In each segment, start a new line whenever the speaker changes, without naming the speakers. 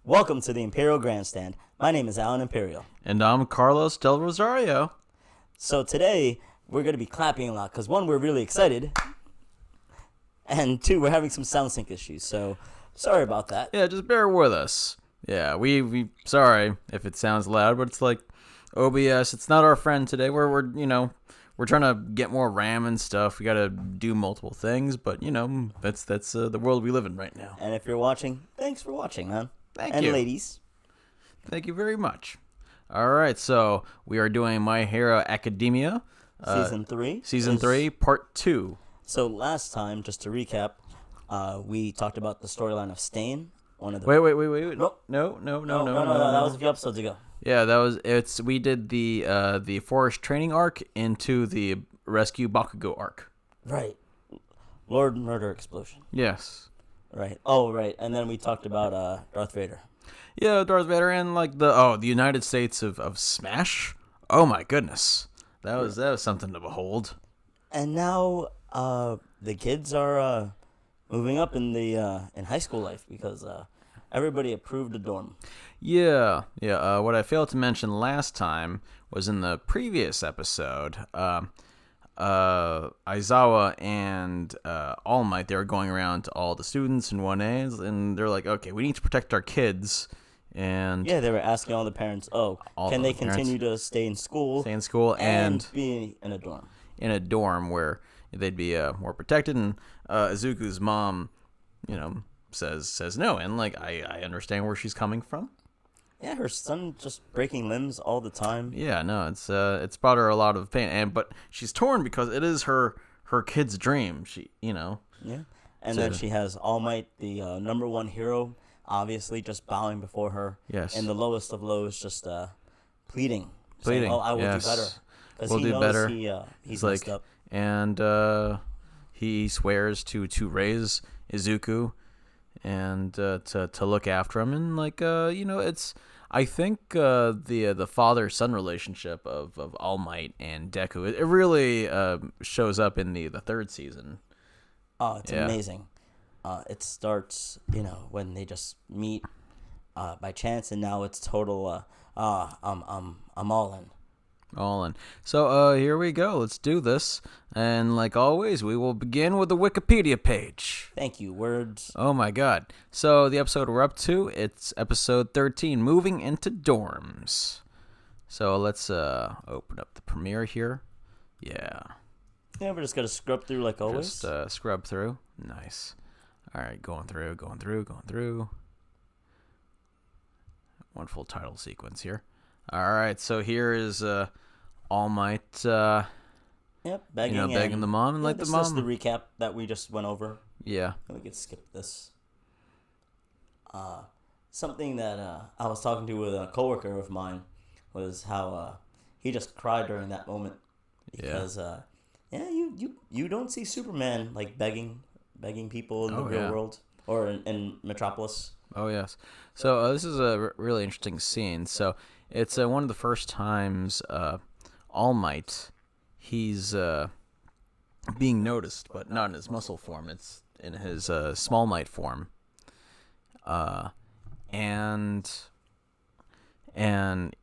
Welcome to the Imperial Grandstand. My name is Alan Imperial.
And I'm Carlos Del Rosario.
So today, we're going to be clapping a lot because one, we're really excited, and two, we're having some sound sync issues. So sorry about that.
Yeah, just bear with us. Yeah, we sorry if it sounds loud, but it's like OBS. It's not our friend today. We're trying to get more RAM and stuff. We got to do multiple things, but that's the world we live in right now.
And if you're watching, thanks for watching, man.
Thank
and
you.
ladies.
Thank you very much. All right, so we are doing My Hero Academia.
Season 3.
Season 3, Part 2.
So last time, just to recap, we talked about the storyline of Stain. One of the
Wait.
Nope.
No.
That was a few episodes ago.
Yeah, we did the Forest Training arc into the Rescue Bakugo arc.
Right. Lord Murder Explosion.
Yes.
Right. Oh, right. And then we talked about Darth Vader.
Yeah, Darth Vader and like the United States of Smash. Oh my goodness. That was something to behold.
And now the kids are moving up in the in high school life because everybody approved the dorm.
Yeah. What I failed to mention last time was in the previous episode. Aizawa and All Might, they were going around to all the students in 1As, and they're like, okay, we need to protect our kids. And
yeah, they were asking all the parents, can they continue to stay in school?
Stay in school and
be in a dorm.
In a dorm where they'd be more protected. And Izuku's mom, says no. And like I understand where she's coming from.
Yeah, her son just breaking limbs all the time.
Yeah, no, it's brought her a lot of pain, but she's torn because it is her kid's dream.
Yeah, and then she has All Might, the number one hero, obviously just bowing before her.
Yes.
And the lowest of lows, just pleading.
Pleading.
Saying, I will
yes.
do better. Because
we'll
he
do
knows
better.
He's messed up.
And he swears to raise Izuku and to look after him, and it's. I think the father-son relationship of All Might and Deku, it really shows up in the third season.
Oh, it's amazing. It starts, when they just meet by chance, and now it's total. I'm all in.
All in. So here we go. Let's do this. And like always, we will begin with the Wikipedia page.
Thank you. Words.
Oh my god. So the episode we're up to, it's episode 13, Moving into Dorms. So let's open up the premiere here. Yeah.
Yeah, we're just going to scrub through like always.
Just scrub through. Nice. All right, going through. One full title sequence here. All right, so here is All Might, begging the mom, and like the mom.
This is the recap that we just went over.
Yeah.
We could skip this. Something that I was talking to with a coworker of mine was how he just cried during that moment because you don't see Superman like begging people in the real world or in Metropolis.
Oh yes. So this is a really interesting scene. So it's one of the first times All Might, he's being noticed, but not in his muscle form. It's in his Small Might form. And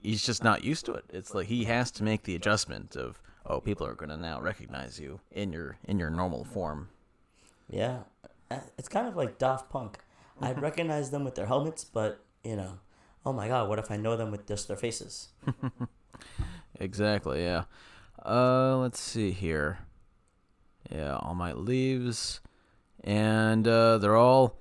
he's just not used to it. It's like he has to make the adjustment of, people are going to now recognize you in your normal form.
Yeah. It's kind of like Daft Punk. I recognize them with their helmets, but, oh my god, what if I know them with just their faces?
Exactly, yeah. Let's see here. Yeah, All Might leaves, and they're all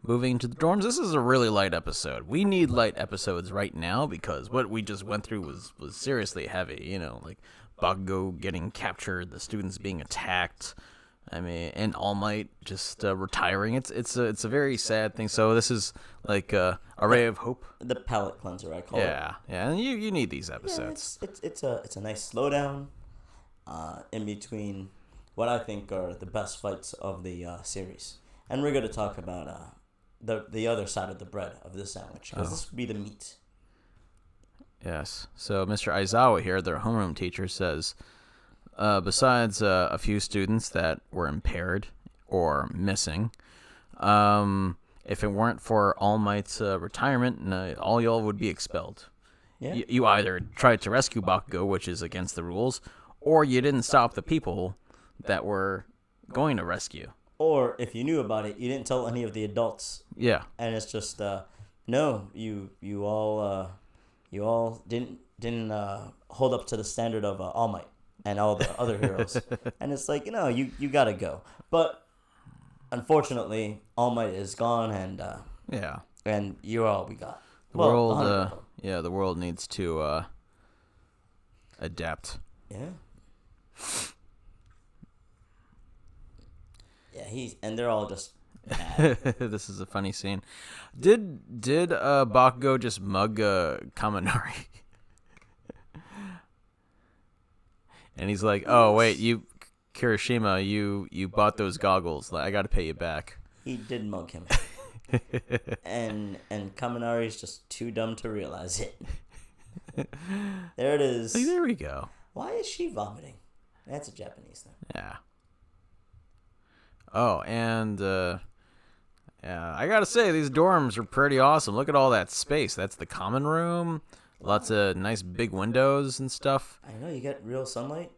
moving to the dorms. This is a really light episode. We need light episodes right now because what we just went through was seriously heavy, like Bakugo getting captured, the students being attacked. I mean, and All Might just retiring. It's a very sad thing. So this is like a ray of hope.
The palate cleanser, I call it.
Yeah, and you need these episodes.
Yeah, it's a nice slowdown in between what I think are the best fights of the series, and we're going to talk about the other side of the bread of this sandwich because this would be the meat.
Yes. So Mr. Aizawa here, their homeroom teacher, says, besides a few students that were impaired or missing, if it weren't for All Might's retirement, all y'all would be expelled.
Yeah.
You either tried to rescue Bakugo, which is against the rules, or you didn't stop the people that were going to rescue.
Or if you knew about it, you didn't tell any of the adults.
Yeah.
And it's just no, you all didn't hold up to the standard of All Might and all the other heroes. And it's like, you gotta go. But unfortunately, All Might is gone, and and you're all we got.
The world, the world needs to adapt.
Yeah. Yeah, and they're all just mad.
This is a funny scene. Did Bakugo just mug Kaminari? And he's like, "Oh wait, Kirishima, you bought those goggles. I got to pay you back."
He did mug him. and Kaminari's just too dumb to realize it. There it is.
There we go.
Why is she vomiting? That's a Japanese thing.
Yeah. Oh, and I gotta say, these dorms are pretty awesome. Look at all that space. That's the common room. Lots of nice big windows and stuff.
I know, you get real sunlight.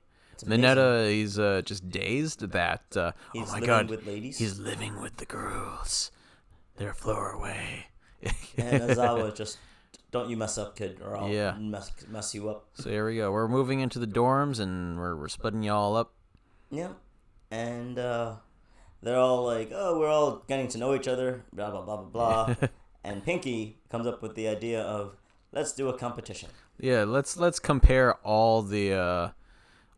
Mineta, he's just dazed that,
he's
oh my
living
god,
with ladies.
He's living with the girls. They're far away.
And Ozawa just, don't you mess up, kid, or I'll
Yeah.
mess you up.
So here we go. We're moving into the dorms, and we're splitting y'all up.
Yeah. And they're all like, oh, we're all getting to know each other, blah, blah, blah, blah, blah. And Pinky comes up with the idea of, let's do a competition.
Yeah, let's compare all the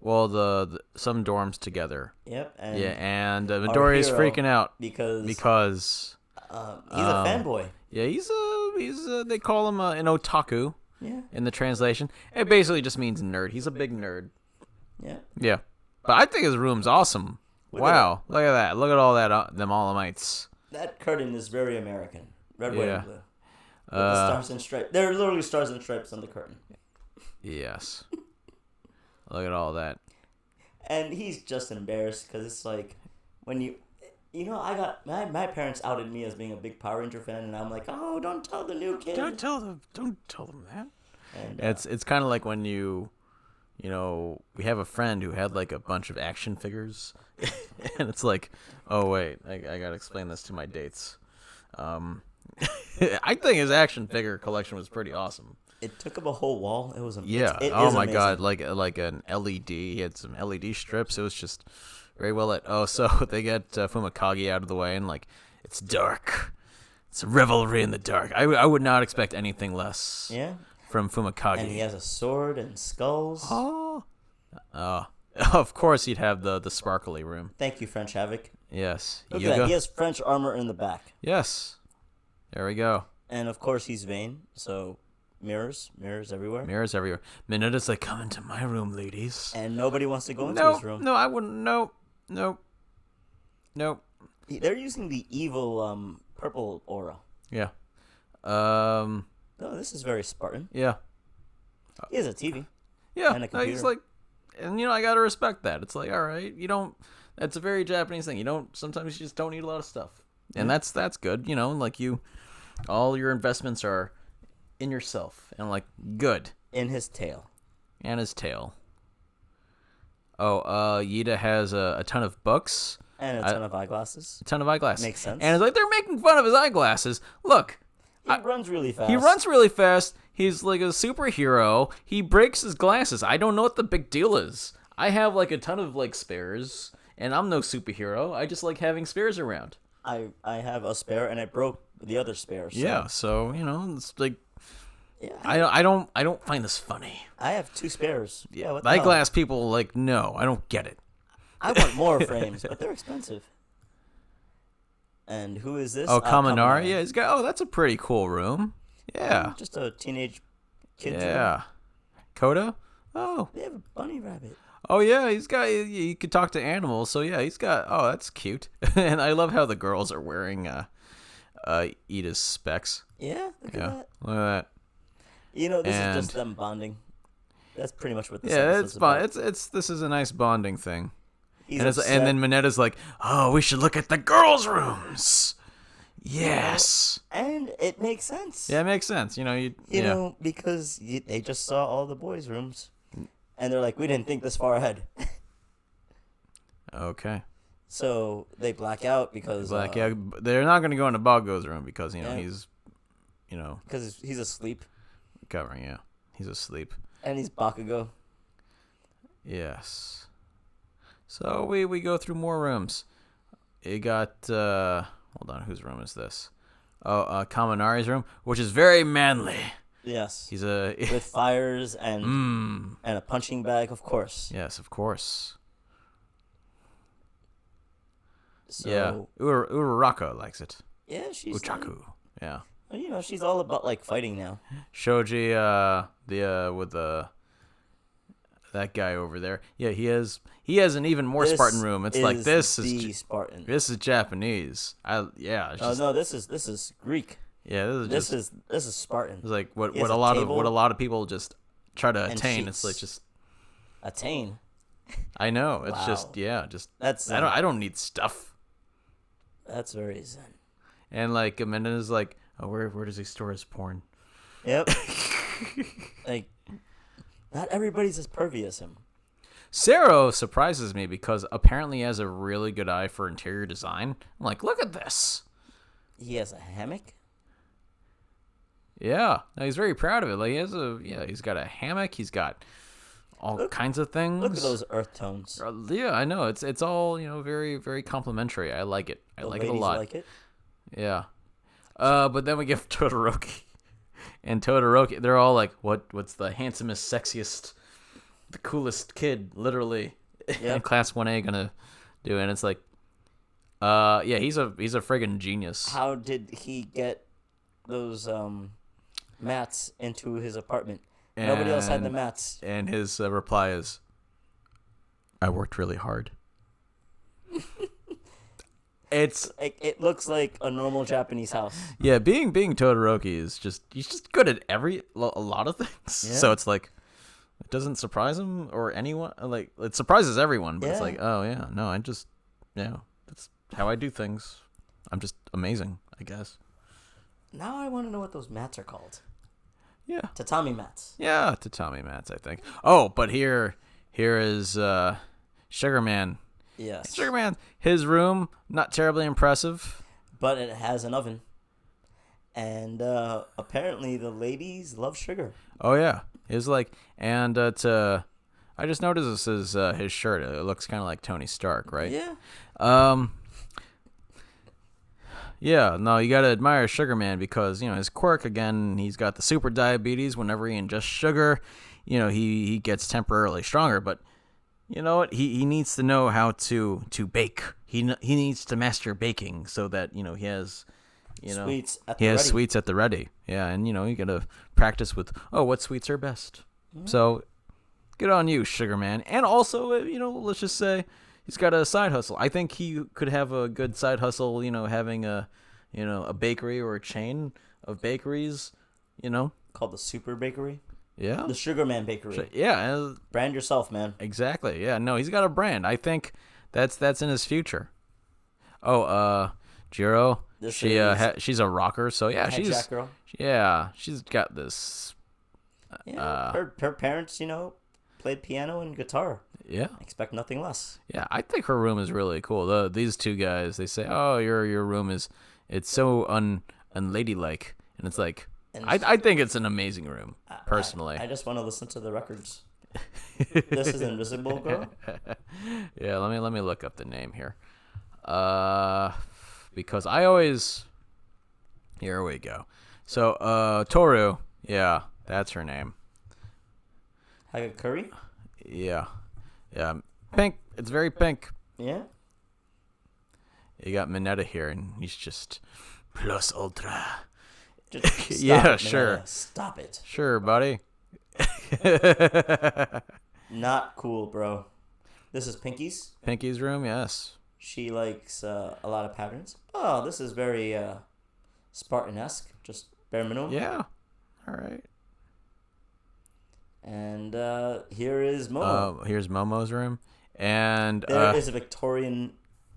some dorms together.
Yep.
And Midoriya's freaking out
because
he's
a fanboy.
Yeah, he's they call him an otaku.
Yeah.
In the translation, it basically just means nerd. He's a big nerd.
Yeah.
Yeah, but I think his room's awesome. Look at that! Look at all that them All Mights.
That curtain is very American. Red, white, and blue. With the stars and stripes. There are literally stars and stripes on the curtain.
Yes. Look at all that.
And he's just embarrassed because it's like when I got my parents outed me as being a big Power Ranger fan, and I'm like, oh, don't tell the new kid.
Don't tell them that.
And,
it's kind of like when we have a friend who had like a bunch of action figures, and it's like, oh wait, I gotta explain this to my dates. I think his action figure collection was pretty awesome.
It took up a whole wall. It was
yeah.
It
oh
is
my
amazing.
god, like an LED. He had some LED strips. It was just very well lit. Oh, so they get Fumakage out of the way, and like it's dark. It's a revelry in the dark. I would not expect anything less.
Yeah.
From Fumakage.
And he has a sword and skulls.
Oh. Of course he'd have the sparkly room.
Thank you, French Havoc.
Yes.
Look at that. He has French armor in the back.
Yes. There we go.
And of course he's vain, so mirrors everywhere.
Mirrors everywhere. Mineta's like, come into my room, ladies.
And nobody wants to go into his room.
No, I wouldn't. Nope.
They're using the evil purple aura.
Yeah.
No, this is very Spartan.
Yeah.
He has a TV.
Yeah.
And a computer.
He's like, and I gotta respect that. It's like, all right, that's a very Japanese thing. Sometimes you just don't need a lot of stuff. And that's good. Like all your investments are in yourself, and like good.
In his tail.
And his tail. Oh, Yida has a ton of books.
And a ton of eyeglasses.
A ton of eyeglasses.
Makes sense.
And it's like they're making fun of his eyeglasses. Look.
He runs really fast.
He runs really fast. He's like a superhero. He breaks his glasses. I don't know what the big deal is. I have like a ton of like spares, and I'm no superhero. I just like having spares around.
I have a spare, and I broke the other spare. So.
Yeah, so it's like,
yeah,
I don't find this funny.
I have 2 spares. Yeah, what the
eyeglass people like, no, I don't get it.
I want more frames, but they're expensive. And who is this?
Oh, Kaminari? Yeah, he's got. Oh, that's a pretty cool room. Yeah.
Just a teenage kid.
Yeah. Koda? Oh.
They have a bunny rabbit.
Oh, yeah, he's got. You could talk to animals, so yeah, he's got. Oh, that's cute. And I love how the girls are wearing Ida's specs.
Yeah, look at that.
Look at that.
This is just them bonding. That's pretty much what this
episode's
about.
This is a nice bonding thing.
He's
and then Mineta's like, oh, we should look at the girls' rooms. Yes.
And it makes sense.
Yeah, it makes sense.
You know, because they just saw all the boys' rooms, and they're like, we didn't think this far ahead.
Okay.
So they black out because
they're not going to go into Bago's room because he's,
because he's asleep
covering. Yeah, he's asleep.
and he's Bakugo.
Yes. So we go through more rooms. You got hold on, whose room is this? Oh, Kaminari's room, which is very manly.
Yes.
He's
with fires and a punching bag, of course.
Yes, of course.
So,
yeah, Uraraka likes it.
Yeah, she's
Uchaku. Yeah.
You know, she's all about like fighting now.
Shoji, with that guy over there. Yeah, he has an even more Spartan room. It's like this is
Spartan.
This is Japanese.
No, this is Greek.
Yeah,
this is Spartan.
It's like what a lot of people just try to attain.
Sheets.
It's like just
attain.
I know. It's
wow.
That's I don't need stuff.
That's very zen.
And like Amanda's like, oh, where does he store his porn?
Yep. Like, not everybody's as pervy as him.
Sero surprises me because apparently he has a really good eye for interior design. I'm like, look at this.
He has a hammock?
Yeah. No, he's very proud of it. Like he's got a hammock, he's got all kinds of things.
Look at those earth tones.
Yeah, I know. It's all, very, very complimentary. I like it. I like it a lot.
Like it?
Yeah. But then we get Todoroki. And Todoroki, they're all like, what's the handsomest, sexiest, the coolest kid, literally, in Class 1A gonna do? And it's like, he's a friggin' genius.
How did he get those mats into his apartment? Nobody else had the mats.
And his reply is, I worked really hard.
It looks like a normal Japanese house.
Yeah, being Todoroki is he's just good at a lot of things. Yeah. So it's like, it doesn't surprise him or anyone. Like, it surprises everyone, but it's like, oh yeah, no, that's how I do things. I'm just amazing, I guess.
Now I want to know what those mats are called.
Yeah.
Tatami mats.
Yeah, tatami mats, I think. Oh, but here is Sugar Man.
Yes.
Sugar Man, his room, not terribly impressive.
But it has an oven. And apparently the ladies love sugar.
Oh, yeah. It's like, and I just noticed this is his shirt. It looks kind of like Tony Stark, right?
Yeah.
Yeah, no, you gotta admire Sugar Man because, his quirk, again, he's got the super diabetes. Whenever he ingests sugar, he gets temporarily stronger. But you know what? He needs to know how to bake. He needs to master baking so that, he has,
sweets at
the
ready.
Sweets at the ready. Yeah, and, you gotta practice with, what sweets are best. Mm-hmm. So, good on you, Sugar Man. And also, let's just say, he's got a side hustle. I think he could have a good side hustle, having a bakery or a chain of bakeries,
Called the Super Bakery.
Yeah.
The Sugar Man Bakery.
Yeah.
Brand yourself, man.
Exactly. Yeah, no, he's got a brand. I think that's in his future. Oh, Jiro, she's a rocker, so yeah, she's
Jack girl.
Yeah, she's got this.
Yeah, her parents, played piano and guitar.
Yeah.
Expect nothing less.
Yeah, I think her room is really cool. These two guys, they say, "Oh, your room it's so unladylike," and it's like, I think it's an amazing room, personally.
I just want to listen to the records. This is Invisible Girl.
Yeah, let me look up the name here, because I always. Here we go. So, Toru, yeah, that's her name.
Hagakure?
Yeah. Pink. It's very pink.
Yeah.
You got Mineta here, and he's just plus ultra.
Just stop
yeah,
it,
sure.
Stop it.
Sure, buddy.
Not cool, bro. This is Pinky's.
Pinky's room, yes.
She likes a lot of patterns. Oh, this is very Spartan-esque. Just bare minimum.
Yeah. All right.
And here is Momo.
Here's Momo's room. And
there is a Victorian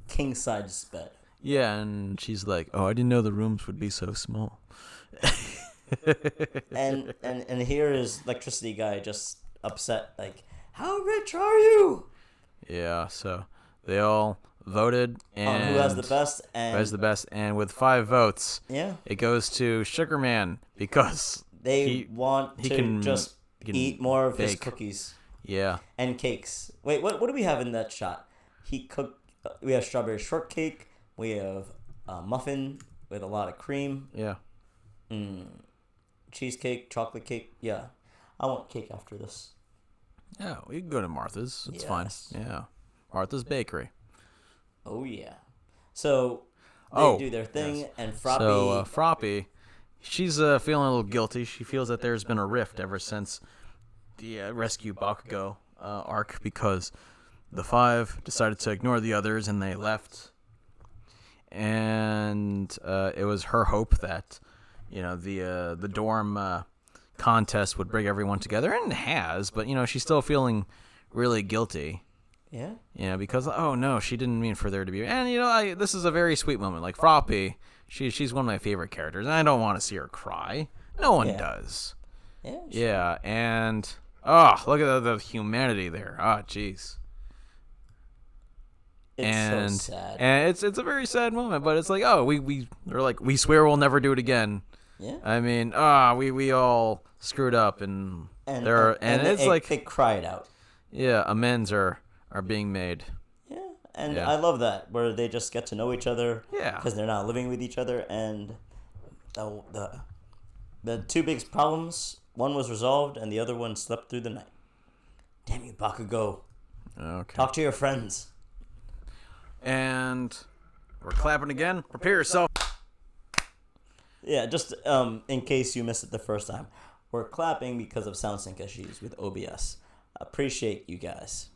king-size bed.
Yeah, and she's like, "Oh, I didn't know the rooms would be so small."
And here is electricity guy just upset, like, how rich are you?
Yeah, so they all voted and
On who has the best,
who has the best, and with 5 votes,
yeah,
it goes to Sugarman because
they want
he
to
can
just
he can
eat more of his
bake.
cookies
Yeah,
and cakes. Wait, what do we have in that shot? He cooked. We have strawberry shortcake. We have a muffin with a lot of cream.
yeah.
Cheesecake, chocolate cake. Yeah, I want cake after this.
Yeah, we can go to Martha's. It's
Yes.
fine. Yeah, Martha's Bakery.
Oh yeah. So they
Oh,
do their thing,
yes.
and Froppy.
So Froppy, she's feeling a little guilty. She feels that there's been a rift ever since the Rescue Bakugo arc because the 5 decided to ignore the others and they left. And it was her hope that the dorm contest would bring everyone together, and it has. But she's still feeling really guilty.
Yeah.
Because oh no, she didn't mean for there to be. And this is a very sweet moment. Like Froppy, she's one of my favorite characters, and I don't want to see her cry. No one does.
Yeah.
Yeah, and look at the humanity there. Jeez.
It's so sad.
And it's a very sad moment, but it's like, they're like, we swear we'll never do it again.
Yeah.
I mean, we all screwed up, and it's like
they cry it out.
Yeah, amends are being made.
Yeah, and
Yeah.
I love that where they just get to know each other.
Yeah.
Because they're not living with each other, and the two big problems, one was resolved, and the other one slept through the night. Damn you, Bakugo!
Okay.
Talk to your friends.
And we're clapping again. Prepare yourself.
Yeah, just in case you missed it the first time, we're clapping because of SoundSync issues with OBS. Appreciate you guys.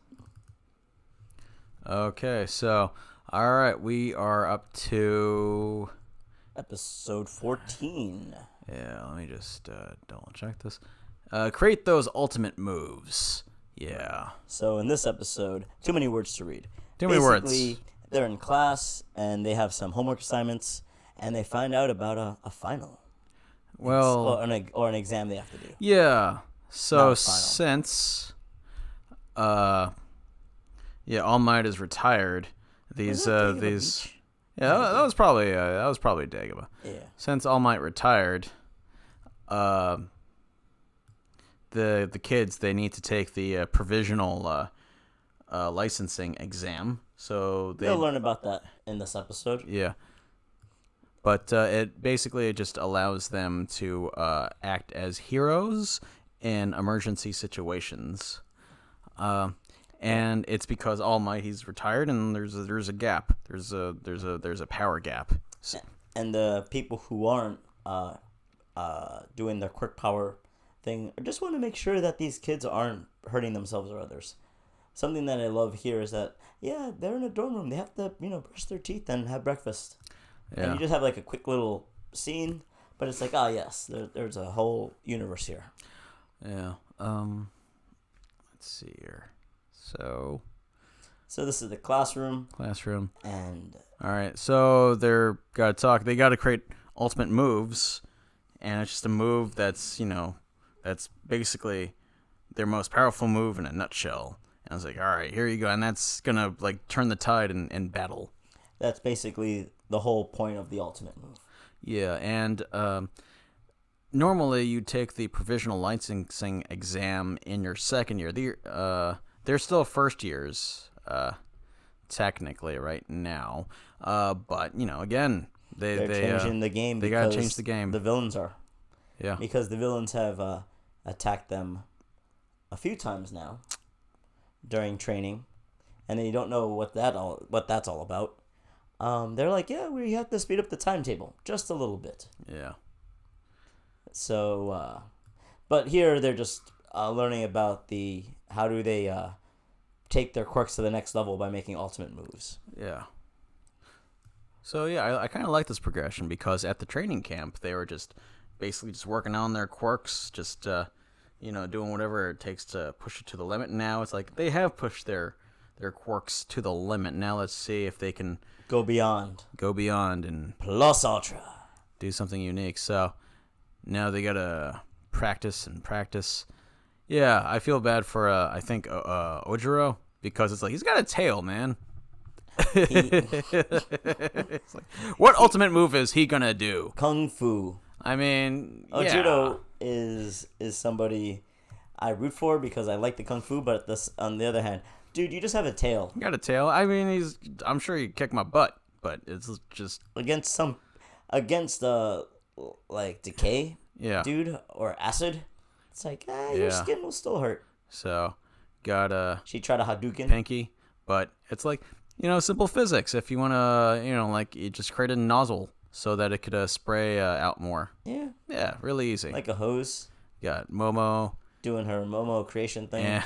Okay, so all right, we are up to
Episode 14.
Yeah, let me just double check this. Create those ultimate moves. Yeah.
So in this episode, too many words to read.
Too many words.
Basically, they're in class and they have some homework assignments, and they find out about a final.
Well,
or an exam they have to do.
yeah. So
Not final.
since All Might is retired, these
Dagobah
these
Beach?
yeah, that was probably Dagobah.
Yeah.
Since All Might retired, the kids, they need to take the provisional licensing exam. So
They'll learn about that in this episode.
yeah. But it just allows them to act as heroes in emergency situations. And it's because All Might, he's retired, and there's a gap. There's a power gap. So,
And the people who aren't doing their quick power thing just want to make sure that these kids aren't hurting themselves or others. Something that I love here is that, they're in a dorm room. They have to, brush their teeth and have breakfast.
yeah.
And you just have like a quick little scene, but it's like, yes, there's a whole universe here.
Yeah. Let's see here. So
this is the classroom,
classroom.
and
All right. So they're gotta talk. They gotta create ultimate moves, and it's just a move that's that's basically their most powerful move in a nutshell. And I was like, all right, here you go, and that's gonna like turn the tide in battle.
that's basically the whole point of the ultimate move.
Yeah, and normally you take the provisional licensing exam in your second year. They're still first years, technically right now. But again,
They're changing the game.
They gotta
because
change the game.
The villains are.
Yeah.
Because the villains have attacked them a few times now during training, and they don't know what that's all about. They're like, we have to speed up the timetable just a little bit.
Yeah.
So, but here they're just learning about how do they take their quirks to the next level by making ultimate moves.
Yeah. So yeah, I kind of like this progression because at the training camp they were just basically just working on their quirks, just doing whatever it takes to push it to the limit. And now it's like they have pushed their quirks to the limit. Now let's see if they can
Go beyond.
and
Plus ultra.
do something unique. So now they gotta practice and practice. Yeah, I feel bad for I think Ojiro, because it's like he's got a tail, man. It's like, what ultimate move is he gonna do?
Kung Fu.
I mean,
Ojiro is somebody I root for because I like the Kung Fu, but on the other hand, dude, you just have a tail.
He got a tail. I mean, I'm sure he kicked my butt, but it's just
against like Decay, dude, or Acid. It's like, your skin will still hurt.
So, got
she tried a Hadouken.
Pinky, but it's like, simple physics. If you want to, like, you just create a nozzle so that it could spray out more.
Yeah.
Yeah, really easy.
Like a hose.
Got Momo.
Doing her Momo creation thing. Yeah.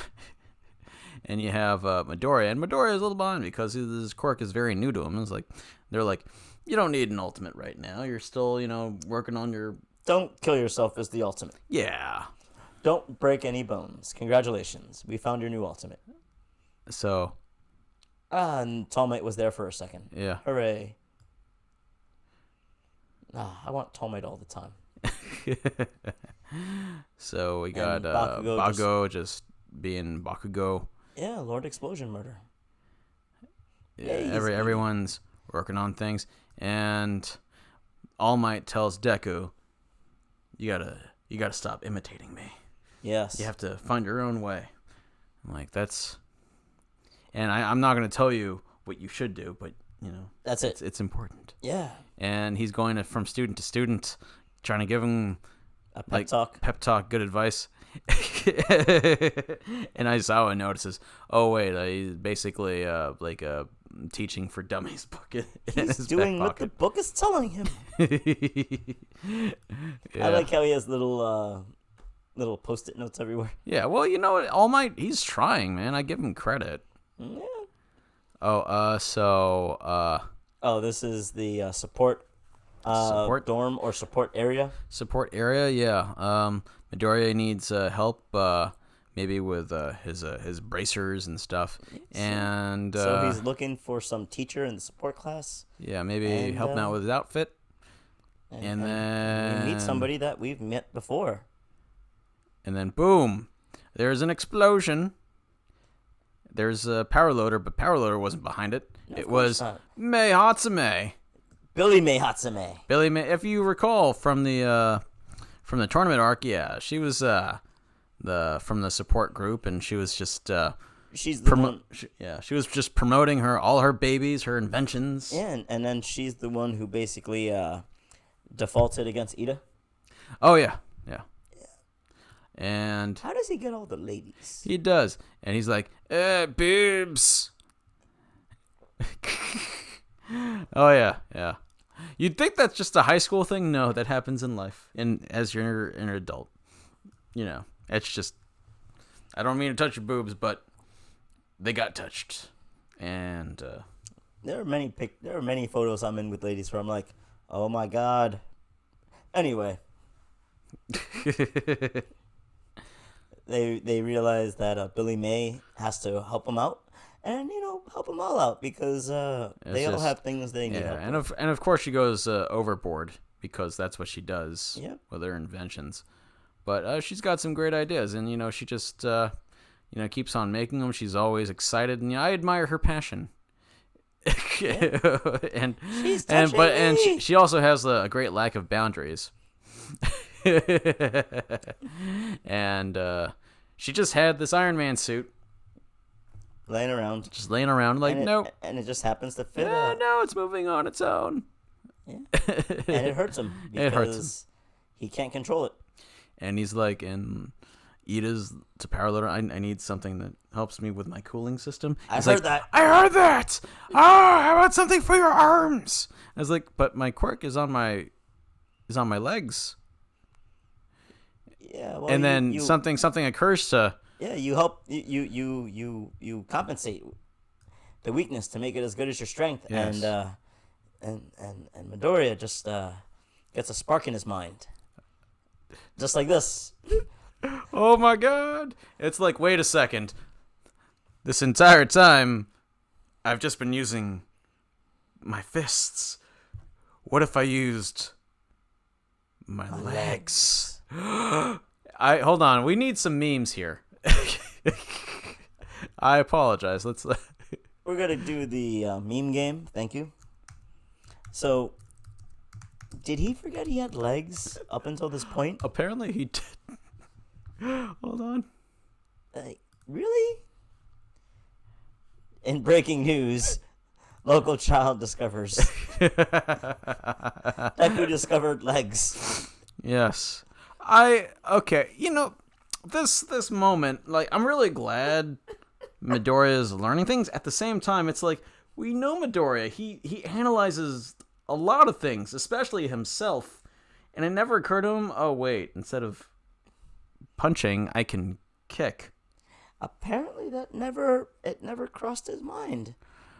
And you have Midoriya. And Midoriya is a little behind because his quirk is very new to him. It's like, they're like, you don't need an ultimate right now. You're still, working on your...
Don't kill yourself is the ultimate.
Yeah.
Don't break any bones. Congratulations. We found your new ultimate.
So...
and All Might was there for a second.
Yeah.
Hooray. I want All Might all the time.
So we got Bakugo just being Bakugo.
Yeah, Lord Explosion Murder.
Yeah, everyone's working on things, and All Might tells Deku, "You gotta stop imitating me.
Yes,
you have to find your own way." I'm like, that's, and I'm not gonna tell you what you should do, but
that's it.
It's important.
Yeah,
and he's going from student to student, trying to give him
a pep talk,
good advice. And Aizawa notices, oh wait, he's basically like a teaching for dummies book.
He's doing what the book is telling him. Yeah. I like how he has little post-it notes everywhere.
Yeah, well, All Might, he's trying, man. I give him credit.
Yeah.
This
is the support dorm or support area.
Support area, yeah. Midoriya needs help, maybe with his bracers and stuff, and
so he's looking for some teacher in the support class.
Yeah, maybe helping out with his outfit, and then
we meet somebody that we've met before.
And then boom, there's an explosion. There's a power loader, but power loader wasn't behind it. No, it was Mei Hatsume.
Billy May Hatsume.
Billy May, if you recall from the tournament arc, yeah, she was from the support group, and she was just
she's the one.
She was just promoting all her babies, her inventions.
Yeah, and then she's the one who basically defaulted against Ida.
Oh yeah. And
how does he get all the ladies?
He does, and he's like, boobs. Oh yeah. You'd think that's just a high school thing. No, that happens in life, and as you're an adult, it's just. I don't mean to touch your boobs, but they got touched, and
there are many photos I'm in with ladies where I'm like, oh my god. Anyway. They realize that Billy May has to help them out, and help them all out because they all have things they need help with.
And of course she goes overboard because that's what she does with her inventions. But she's got some great ideas, and she just keeps on making them. She's always excited, and I admire her passion. and she also has a great lack of boundaries. And she just had this Iron Man suit
laying around,
like, nope,
and it just happens to fit.
No, it's moving on its own.
Yeah, and it hurts him because he can't control it.
And he's like, and Ida's to power loader. I need something that helps me with my cooling system.
I heard that.
How about something for your arms? I was like, but my quirk is on my legs.
Yeah, well,
and then something occurs to.
Yeah, you help you compensate the weakness to make it as good as your strength, yes. and Midoriya just gets a spark in his mind, just like this.
Oh my god! It's like, wait a second. This entire time, I've just been using my fists? What if I used my legs? Hold on. We need some memes here. I apologize.
We're gonna do the meme game. Thank you. So, did he forget he had legs up until this point?
Apparently he did. Hold on.
Really? In breaking news, local child discovers Deku discovered legs.
Yes. Okay, this moment, like, I'm really glad Midoriya is learning things. At the same time, it's like, we know Midoriya. He analyzes a lot of things, especially himself, and it never occurred to him, oh wait, instead of punching, I can kick.
Apparently that never crossed his mind.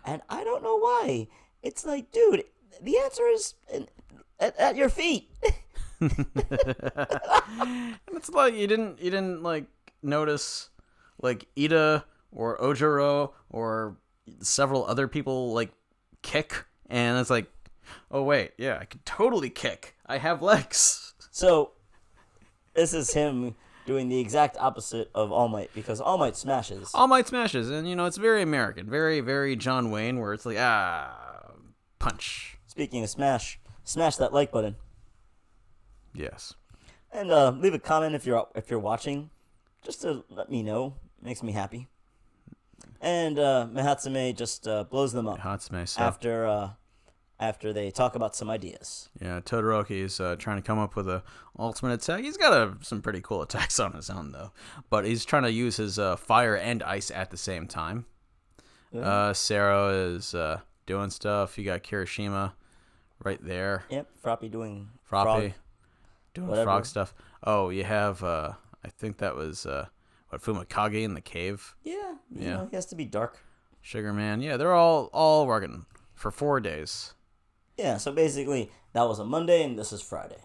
And I don't know why. It's like, dude, the answer is at your feet.
And it's like you didn't like notice like Ida or Ojiro or several other people like kick, and it's like, oh wait, yeah, I can totally kick. I have legs.
So this is him doing the exact opposite of All Might, because All Might smashes.
All Might smashes, and it's very American, very, very John Wayne, where it's like, punch.
Speaking of smash that like button.
Yes.
And leave a comment if you're watching, just to let me know. It makes me happy. And Mihatsume just blows them up after they talk about some ideas.
Yeah, Todoroki is trying to come up with a ultimate attack. He's got some pretty cool attacks on his own, though. But he's trying to use his fire and ice at the same time. Yeah. Sero is doing stuff. You got Kirishima right there.
Yep, Froppy doing
frog stuff. Oh, you have, I think that was, Fumakage in the cave?
Yeah, you know, he has to be dark.
Sugar Man. Yeah, they're all working for 4 days.
Yeah, so basically, that was a Monday, and this is Friday.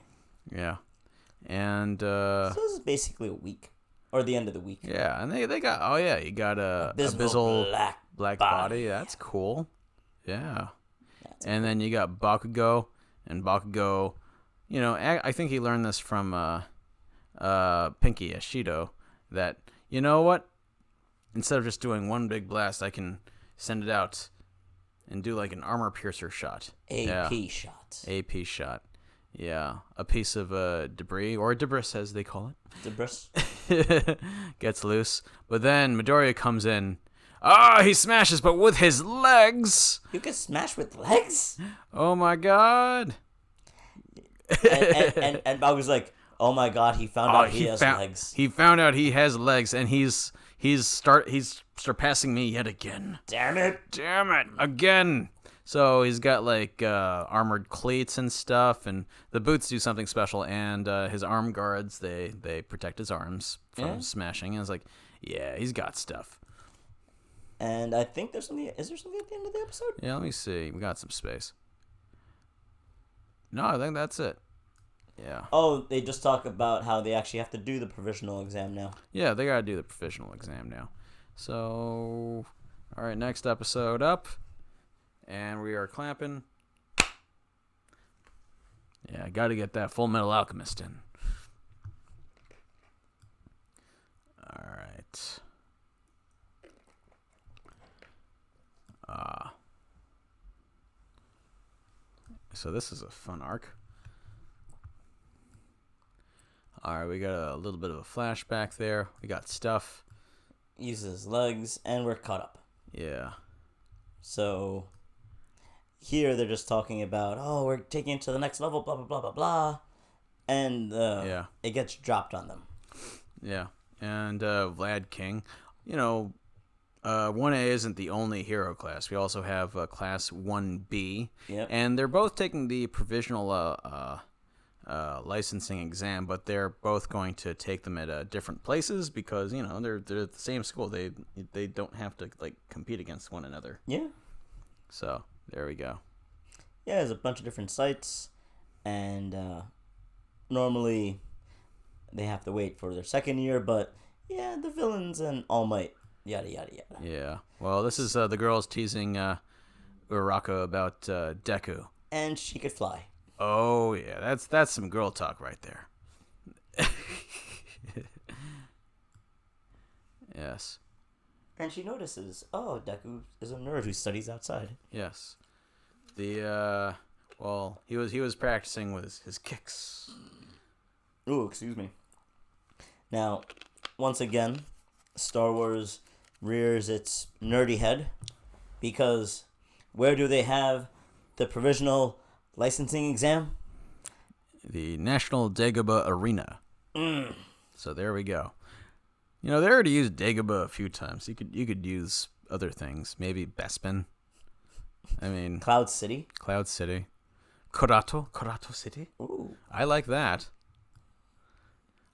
Yeah. And,
so this is basically a week. Or the end of the week.
Yeah, and they got, you got a Abyssal black body. That's cool. Yeah. And then you got Bakugo, and Bakugo, I think he learned this from Pinky Ashido, that, you know what? Instead of just doing one big blast, I can send it out and do like an armor piercer shot.
AP shot.
AP shot. Yeah. A piece of debris, or debris as they call it.
Debris.
Gets loose. But then Midoriya comes in. He smashes, but with his legs.
You can smash with legs?
Oh my god.
And Bob was like, oh my god, he found out he has legs.
He found out he has legs, and he's surpassing me yet again.
Damn it,
again. So he's got like armored cleats and stuff, and the boots do something special, and his arm guards, they protect his arms from smashing, and it's like, yeah, he's got stuff.
And I think there's something. Is there something at the end of the episode?
Yeah, let me see. We got some space. No, I think that's it. Yeah.
Oh, they just talk about how they actually have to do the provisional exam now.
Yeah, they gotta do the provisional exam now. So, all right, next episode up, and we are clamping. Yeah, gotta get that Full Metal Alchemist in. All right. So this is a fun arc. All right, we got a little bit of a flashback there. We got stuff.
Uses legs, and we're caught up.
Yeah.
So here they're just talking about, we're taking it to the next level, blah, blah, blah, blah, blah. And it gets dropped on them.
Yeah. And Vlad King, 1A isn't the only hero class. We also have class 1B.
Yep.
And they're both taking the provisional licensing exam, but they're both going to take them at different places because, they're at the same school. They don't have to compete against one another.
Yeah.
So, there we go.
Yeah, there's a bunch of different sites, and normally they have to wait for their second year, but yeah, the villains and All Might, yada, yada, yada.
Yeah. Well, this is the girls teasing Uraraka about Deku.
And she could fly.
Oh yeah, that's some girl talk right there. Yes.
And she notices, oh, Deku is a nerd who studies outside.
Yes. The well, he was practicing with his kicks.
Ooh, excuse me. Now, once again, Star Wars rears its nerdy head because where do they have the provisional licensing exam?
The National Dagobah Arena. So there we go. You know, they already used Dagobah a few times. You could use other things. Maybe Bespin. I mean,
Cloud City.
Cloud City. Korato City.
Ooh.
I like that.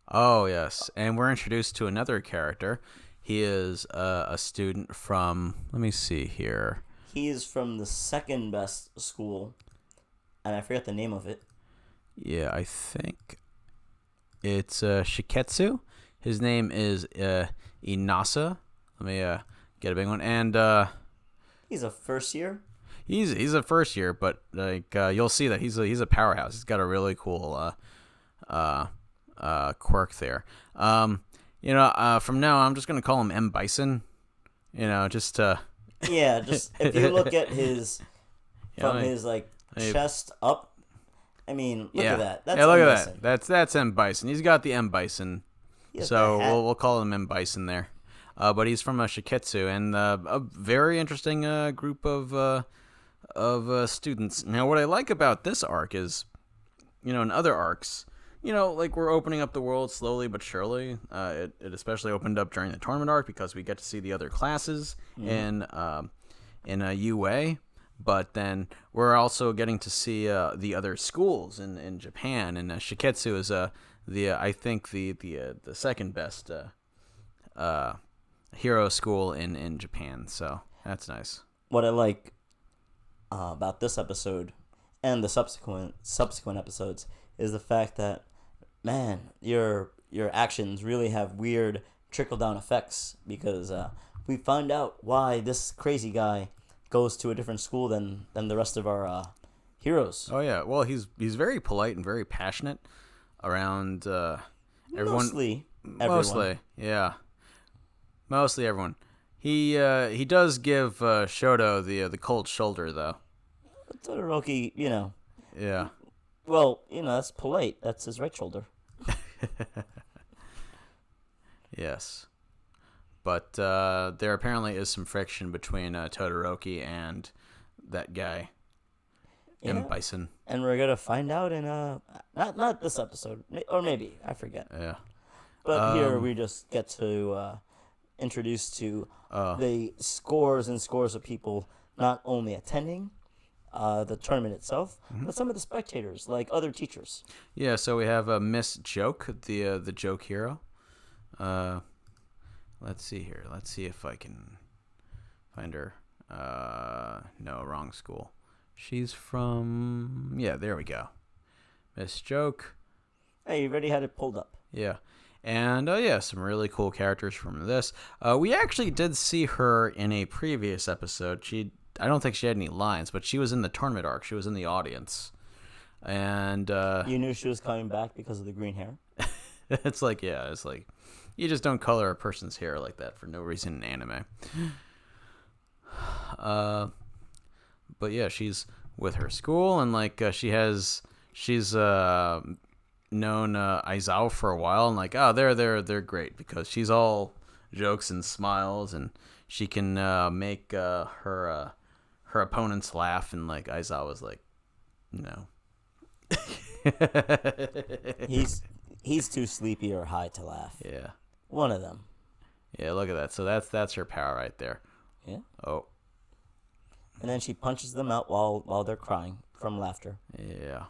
Oh, yes. And we're introduced to another character. He is a student from, let me see here.
He is from the second best school, and I forget the name of it.
Yeah, I think it's Shiketsu. His name is Inasa. Let me get a big one. And
He's a first year.
he's a first year, but like you'll see that he's a powerhouse. He's got a really cool quirk there. You know, from now on, I'm just gonna call him M Bison. You know, just
Yeah, just if you look at his
Yeah,
from his chest up, I mean, look
yeah.
at that. That's
yeah, look
M.
at
Bison.
that. That's M Bison. He's got the M Bison.
He has
So
the hat.
we'll call him M Bison there. But he's from Shiketsu, and a very interesting group of students. Now, what I like about this arc is, you know, in other arcs, you know, like we're opening up the world slowly but surely. It especially opened up during the tournament arc because we get to see the other classes in UA. But then we're also getting to see the other schools in Japan, and Shiketsu is I think the second best hero school in Japan. So that's nice.
What I like about this episode and the subsequent episodes is the fact that, man, your actions really have weird trickle down effects because we find out why this crazy guy goes to a different school than the rest of our heroes.
Oh yeah, well he's very polite and very passionate around everyone.
Mostly everyone.
Mostly, yeah. Mostly everyone. He does give Shoto the cold shoulder though.
Todoroki, you know.
Yeah.
Well, you know, that's polite. That's his right shoulder.
Yes. But there apparently is some friction between Todoroki and that guy,
Yeah.
M. Bison.
And we're gonna find out in not this episode, or maybe I forget.
Yeah.
But here we just get to introduce to the scores and scores of people not only attending the tournament itself, but some of the spectators, like other teachers.
Yeah, so we have Miss Joke, the joke hero. Let's see here. Let's see if I can find her. No, wrong school. She's from... Yeah, there we go. Miss Joke.
Hey, you already had it pulled up.
Yeah. And, yeah, some really cool characters from this. We actually did see her in a previous episode. I don't think she had any lines, but she was in the tournament arc. She was in the audience. And...
You knew she was coming back because of the green hair?
it's like, you just don't color a person's hair like that for no reason in anime. But yeah, she's with her school, and like she's known Aizawa for a while, and like, oh, they're great because she's all jokes and smiles, and she can make her opponents laugh, and like Aizawa's like, no.
He's too sleepy or high to laugh.
Yeah.
One of them.
Yeah, look at that. So that's her power right there.
Yeah.
Oh.
And then she punches them out while they're crying from laughter.
Yeah.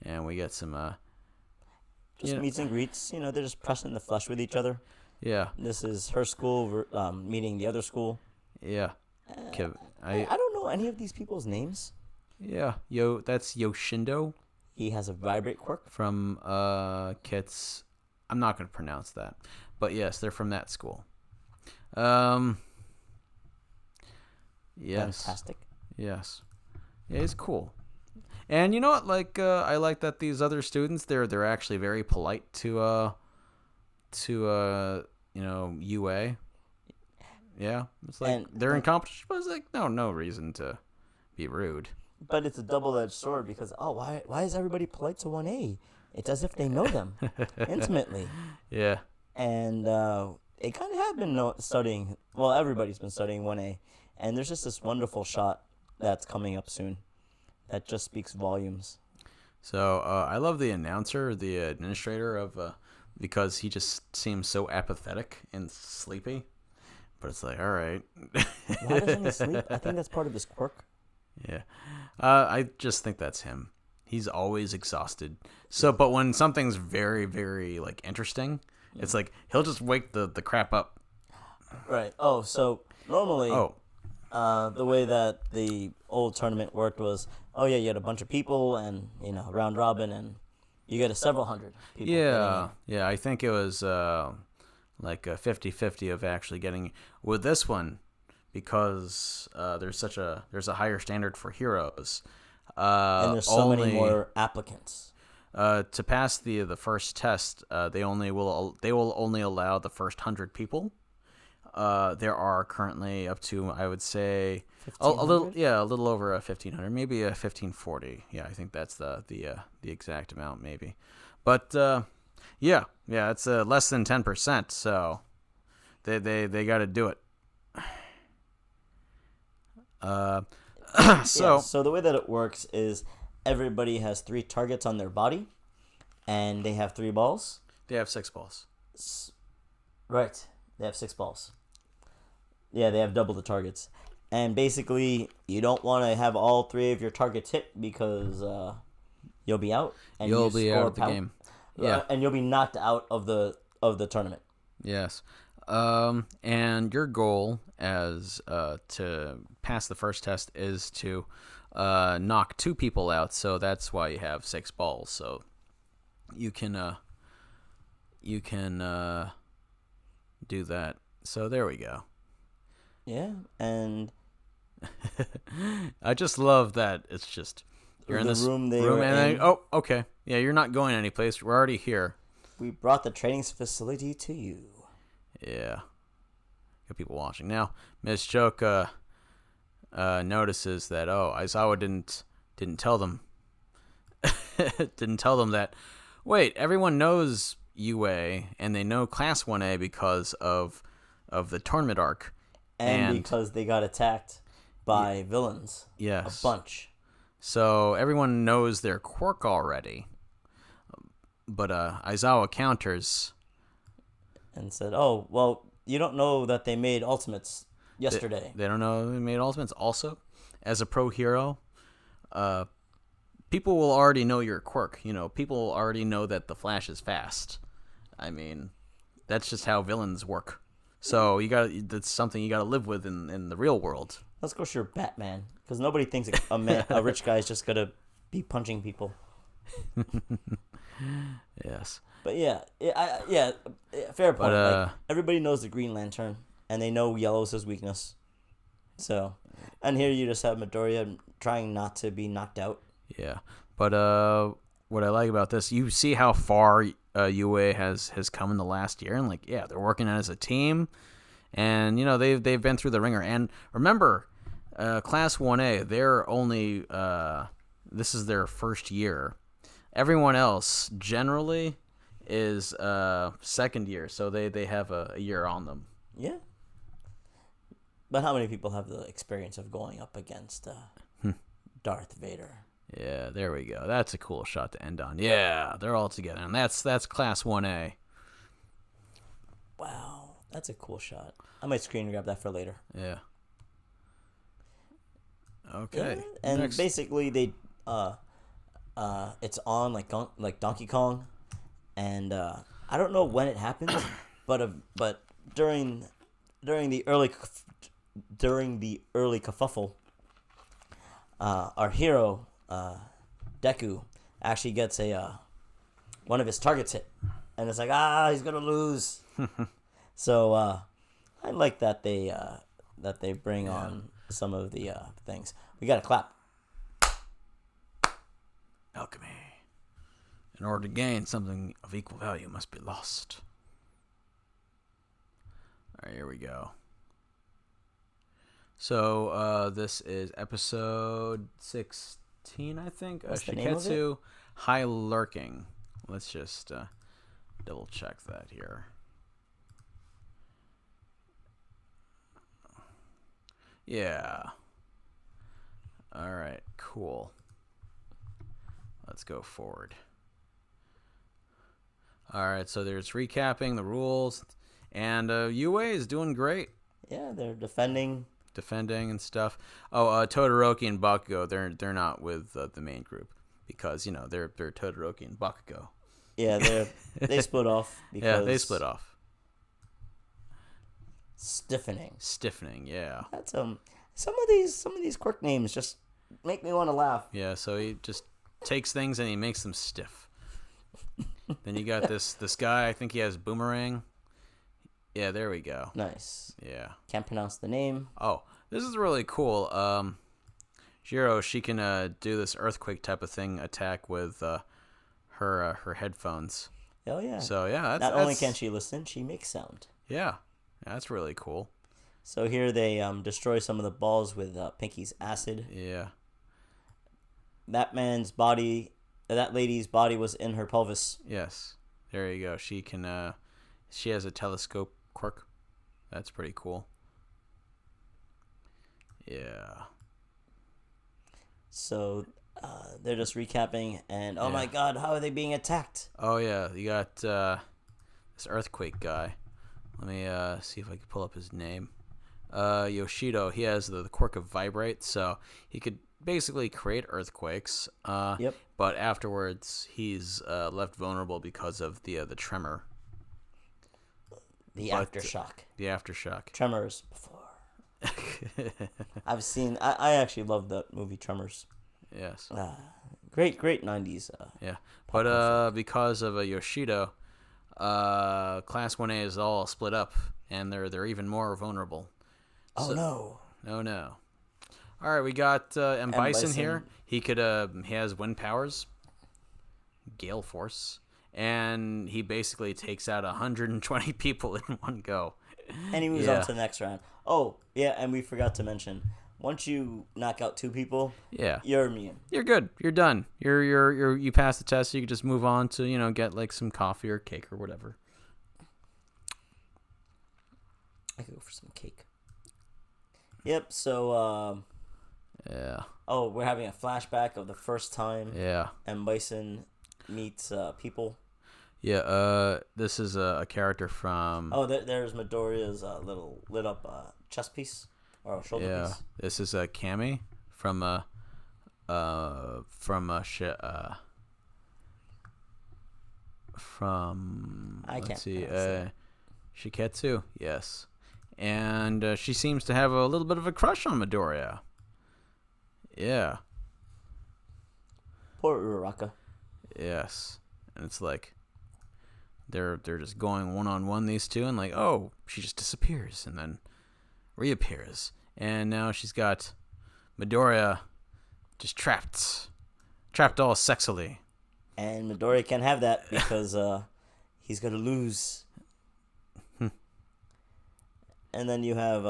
And we get some
Just meets and greets. You know, they're just pressing the flesh with each other.
Yeah.
This is her school meeting the other school.
Yeah.
I don't know any of these people's names.
Yeah. That's Yoshindo
He has a vibrate quirk.
from Kits. I'm not going to pronounce that. But yes, they're from that school. Yes.
Fantastic.
Yes. Yeah, he's cool. And you know what? Like, I like that these other students, they're actually very polite to UA. Yeah, it's like they're in competition, but it's like no reason to be rude.
But it's a double-edged sword because why is everybody polite to 1A? It's as if they know them intimately.
Yeah.
And they kind of have been studying. Well, everybody's been studying 1A, and there's just this wonderful shot that's coming up soon that just speaks volumes.
So I love the announcer, the administrator of, because he just seems so apathetic and sleepy. But it's like, all right.
Why doesn't he sleep? I think that's part of his quirk.
Yeah. I just think that's him. He's always exhausted. So, but when something's very, very, like, interesting, it's like, he'll just wake the crap up.
Right. Oh, so normally, the way that the old tournament worked was, you had a bunch of people and, round robin, and you get several hundred people.
Yeah, I think it was like a 50-50 of actually getting with this one, because there's a higher standard for heroes.
And there's so many more applicants.
To pass the first test, they will only allow the first 100 people. There are currently up to, I would say, a little over 1,500, maybe 1,540. Yeah, I think that's the exact amount, maybe. But yeah, it's less than 10%. So they got to do it.
So the way that it works is everybody has 3 targets on their body, and they have 3 balls.
They have 6 balls.
Right. They have 6 balls. Yeah, they have double the targets. And basically, you don't want to have all 3 of your targets hit because you'll be out. And
you'll be out of the game. Yeah.
And you'll be knocked out of the tournament.
Yes. And your goal as to pass the first test is to knock 2 people out. So that's why you have 6 balls. So you can do that. So there we go.
Yeah, and
I just love that it's just you're in this room and okay. Yeah, you're not going anyplace. We're already here.
We brought the training facility to you.
Yeah. Got people watching. Now, Ms. Choke notices that Aizawa didn't tell them that wait, everyone knows UA and they know Class 1A because of the tournament arc.
And because they got attacked by villains.
Yes.
A bunch.
So everyone knows their quirk already. But Aizawa counters.
And said, oh, well, you don't know that they made ultimates yesterday.
They don't know they made ultimates. Also, as a pro hero, people will already know your quirk. People already know that the Flash is fast. I mean, that's just how villains work. So that's something you gotta live with in the real world.
Let's go sure Batman, because nobody thinks a rich guy is just gonna be punching people.
Yes.
But fair point. Like, everybody knows the Green Lantern, and they know yellow's his weakness. So, and here you just have Midoriya trying not to be knocked out.
Yeah, but what I like about this, you see how far UA has come in the last year, and they're working as a team, and they've been through the ringer. And remember, Class 1A, they're only this is their first year. Everyone else generally is second year, so they have a year on them.
Yeah. But how many people have the experience of going up against Darth Vader?
Yeah, there we go. That's a cool shot to end on. Yeah, they're all together, and that's Class 1A.
Wow, that's a cool shot. I might screen grab that for later.
Yeah. Okay.
Yeah, and basically they it's on like Donkey Kong, and I don't know when it happens, but during the early kerfuffle, our hero Deku actually gets one of his targets hit, and it's like he's gonna lose. So I like that they bring on some of the things. We gotta clap.
Alchemy. In order to gain something of equal value must be lost. All right, here we go. So this is episode 16, I think.
What's the name of it?
Shiketsu High Lurking. Let's just double check that here. Yeah. All right, cool. Let's go forward. All right, so there's recapping the rules, and UA is doing great.
Yeah, they're defending
And stuff. Oh, Todoroki and Bakugo, they're not with the main group because they're Todoroki and Bakugo.
Yeah, they split off. Because
Yeah, they split off.
Stiffening.
Yeah.
That's some of these quirk names just make me want to laugh.
Yeah, so he just takes things and he makes them stiff. Then you got this guy. I think he has Boomerang. Yeah, there we go.
Nice.
Yeah.
Can't pronounce the name.
Oh, this is really cool. Jiro, she can do this earthquake type of thing attack with her headphones.
Oh yeah.
So yeah,
not only can she listen, she makes sound.
Yeah, that's really cool.
So here they destroy some of the balls with Pinky's acid.
Yeah.
That lady's body was in her pelvis.
Yes. There you go. She can. She has a telescope quirk. That's pretty cool. Yeah.
So they're just recapping, and oh my god, how are they being attacked?
Oh yeah, you got this earthquake guy. Let me see if I can pull up his name. Yoshido. He has the quirk of vibrate, so he could basically create earthquakes.
Yep.
But afterwards, he's left vulnerable because of the tremor.
The aftershock.
The aftershock.
Tremors before. I've seen. I actually love that movie Tremors.
Yes.
Great 90s.
Yeah. But because of Yoshido, Class 1A is all split up, and they're even more vulnerable.
Oh no.
No. All right, we got M. Bison here. He has wind powers, gale force, and he basically takes out 120 people in one go.
And he moves on to the next round. Oh, yeah, and we forgot to mention, once you knock out 2 people, you're immune.
You're good. You're done. You pass the test, so you can just move on to, get like some coffee or cake or whatever.
I could go for some cake. Yep, so
yeah.
Oh, we're having a flashback of the first time M. Bison meets people.
Yeah, this is a character from...
Oh, there's Midoriya's little lit up chest piece or shoulder piece.
This is Kami from Shiketsu. Yes, and she seems to have a little bit of a crush on Midoriya. Yeah.
Poor Uraraka.
Yes, and it's like they're just going one-on-one, these two, and like, oh, she just disappears and then reappears, and now she's got Midoriya just trapped all sexily.
And Midoriya can't have that because he's gonna lose. And then you have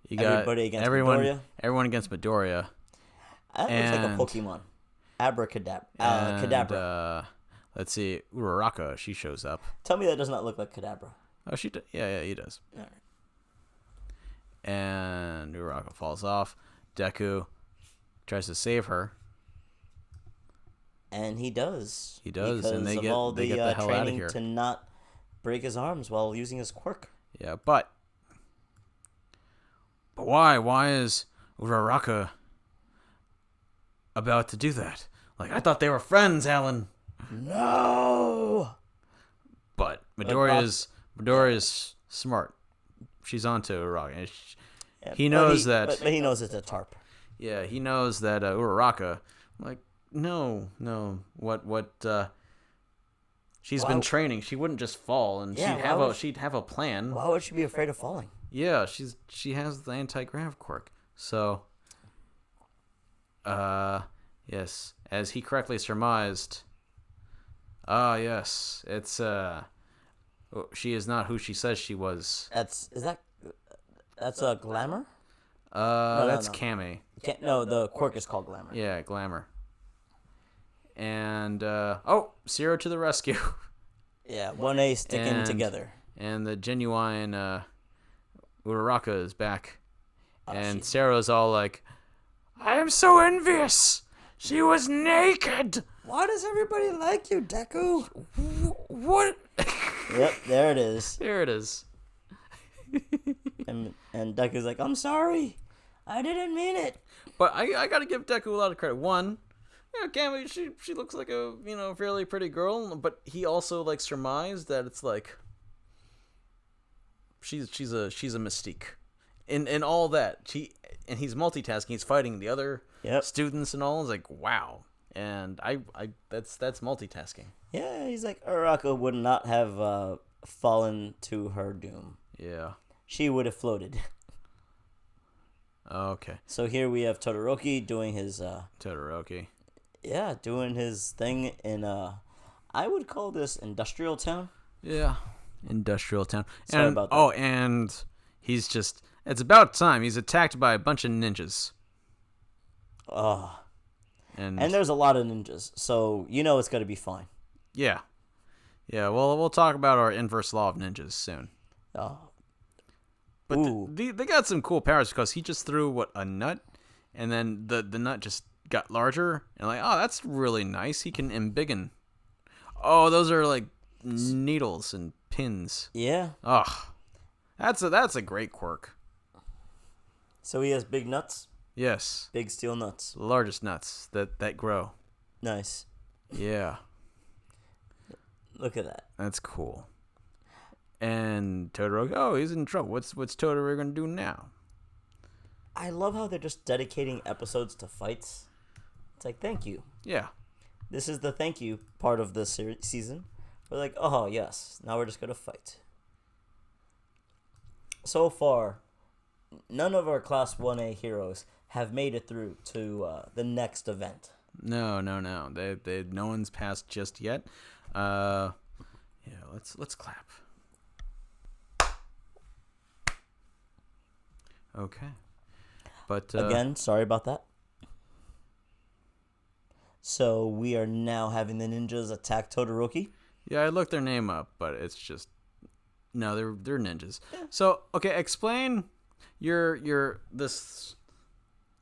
everybody against Midoriya.
Everyone against Midoriya.
That looks like a Pokemon. Abracadabra. Kadabra.
Let's see. Uraraka, she shows up.
Tell me that does not look like Kadabra.
Oh, yeah, he does.
All right.
And Uraraka falls off. Deku tries to save her.
And he does.
And they get the hell out of here.
To not break his arms while using his quirk.
Yeah, but why? Why is Uraraka about to do that? Like, I thought they were friends, Alan.
No.
But Midoriya's smart. She's onto Uraraka. He knows that.
But he knows it's a tarp.
Yeah, he knows that Uraraka. Like, no. What? She's been training. She wouldn't just fall, and she'd have a plan.
Why would she be afraid of falling?
Yeah, she has the anti-grav quirk. So Yes, as he correctly surmised. Ah, yes, it's she is not who she says she was.
That's a Glamour? No,
That's
no.
Cammy.
No, the quirk is called Glamour.
Yeah, Glamour. And Zero to the rescue.
Yeah, 1A sticking together.
And the genuine Uraraka is back. And
She-
Sarah's all like, I am so envious. She was naked.
Why does everybody like you, Deku?
What?
Yep, there it is.
There it is.
And Deku's like, I'm sorry. I didn't mean it.
But I gotta give Deku a lot of credit. One, Cammy, she looks like a fairly pretty girl, but he also like surmised that it's like she's a Mystique. In all that and he's multitasking. He's fighting the other students and all. It's like wow, and I that's multitasking.
Yeah, he's like, Uraraka would not have fallen to her doom.
Yeah.
She would have floated.
Okay.
So here we have Todoroki doing his
Todoroki.
Yeah, doing his thing in I would call this Industrial Town.
Yeah. Industrial Town.
Sorry about that.
Oh, and he's just it's about time. He's attacked by a bunch of ninjas. And
there's a lot of ninjas, so it's gonna be fine.
Yeah. Yeah, well we'll talk about our inverse law of ninjas soon.
Oh.
But they got some cool powers because he just threw a nut, and then the nut just got larger, and like, oh, that's really nice. He can embiggen. Oh, those are like needles and pins.
Yeah.
Oh, that's a great quirk.
So he has big nuts.
Yes.
Big steel nuts.
The largest nuts that grow.
Nice.
Yeah.
Look at that.
That's cool. And Todoroki, oh, he's in trouble. What's Todoroki gonna do now?
I love how they're just dedicating episodes to fights. It's like, thank you.
Yeah.
This is the thank you part of the season. We're like, oh, yes, now we're just going to fight. So far, none of our Class 1A heroes have made it through to the next event.
No. They no one's passed just yet. Yeah, let's clap. Okay. But
again, sorry about that. So we are now having the ninjas attack Todoroki.
Yeah, I looked their name up, but it's just no, they're ninjas. Yeah. So okay, explain your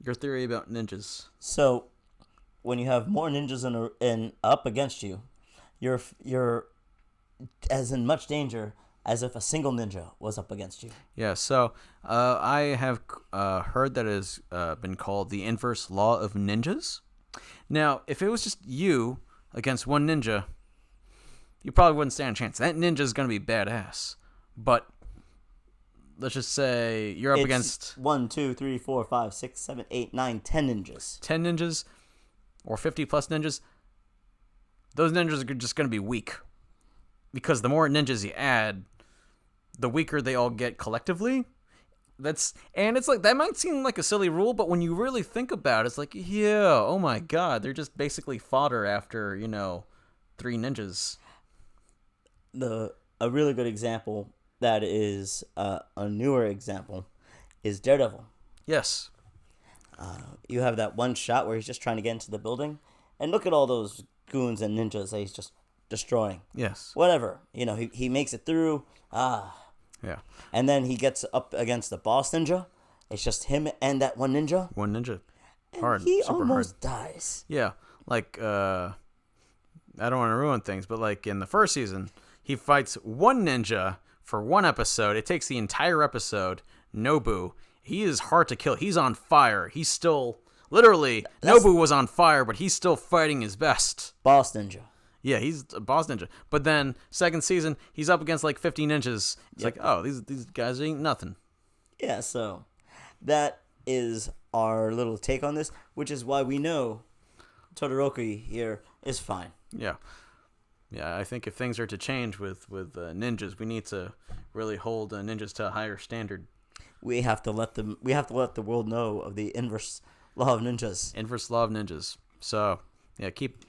theory about ninjas.
So when you have more ninjas in up against you, you're as in much danger as if a single ninja was up against you.
Yeah, so I have heard that it has been called the inverse law of ninjas. Now, if it was just you against one ninja, you probably wouldn't stand a chance. That ninja is going to be badass. But let's just say you're up against
1, 2, 3, 4, 5, 6, 7, 8, 9, 10 ninjas.
10 ninjas or 50 plus ninjas. Those ninjas are just going to be weak. Because the more ninjas you add, the weaker they all get collectively. It's like that might seem like a silly rule, but when you really think about it, it's like, yeah, oh my god, they're just basically fodder after 3 ninjas.
A really good example that is a newer example is Daredevil.
Yes.
You have that one shot where he's just trying to get into the building, and look at all those goons and ninjas that he's just destroying.
Yes.
Whatever. He makes it through.
Yeah.
And then he gets up against the boss ninja. It's just him and that one ninja.
One ninja.
And he almost dies.
Yeah. Like, I don't want to ruin things, but like in the first season, he fights one ninja for one episode. It takes the entire episode. Nobu. He is hard to kill. He's on fire. He's still... Literally, Nobu was on fire, but he's still fighting his best.
Boss ninja.
Yeah, he's a boss ninja. But then, second season, he's up against like 50 ninjas. It's like, oh, these guys ain't nothing.
Yeah, so that is our little take on this, which is why we know Todoroki here is fine.
Yeah. Yeah, I think if things are to change with ninjas, we need to really hold ninjas to a higher standard.
We have to let the world know of the inverse Law of Ninjas.
In for Slav Ninjas. So, yeah, keep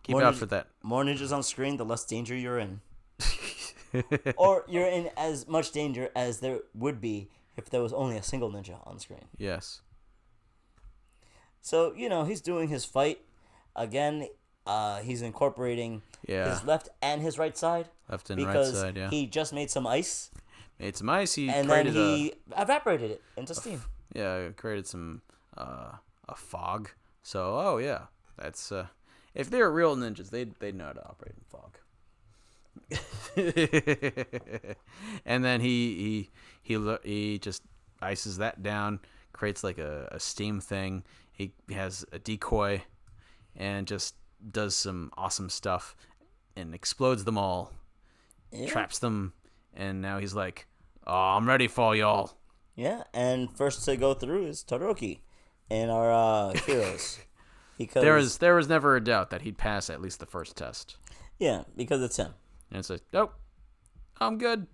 More
out
ninja-
for that.
More ninjas on screen, the less danger you're in. Or you're in as much danger as there would be if there was only a single ninja on screen.
Yes.
So, he's doing his fight. Again, he's incorporating his left and his right side.
Left and right
because
side, yeah.
he just made some ice.
Made some ice. He
and then
created
he evaporated it into steam.
created some a fog. So, that's if they were real ninjas, they'd know how to operate in fog. And then he just ices that down, creates like a steam thing. He has a decoy, and just does some awesome stuff, and explodes them all, traps them, and now he's like, "Oh, I'm ready for y'all."
Yeah, and first to go through is Todoroki and our heroes. Because
there was never a doubt that he'd pass at least the first test.
Yeah, because it's him.
And it's like, nope, I'm good.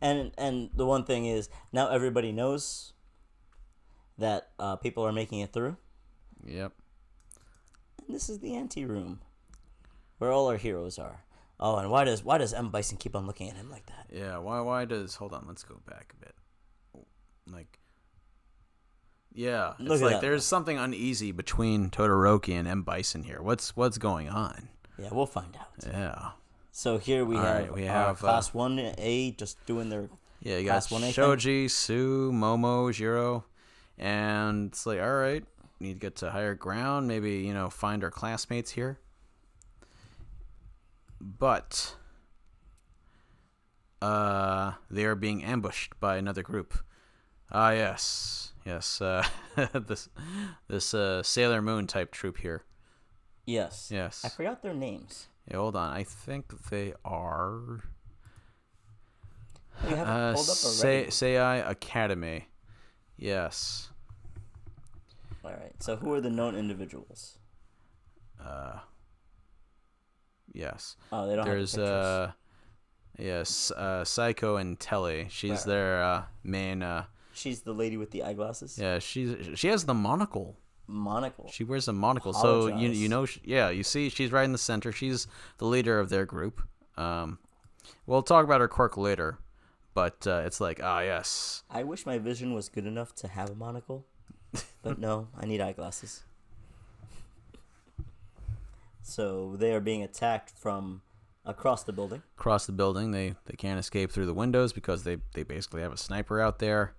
And the one thing is, now everybody knows that people are making it through.
Yep.
And this is the anteroom, where all our heroes are. Oh, and why does M. Bison keep on looking at him like that?
Yeah, why does... Hold on, let's go back a bit. Like... Yeah, it's like there's something uneasy between Todoroki and M. Bison here. What's going on?
Yeah, we'll find out.
Yeah.
So here we have Class 1A just doing their
you got Shoji, Sue, Momo, Jiro, and it's like, all right, we need to get to higher ground, maybe, find our classmates here. But they are being ambushed by another group. Yes, this Sailor Moon type troop here.
Yes.
Yes.
I forgot their names.
Yeah, hold on. I think they are...
You have it pulled up already.
Seiyai Academy. Yes.
All right. So who are the known individuals?
Yes.
Oh, they don't have pictures.
Yes, Psycho and Telly. She's their main...
She's the lady with the eyeglasses?
Yeah, she has the monocle.
Monocle.
She wears a monocle. So, you see, she's right in the center. She's the leader of their group. We'll talk about her quirk later. But it's like, yes.
I wish my vision was good enough to have a monocle. But no, I need eyeglasses. So they are being attacked from across the building.
Across the building. They can't escape through the windows because they basically have a sniper out there.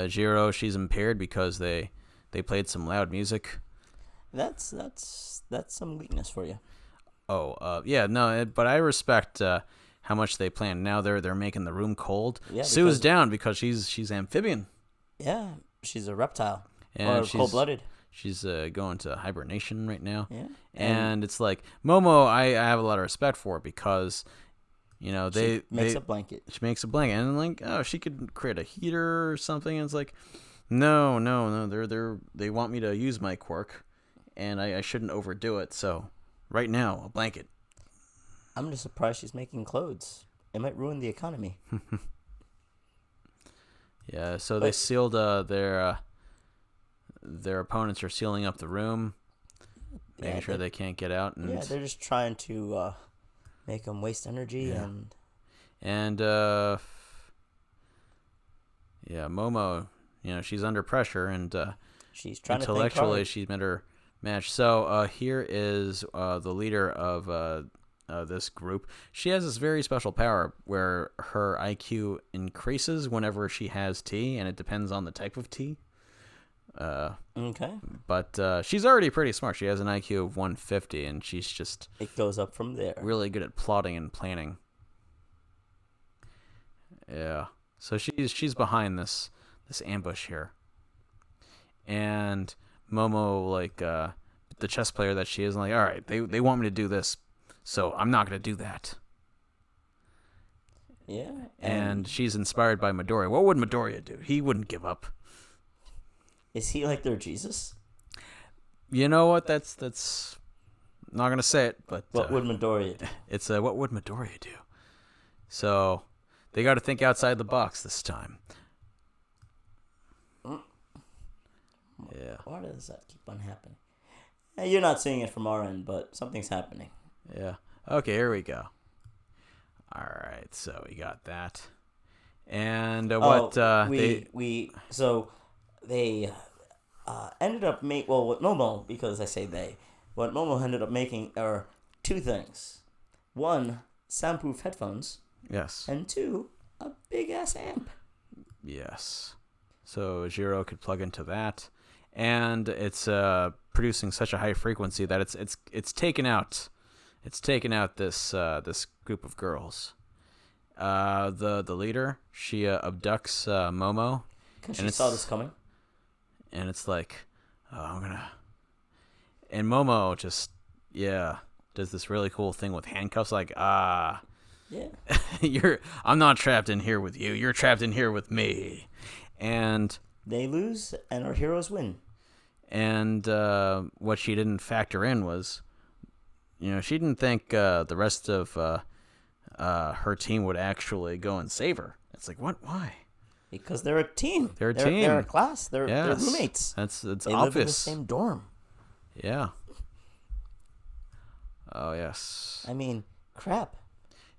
Jiro, she's impaired because they played some loud music.
That's some weakness for you.
But I respect how much they plan. Now they're making the room cold.
Yeah,
Sue's down because she's amphibian.
Yeah, she's a reptile.
And
or cold-blooded.
She's going to hibernation right now.
Yeah.
And it's like, Momo, I have a lot of respect for because,
she makes a blanket.
She makes a blanket. And like, she could create a heater or something. And it's like, no. They want me to use my quirk. And I shouldn't overdo it. So right now, a blanket.
I'm just surprised she's making clothes. It might ruin the economy.
Yeah, so they sealed their opponents are sealing up the room, making sure they can't get out. And
they're just trying to make them waste energy
and Momo, she's under pressure and
she's trying
intellectually she's met her match. So here is the leader of this group. She has this very special power where her IQ increases whenever she has tea, and it depends on the type of tea.
Okay.
But she's already pretty smart. She has an IQ of 150, and she's just...
It goes up from there.
Really good at plotting and planning. Yeah. So she's behind this ambush here. And Momo, the chess player that she is, all right, they want me to do this, so I'm not going to do that.
Yeah.
And she's inspired by Midoriya. What would Midoriya do? He wouldn't give up.
Is he like their Jesus?
You know what? That's not going to say it, but...
What would Midoriya do?
It's what would Midoriya do? So they got to think outside the box this time. Yeah.
Why does that keep on happening? You're not seeing it from our end, but something's happening.
Yeah. Okay, here we go. All right, so we got that. And
they ended up what Momo, because I say they, what Momo ended up making are two things. One, soundproof headphones.
Yes.
And two, a big ass amp.
Yes. So Jiro could plug into that, and it's producing such a high frequency that it's taken out this group of girls. The leader, she abducts Momo.
Because she saw this coming.
And it's like, and Momo just does this really cool thing with handcuffs, like
Yeah.
I'm not trapped in here with you. You're trapped in here with me. And
they lose, and our heroes win.
And what she didn't factor in was, she didn't think the rest of her team would actually go and save her. It's like, what? Why?
Because they're a team.
They're a team.
They're a class. They're roommates.
It's
they
obvious.
They live in the same dorm.
Yeah. Oh, yes.
I mean, crap.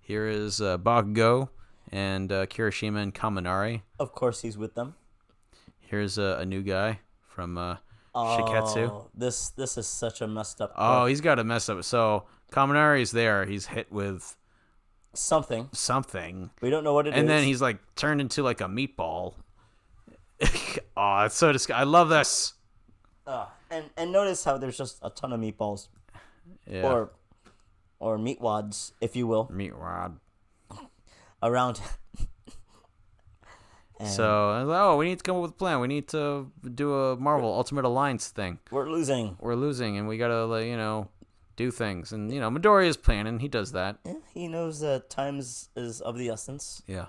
Here is Bakugo and Kirishima and Kaminari.
Of course he's with them.
Here's a new guy from Shiketsu.
This is such a messed up
quirk. He's got a mess up. So Kaminari's there. He's hit with
something. We don't know what it is.
And then he's like turned into like a meatball. It's so disgusting. I love this.
And notice how there's just a ton of meatballs.
Yeah.
Or meat wads, if you will.
Meat wad.
Around.
So I was like, we need to come up with a plan. We need to do a Marvel Ultimate Alliance thing.
We're losing,
and we gotta do things. And Midoriya is planning. He does that.
Yeah, he knows that time is of the essence.
Yeah.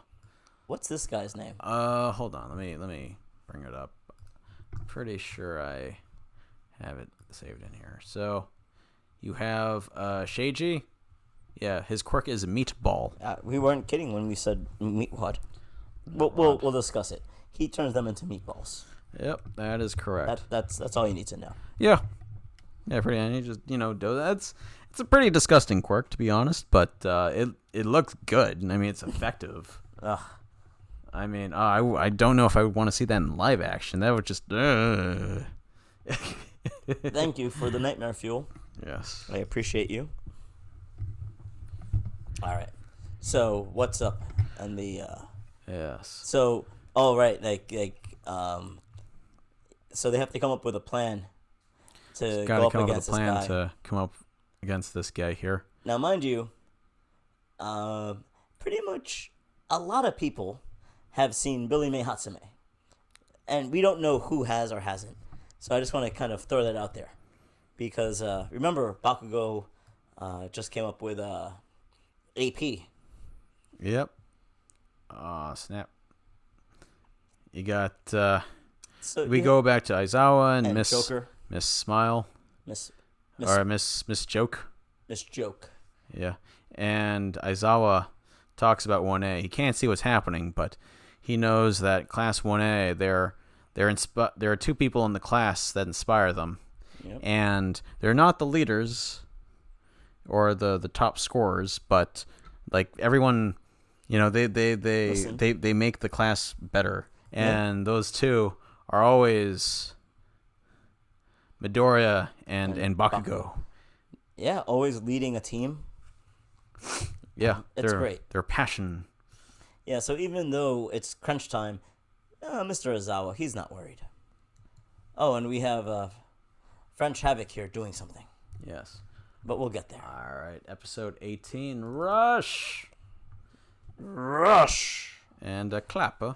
What's this guy's name?
Hold on. Let me bring it up. I'm pretty sure I have it saved in here. So you have Sheiji. Yeah, his quirk is Meatball.
We weren't kidding when we said meat wad. We'll discuss it. He turns them into meatballs.
Yep, that is correct.
That's all you need to know.
Yeah, pretty. And you just do that. It's a pretty disgusting quirk, to be honest, but it looks good. I mean, it's effective.
Ugh.
I mean, I don't know if I would want to see that in live action. That would just.
Thank you for the nightmare fuel.
Yes,
I appreciate you. All right. So what's up? And the.
Yes.
So, right, so they have to come up with a plan to go up against this guy.
To come up against this guy here.
Now, mind you, pretty much a lot of people have seen Billy May Hatsume, and we don't know who has or hasn't. So I just want to kind of throw that out there, because remember Bakugo just came up with AP.
Yep. Snap. You got we go back to Aizawa and Miss
Joker.
Miss Smile. Miss Joke.
Miss Joke.
Yeah. And Aizawa talks about 1A. He can't see what's happening, but he knows that class 1A, there are two people in the class that inspire them.
Yep.
And they're not the leaders or the top scorers, but like everyone, they make the class better. And those two are always Midoriya and Bakugo.
Yeah, always leading a team.
Yeah,
it's great.
Their passion.
Yeah, so even though it's crunch time, Mr. Aizawa, he's not worried. Oh, and we have French Havoc here doing something.
Yes.
But we'll get there.
All right, episode 18, Rush. And a clapper.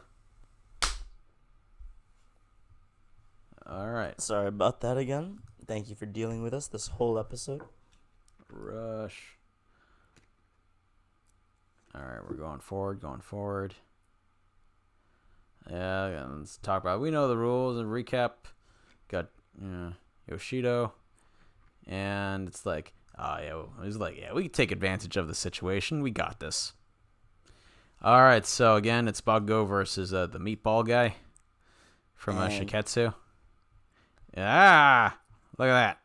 All right.
Sorry about that again. Thank you for dealing with us this whole episode.
Rush. All right, we're going forward. Yeah, let's talk about. We know the rules and recap. Got Yoshido, and it's like, we can take advantage of the situation. We got this. All right, so again, it's Bakugo versus the meatball guy from Shiketsu. Ah, look at that.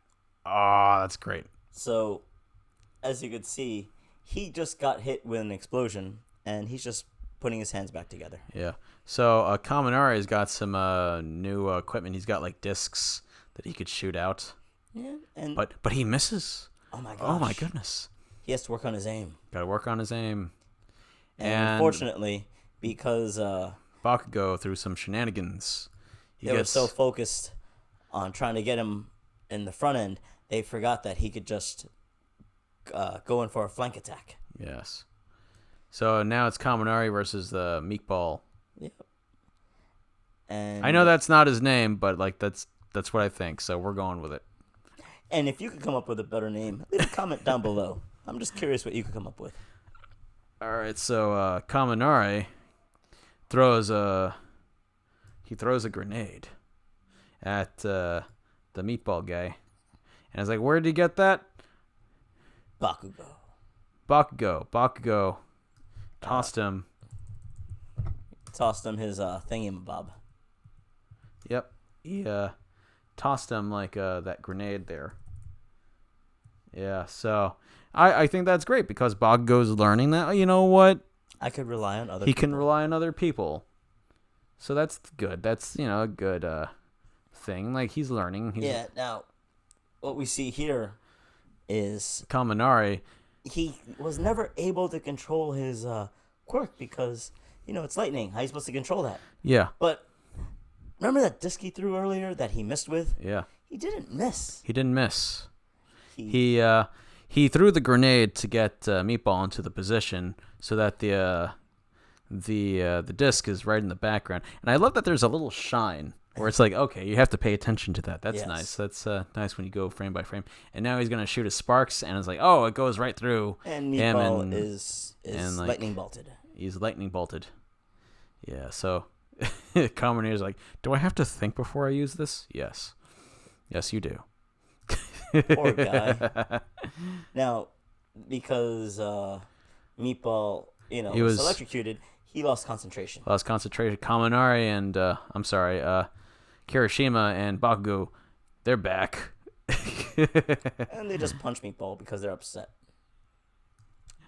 Oh, that's great.
So, as you could see, he just got hit with an explosion, and he's just putting his hands back together.
Yeah. So Kaminari's got some new equipment. He's got like discs that he could shoot out.
Yeah, and
But he misses.
oh my gosh.
Oh my goodness.
He has to work on his aim.
Got to work on his aim.
And unfortunately, because
Bakugo through some shenanigans,
they were so focused on trying to get him in the front end, they forgot that he could just go in for a flank attack.
Yes. So now it's Kaminari versus the Meatball.
Yep. And
I know that's not his name, but like that's what I think. So we're going with it.
And if you could come up with a better name, leave a comment down below. I'm just curious what you could come up with.
All right. So Kaminari throws a grenade at the Meatball guy, and I was like, "Where did he get that?" Bakugo tossed him.
Tossed him his thingamabob.
Yep. He tossed him like that grenade there. Yeah, so I think that's great because Bakugo's learning that, you know what?
I could rely on other
He
people.
can rely on other people. So that's good. That's, a good thing. Like, he's learning.
Yeah, now, what we see here is
Kaminari.
He was never able to control his quirk because, it's lightning. How are you supposed to control that?
Yeah.
But remember that disc he threw earlier that he missed with?
Yeah.
He didn't miss.
He didn't miss. He threw the grenade to get Meatball into the position so that the disc is right in the background. And I love that there's a little shine where it's like, okay, you have to pay attention to that. That's nice. That's nice when you go frame by frame. And now he's going to shoot his sparks, and it's like, oh, it goes right through
and
him.
And is
like,
lightning bolted.
He's lightning bolted. Yeah, so Kaminari's like, do I have to think before I use this? Yes. Yes, you do.
Poor guy. Now, because Meatball, he was electrocuted, he lost concentration.
Kaminari and Kirishima and Bakugo, they're back.
And they just punch Meatball because they're upset.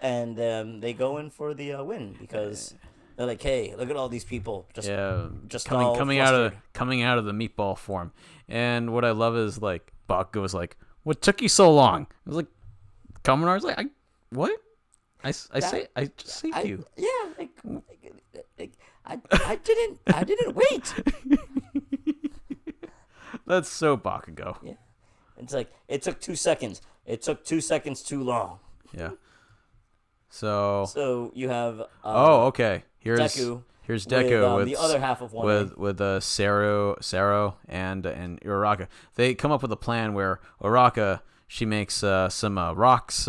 And they go in for the win because they're like, "Hey, look at all these people just
coming out of the Meatball form." And what I love is like Bakugo was like, "What took you so long?" I was like, Kaminari's like, "What? I just saved you."
Yeah, I didn't wait.
That's so Bakugo.
Yeah, it's like it took 2 seconds. It took 2 seconds too long.
Yeah. So
you have
okay. Here's
Deku
with
the other half of one
with Sero and Uraraka. They come up with a plan where Uraraka, she makes some rocks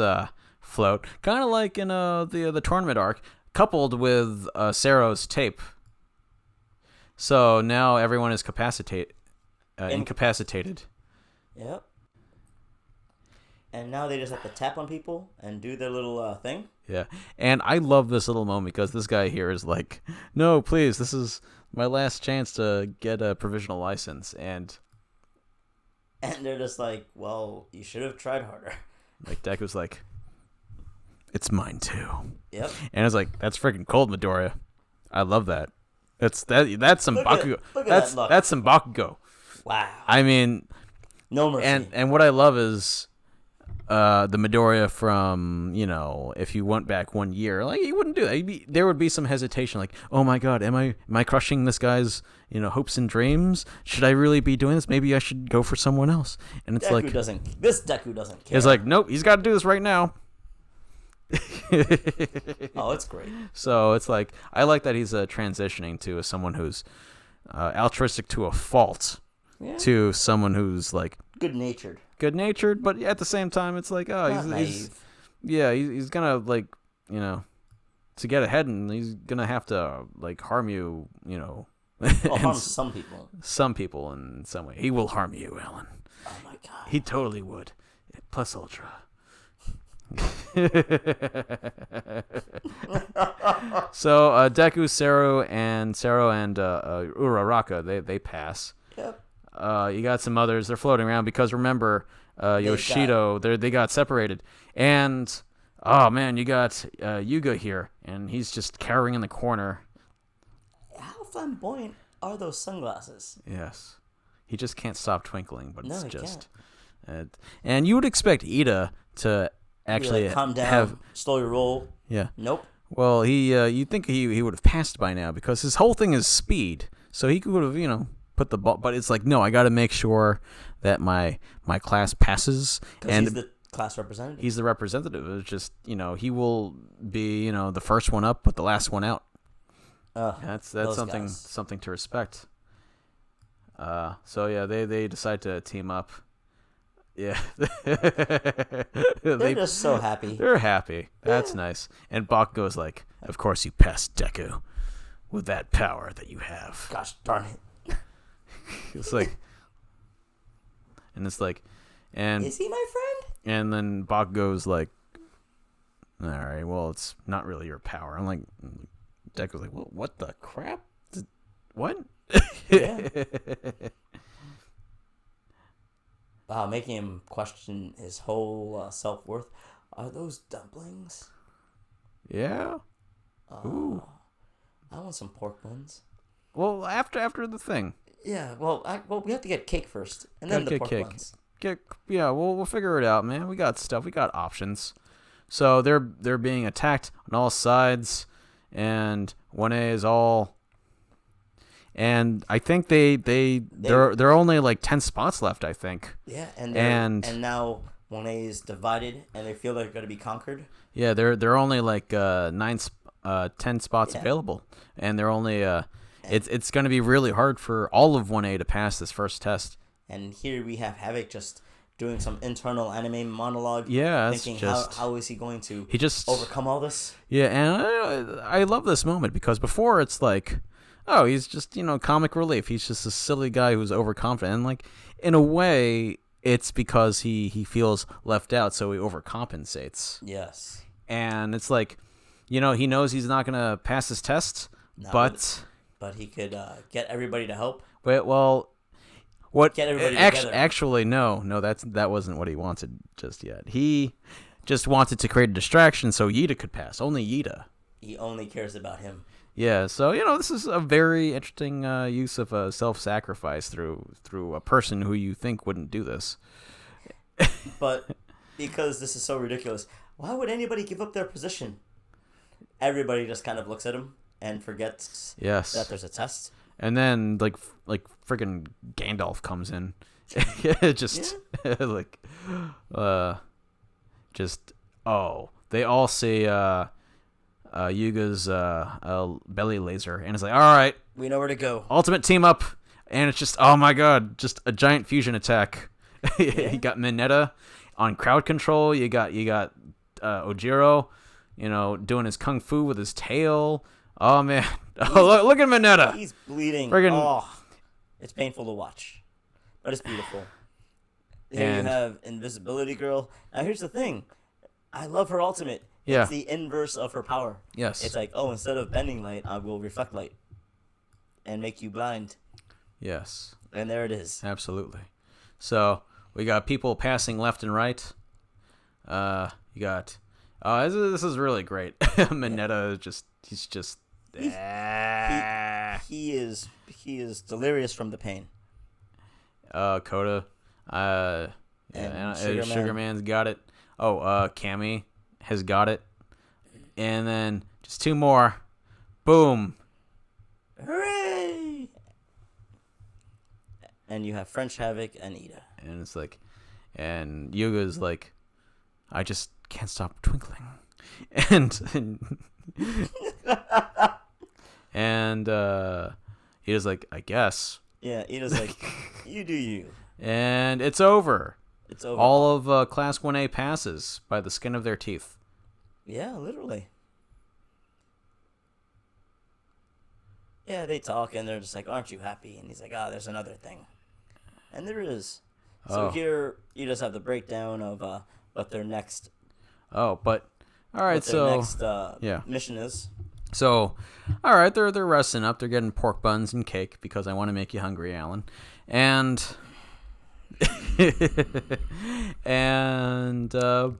float, kind of like in the tournament arc, coupled with Sero's tape. So now everyone is incapacitated.
Yep. And now they just have to tap on people and do their little thing.
Yeah, and I love this little moment because this guy here is like, no, please, this is my last chance to get a provisional license. And
they're just like, well, you should have tried harder.
Like, Deku's like, it's mine too.
Yep.
And it's like, that's freaking cold, Midoriya. I love that. That's some Bakugo. That's some Bakugo.
Wow.
I mean,
no mercy.
And what I love is the Midoriya from, if you went back 1 year, like, he wouldn't do that. There would be some hesitation, like, oh my god, am I crushing this guy's, hopes and dreams? Should I really be doing this? Maybe I should go for someone else. And it's
this Deku doesn't care.
It's like, nope, he's got to do this right now.
Oh, it's great.
So it's like, I like that he's transitioning to someone who's altruistic to a fault, to someone who's like
good-natured,
but at the same time, it's like, oh, he's gonna, like, to get ahead, and he's gonna have to like harm you,
harm some people.
Some people in some way. He will harm you, Alan.
Oh my god.
He totally would. Plus Ultra. So Deku, Sero and Uraraka, they pass.
Yep.
You got some others. They're floating around because remember, Yoshido. They got separated, and oh man, you got Yuga here, and he's just cowering in the corner.
How flamboyant are those sunglasses?
Yes, he just can't stop twinkling, but
No,
it's
he
just. And you would expect Ida to actually
calm down,
have
slowly roll.
Yeah.
Nope.
Well, you'd think he would have passed by now because his whole thing is speed. So he could have, put the ball. But it's like, no, I got to make sure that my class passes. And
he's the class representative.
He's the representative. It's just, he will be, the first one up, but the last one out. That's something to respect. So yeah, they decide to team up. Yeah.
They're just so happy.
They're happy. That's nice. And Bach goes like, of course you passed Deku with that power that you have.
Gosh darn it.
It's like, and is
he my friend?
And then Bach goes like, all right, well, it's not really your power. I'm like, Deku's like, well, what the crap? What?
Yeah. Wow, making him question his whole self-worth. Are those dumplings?
Yeah. Ooh.
I want some pork buns.
Well, after the thing.
Yeah, well, we have to get cake first, and then the pork buns.
We'll figure it out, man. We got stuff. We got options. So they're being attacked on all sides, and 1A is all. And I think they're only like 10 spots left, I think.
Yeah, and now 1A is divided, and they feel they're going to be conquered.
Yeah, they're only like 10 spots available, and they're only it's going to be really hard for all of 1A to pass this first test.
And here we have Havoc just doing some internal anime monologue.
Yeah,
thinking how is he going to overcome all this?
Yeah, and I love this moment because before it's like, oh, he's just, comic relief. He's just a silly guy who's overconfident. And, like, in a way, it's because he feels left out, so he overcompensates.
Yes.
And it's like, he knows he's not going to pass his test, but
he could get everybody to help.
Well, what?
Get everybody together.
Actually, no, that wasn't what he wanted just yet. He just wanted to create a distraction so Yida could pass. Only Yida.
He only cares about him.
Yeah, so this is a very interesting use of self-sacrifice through a person who you think wouldn't do this.
But because this is so ridiculous, why would anybody give up their position? Everybody just kind of looks at him and forgets that there's a test.
And then like freaking Gandalf comes in, they all say. Yuga's belly laser, and it's like, all right,
we know where to go.
Ultimate team up, and it's just, oh my god, just a giant fusion attack. You got Mineta on crowd control. You got Ojiro, doing his kung fu with his tail. Oh man, look at Mineta.
He's bleeding. It's painful to watch, but it's beautiful. Here you have Invisibility Girl. Now here's the thing, I love her ultimate.
Yeah.
It's the inverse of her power.
Yes.
It's like, instead of bending light, I will reflect light and make you blind.
Yes.
And there it is.
Absolutely. So we got people passing left and right. You got. This is really great. Mineta
he is delirious from the pain.
Coda. Sugar Man's got it. Cammy has got it. And then just two more. Boom.
Hooray! And you have French Havoc and Ida.
And it's like, and Yuga's like, I just can't stop twinkling. And Ida's like, I guess.
Yeah, Ida's like, you do you.
And it's over.
It's over.
All of Class 1A passes by the skin of their teeth.
Yeah, literally. Yeah, they talk and they're just like, aren't you happy? And he's like, there's another thing. And there is. So here you just have the breakdown of what their next...
all right,
next mission is.
So, all right, they're resting up. They're getting pork buns and cake because I want to make you hungry, Alan. and and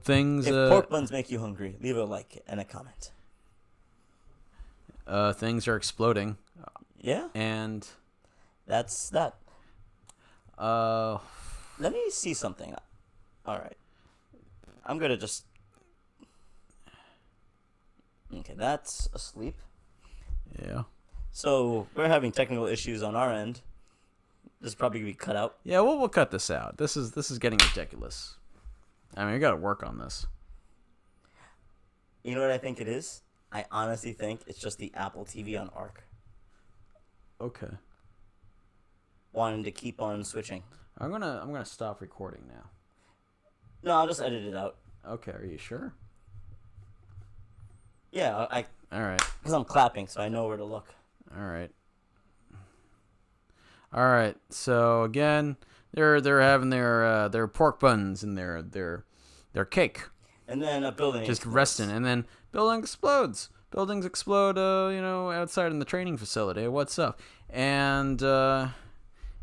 things.
If pork buns make you hungry, leave a like and a comment.
Things are exploding.
Yeah,
And
that's that.
uh,
Let me see something. All right, I'm gonna just. Okay, that's asleep.
yeah.
So we're having technical issues on our end. This is probably gonna be cut out.
Yeah, we'll cut this out. This is getting ridiculous. I mean, we got to work on this.
You know what I think it is? I honestly think it's just the Apple TV on Arc
Okay.
wanting to keep on switching.
I'm gonna stop recording now.
No, I'll just edit it out.
Okay, are you sure?
Yeah,
All right.
because I'm clapping, so I know where to look.
All right. All right. So again, they're having their pork buns and their cake,
And then a building
just
explodes.
resting, and then building explodes. Buildings explode. Outside in the training facility. What's up? And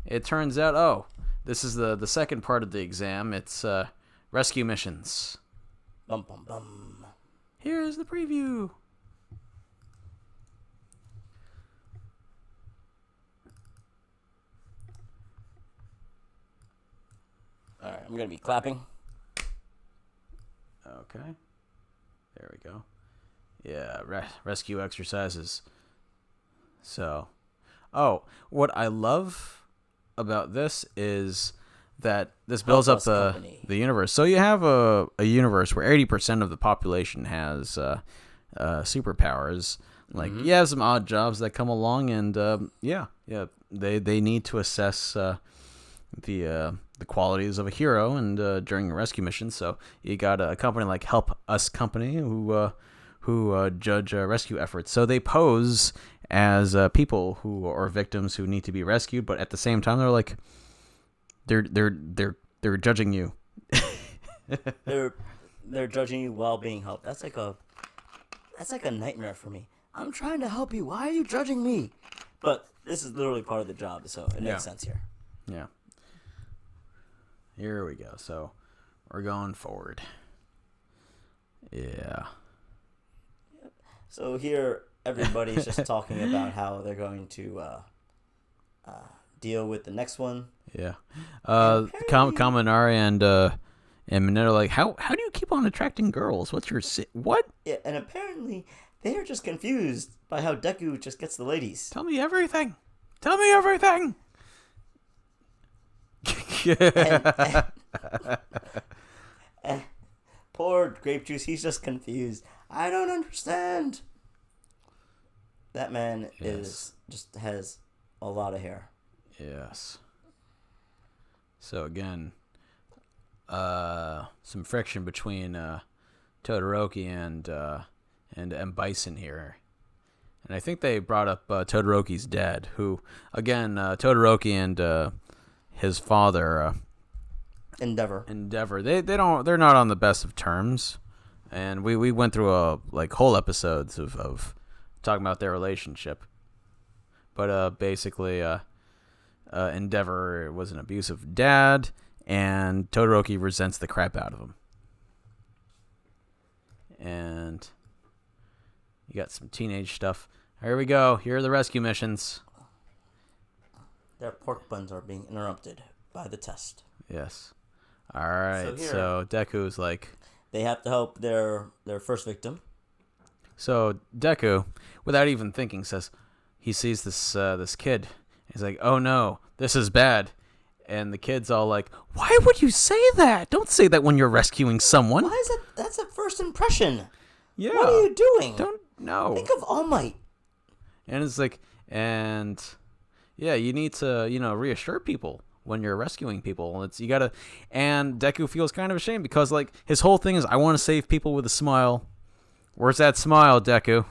it turns out, this is the second part of the exam. It's rescue missions.
Bum bum bum.
Here's the preview.
All right, I'm gonna be clapping.
Okay. There we go. Yeah, rescue exercises. So, what I love about this is that this builds up
Help us company.
the universe. So you have a universe where 80% of the population has superpowers. Like, you have some odd jobs that come along, and they need to assess the qualities of a hero and during a rescue mission. So you got a company like Help Us Company who judge rescue efforts. So they pose as people who are victims who need to be rescued, but at the same time they're like they're judging you.
They're judging you while being helped. That's like a nightmare for me. I'm trying to help you. Why are you judging me? But this is literally part of the job, so it makes sense here.
Yeah. Here we go. So we're going forward. Yeah.
So here, everybody's just talking about how they're going to deal with the next one.
Yeah. Kaminari and Mineta are like, how do you keep on attracting girls? What's your what?
Yeah, and apparently they are just confused by how Deku just gets the ladies.
Tell me everything. Tell me everything.
And poor Grape Juice, he's just confused. I don't understand. That man just has a lot of hair.
Yes. So again, some friction between Todoroki and Bison here. And I think they brought up Todoroki's dad, who, again, Todoroki and his father,
Endeavor.
They're not on the best of terms, and we went through whole episodes of talking about their relationship. But basically, Endeavor was an abusive dad, and Todoroki resents the crap out of him. And you got some teenage stuff. Here we go. Here are the rescue missions.
Their pork buns are being interrupted by the test.
Yes. All right.
So
So Deku's like,
they have to help their first victim.
so Deku, without even thinking, says he sees this kid. He's like, "Oh no, this is bad." And the kid's all like, "Why would you say that? Don't say that when you're rescuing someone."
Why is that? That's a first impression.
Yeah.
What are you doing?
Don't know.
Think of All Might.
And it's like, you need to, reassure people when you're rescuing people. And Deku feels kind of ashamed because, like, his whole thing is, I want to save people with a smile. Where's that smile, Deku?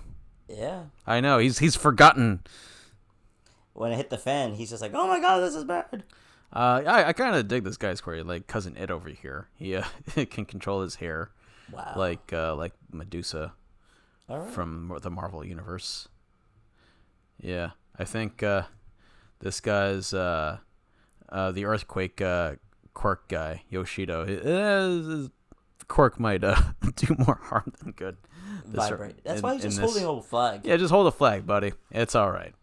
Yeah.
I know, he's forgotten.
When it hit the fan, he's just like, "Oh my god, this is bad."
I kind of dig this guy's query, like Cousin Ed over here. He can control his hair,
Wow.
like Medusa
All right.
from the Marvel universe. Yeah, I think this guy's the earthquake quirk guy, Yoshido. His quirk might do more harm than good.
Vibrate. That's why he's just holding a flag.
Yeah, just hold a flag, buddy. It's all right.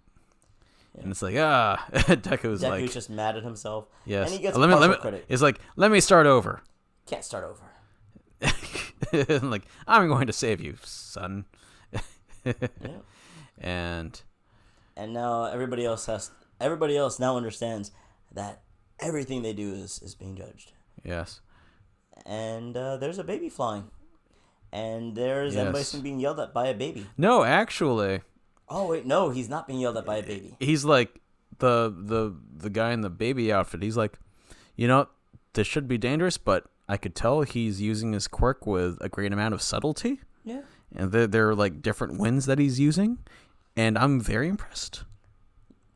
Yeah. And it's like, Deku's like...
Deku's just mad at himself.
Yes.
And he gets partial credit.
It's like, let me start over.
Can't start over.
Like, I'm going to save you, son.
Yeah.
And
now everybody else now understands that everything they do is being judged.
Yes.
And there's a baby flying. And there's Mbison being yelled at by a baby.
No, actually.
Oh wait, no, he's not being yelled at by a baby.
He's like the guy in the baby outfit. He's like, this should be dangerous, but I could tell he's using his quirk with a great amount of subtlety.
Yeah.
And there are like different winds that he's using, and I'm very impressed.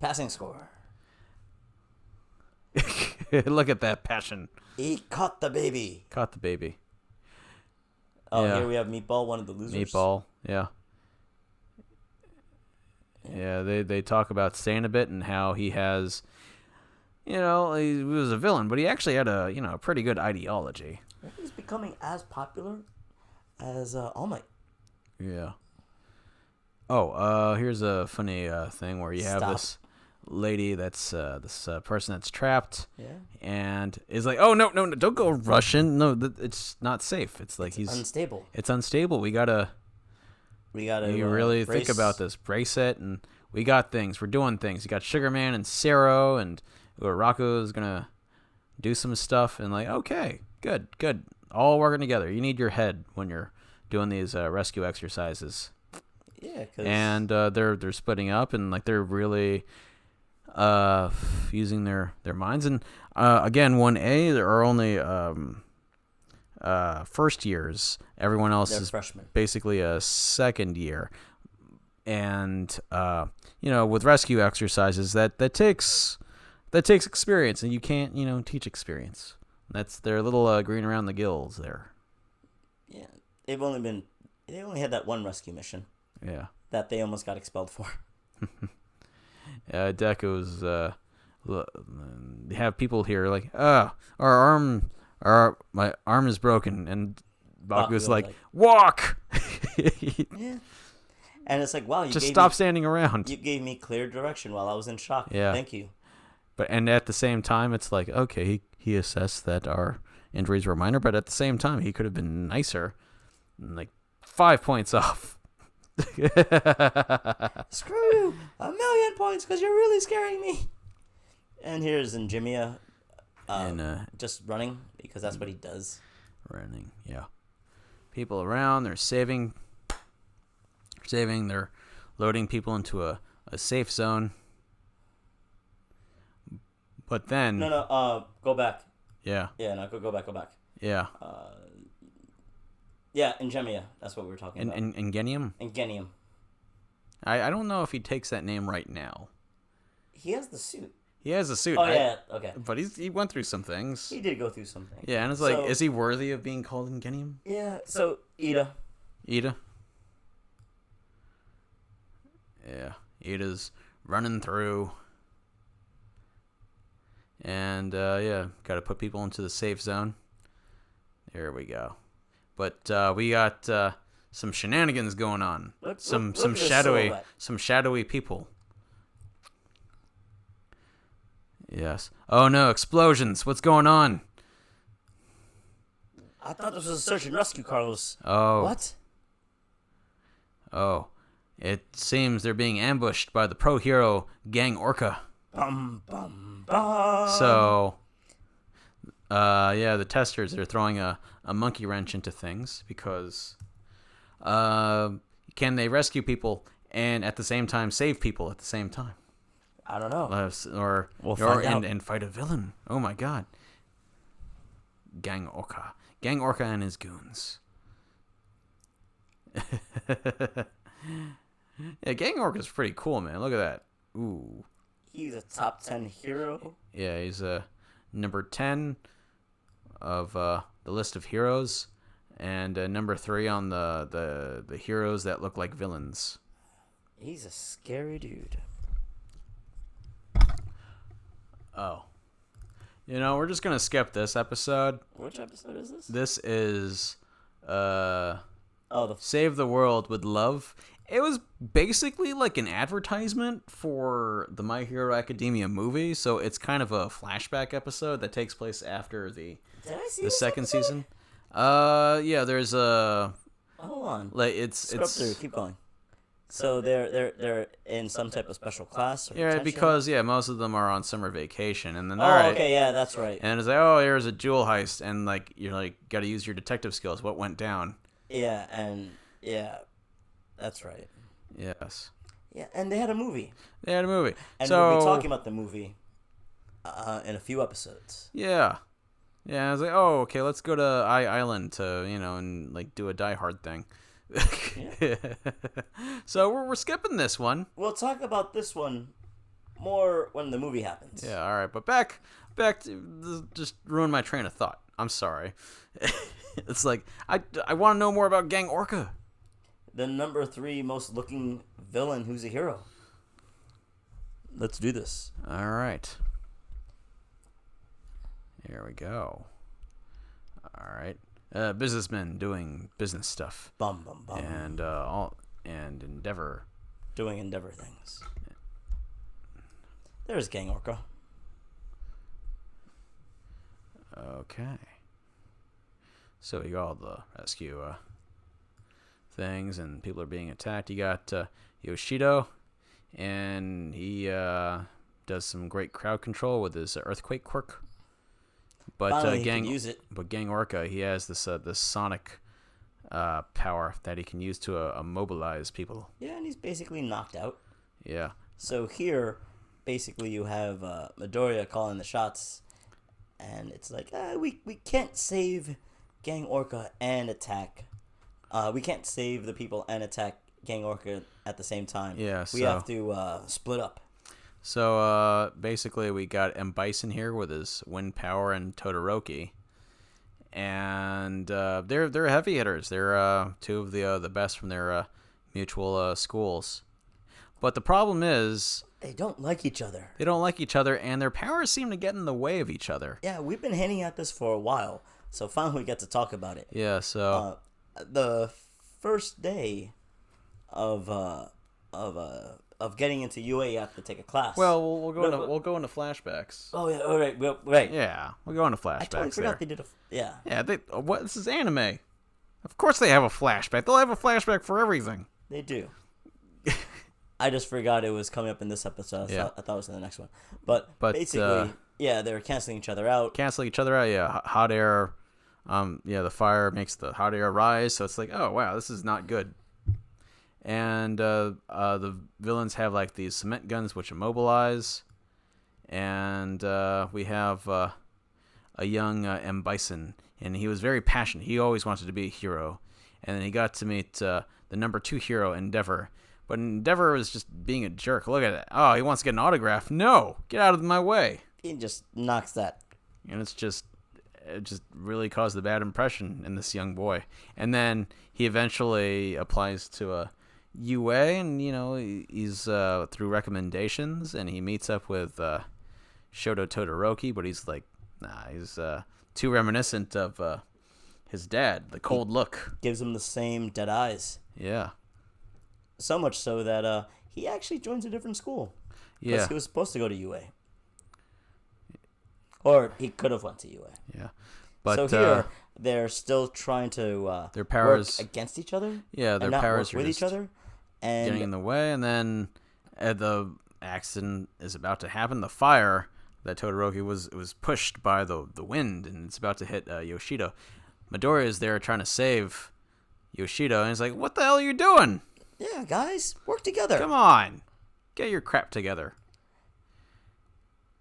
Passing score.
Look at that passion.
He caught the baby.
Caught the baby.
Oh, yeah. Here we have Meatball, one of the losers.
Meatball, yeah. Yeah, they talk about Stain a bit and how he has, he was a villain, but he actually had a pretty good ideology.
He's becoming as popular as All Might.
Yeah. Oh, here's a funny thing where you have this lady that's this person that's trapped.
Yeah.
And is like, oh no, don't go Russian. No, it's not safe. It's like he's
unstable.
It's unstable. We gotta. You really think about this. Brace it, and we got things. We're doing things. You got Sugar Man and Sero, and Raku is gonna do some stuff. And like, okay, good, all working together. You need your head when you're doing these rescue exercises.
Yeah,
and they're splitting up, and like they're really using their minds. And again, 1A, there are only first years. Everyone else is
freshmen.
Basically a second year. And with rescue exercises, that takes experience, and you can't teach experience. That's their little green around the gills there.
Yeah, they only had that one rescue mission.
Yeah, that
they almost got expelled for.
Deku's have people here like, my arm is broken, and Baku's like, walk.
Yeah, and it's like, wow,
stop standing around.
You gave me clear direction while I was in shock.
Yeah,
thank you.
And at the same time, it's like, okay, he assessed that our injuries were minor, but at the same time, he could have been nicer, like 5 points off.
Screw you! 1,000,000 points because you're really scaring me. And here's Njimia, just running because that's what he does.
Running, yeah. People around, they're saving. They're loading people into a safe zone. But then
go back.
Yeah.
Yeah, no, go back.
Yeah.
Yeah, Njimia. That's what we were talking about.
Ingenium?
Ingenium.
I don't know if he takes that name right now.
He has the suit.
He has a suit.
Oh, yeah, okay.
But he went through some things.
He did go through some things.
Yeah, and it's like, is he worthy of being called Ingenium?
Yeah, so Ida.
Yeah, Ida's running through. And, got to put people into the safe zone. There we go. But we got some shenanigans going on. Some shadowy people. Yes. Oh no, explosions. What's going on?
I thought this was a search and rescue, Carlos.
Oh.
What?
Oh. It seems they're being ambushed by the pro hero Gang Orca.
Bum, bum, bum.
So, the testers are throwing a monkey wrench into things because can they rescue people and at the same time save people at the same time?
I don't know.
We'll find out. And fight a villain. Oh my god. Gang Orca and his goons. Yeah, Gang Orca's pretty cool, man. Look at that. Ooh.
He's a top 10 hero.
Yeah, he's number 10 of the list of heroes, and number 3 on the heroes that look like villains.
He's a scary dude.
Oh. We're just gonna skip this episode.
Which episode is this?
This is
the
Save the World with Love. It was basically like an advertisement for the My Hero Academia movie, so it's kind of a flashback episode that takes place after the second season. Yeah, there's a
hold on.
Like it's
through. Keep going. So they're in some type of special class. Or
yeah, because most of them are on summer vacation, and then
okay, yeah, that's right.
And it's like, oh, here's a jewel heist, and like you're like got to use your detective skills. What went down?
Yeah, and yeah, that's right.
Yes.
Yeah, and they had a movie.
And
we'll be talking about the movie in a few episodes.
Yeah. Yeah, I was like, oh, okay, let's go to Island to, and like do a Die Hard thing. Yeah. So we're skipping this one.
We'll talk about this one more when the movie happens.
Yeah, all right, but back to just ruin my train of thought. I'm sorry. It's like I want to know more about Gang Orca.
The number 3 most looking villain who's a hero. Let's do this.
All right. Here we go. All right. Businessmen doing business stuff.
Bum bum bum.
And Endeavor
doing Endeavor things. There's Gang Orca.
Okay. So you got all the rescue things, and people are being attacked. You got Yoshido, and he does some great crowd control with his earthquake quirk. But
finally, he can use it.
But Gang Orca, he has this sonic power that he can use to immobilize people.
Yeah, and he's basically knocked out.
Yeah.
So here, basically, you have Midoriya calling the shots, and it's like, we can't save Gang Orca and attack. We can't save the people and attack Gang Orca at the same time.
Yeah,
we have to split up.
So basically, we got M. Bison here with his wind power and Todoroki, and they're heavy hitters. They're two of the best from their mutual schools. But the problem is
they don't like each other.
They don't like each other, and their powers seem to get in the way of each other.
Yeah, we've been hinting at this for a while, so finally we get to talk about it.
Yeah. So
the first day of getting into UA, you have to take a class.
Well, we'll go into flashbacks.
Oh yeah, all right, right.
Yeah, we'll go into flashbacks. I
totally forgot they did yeah.
Yeah, this is anime. Of course they have a flashback. They'll have a flashback for everything.
They do. I just forgot it was coming up in this episode. I thought it was in the next one. But basically, they were canceling each other out.
Yeah. Hot air. The fire makes the hot air rise, so it's like, oh wow, this is not good. And the villains have like these cement guns which immobilize, and we have a young M. Bison, and he was very passionate. He always wanted to be a hero, and then he got to meet the number 2 hero, Endeavor. But Endeavor was just being a jerk. Look at it. Oh, he wants to get an autograph. No, get out of my way.
He just knocks that.
And it just really caused a bad impression in this young boy. And then he eventually applies to a UA, and he's through recommendations, and he meets up with Shoto Todoroki, but he's like, nah, he's too reminiscent of his dad, the cold look.
Gives him the same dead eyes.
Yeah.
So much so that he actually joins a different school.
Yeah.
Because he was supposed to go to UA. Or he could have went to UA.
Yeah. But
so here, they're still trying to
their powers
work against each other.
Yeah, their powers
work with each other. And
getting in the way, and then the accident is about to happen. The fire that Todoroki was pushed by the wind, and it's about to hit Yoshido. Midoriya is there trying to save Yoshido, and he's like, what the hell are you doing?
Yeah, guys, work together.
Come on. Get your crap together.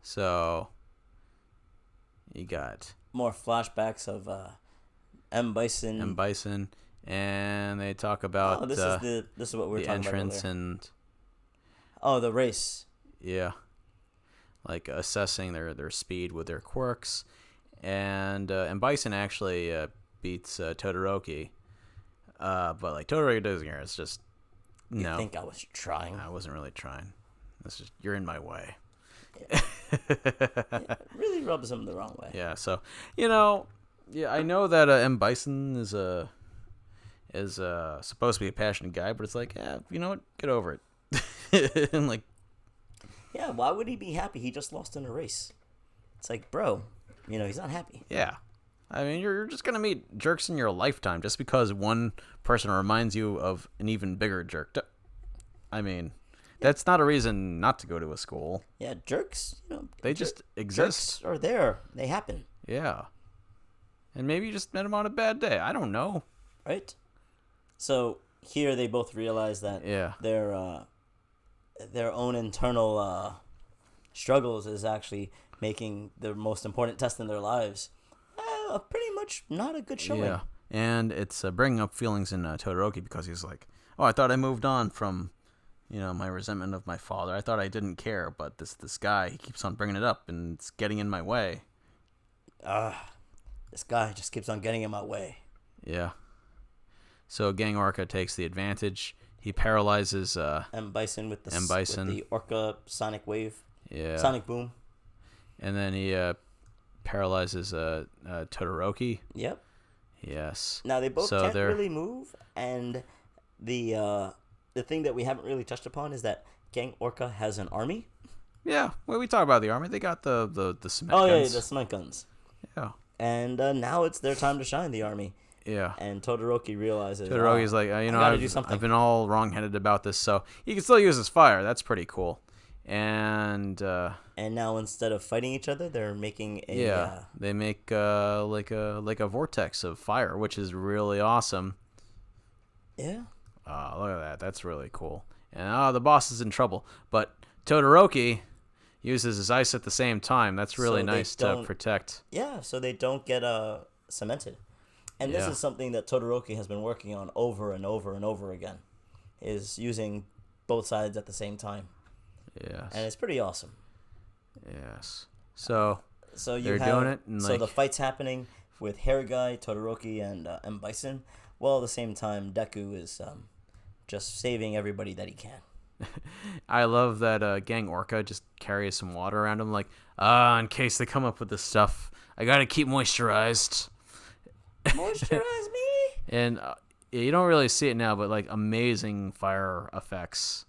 So, you got
more flashbacks of M. Bison.
And they talk about
this is what we're talking about. The entrance
and
the race.
Yeah. Like assessing their speed with their quirks. And Bison actually beats Todoroki. But like Todoroki doesn't care. It's just
You think I was trying?
I wasn't really trying. You're in my way.
Yeah. It really rubs him the wrong way.
Yeah, so yeah, I know that M. Bison is supposed to be a passionate guy, but it's like, yeah, you know what? Get over it. And like,
yeah, why would he be happy? He just lost in a race. It's like, bro, he's not happy.
yeah. I mean, you're just gonna meet jerks in your lifetime just because one person reminds you of an even bigger jerk. I mean, that's not a reason not to go to a school.
Yeah, jerks,
they just exist.
Jerks are there. They happen.
Yeah. And maybe you just met him on a bad day. I don't know.
Right? So here they both realize that their own internal struggles is actually making the most important test in their lives pretty much not a good showing.
Yeah, and it's bringing up feelings in Todoroki because he's like, oh, I thought I moved on from, my resentment of my father. I thought I didn't care, but this guy, he keeps on bringing it up, and it's getting in my way.
This guy just keeps on getting in my way.
Yeah. So Gang Orca takes the advantage. He paralyzes
M. Bison with
M. Bison.
With the Orca Sonic Wave.
Yeah.
Sonic Boom.
And then he paralyzes Todoroki.
Yep.
Yes.
Now they both can't really move, and the thing that we haven't really touched upon is that Gang Orca has an army.
Yeah. Well, we talk about the army. They got the cement guns.
Oh yeah, the cement guns.
Yeah.
And now it's their time to shine, the army.
Yeah.
And Todoroki realizes.
Todoroki's like, I've been all wrong-headed about this, so he can still use his fire. That's pretty cool. And
now instead of fighting each other, they're making
they make like a vortex of fire, which is really awesome.
Yeah.
Look at that. That's really cool. And the boss is in trouble, but Todoroki uses his ice at the same time. That's really nice to protect.
Yeah, so they don't get cemented. And this is something that Todoroki has been working on over and over and over again, is using both sides at the same time.
Yes.
And it's pretty awesome.
Yes. So
they're doing it. And so the fight's happening with Hair Guy, Todoroki, and M. Bison. While at the same time, Deku is just saving everybody that he can.
I love that Gang Orca just carries some water around him, like, in case they come up with this stuff, I gotta keep moisturized.
Moisturize me.
And you don't really see it now, but like amazing fire effects.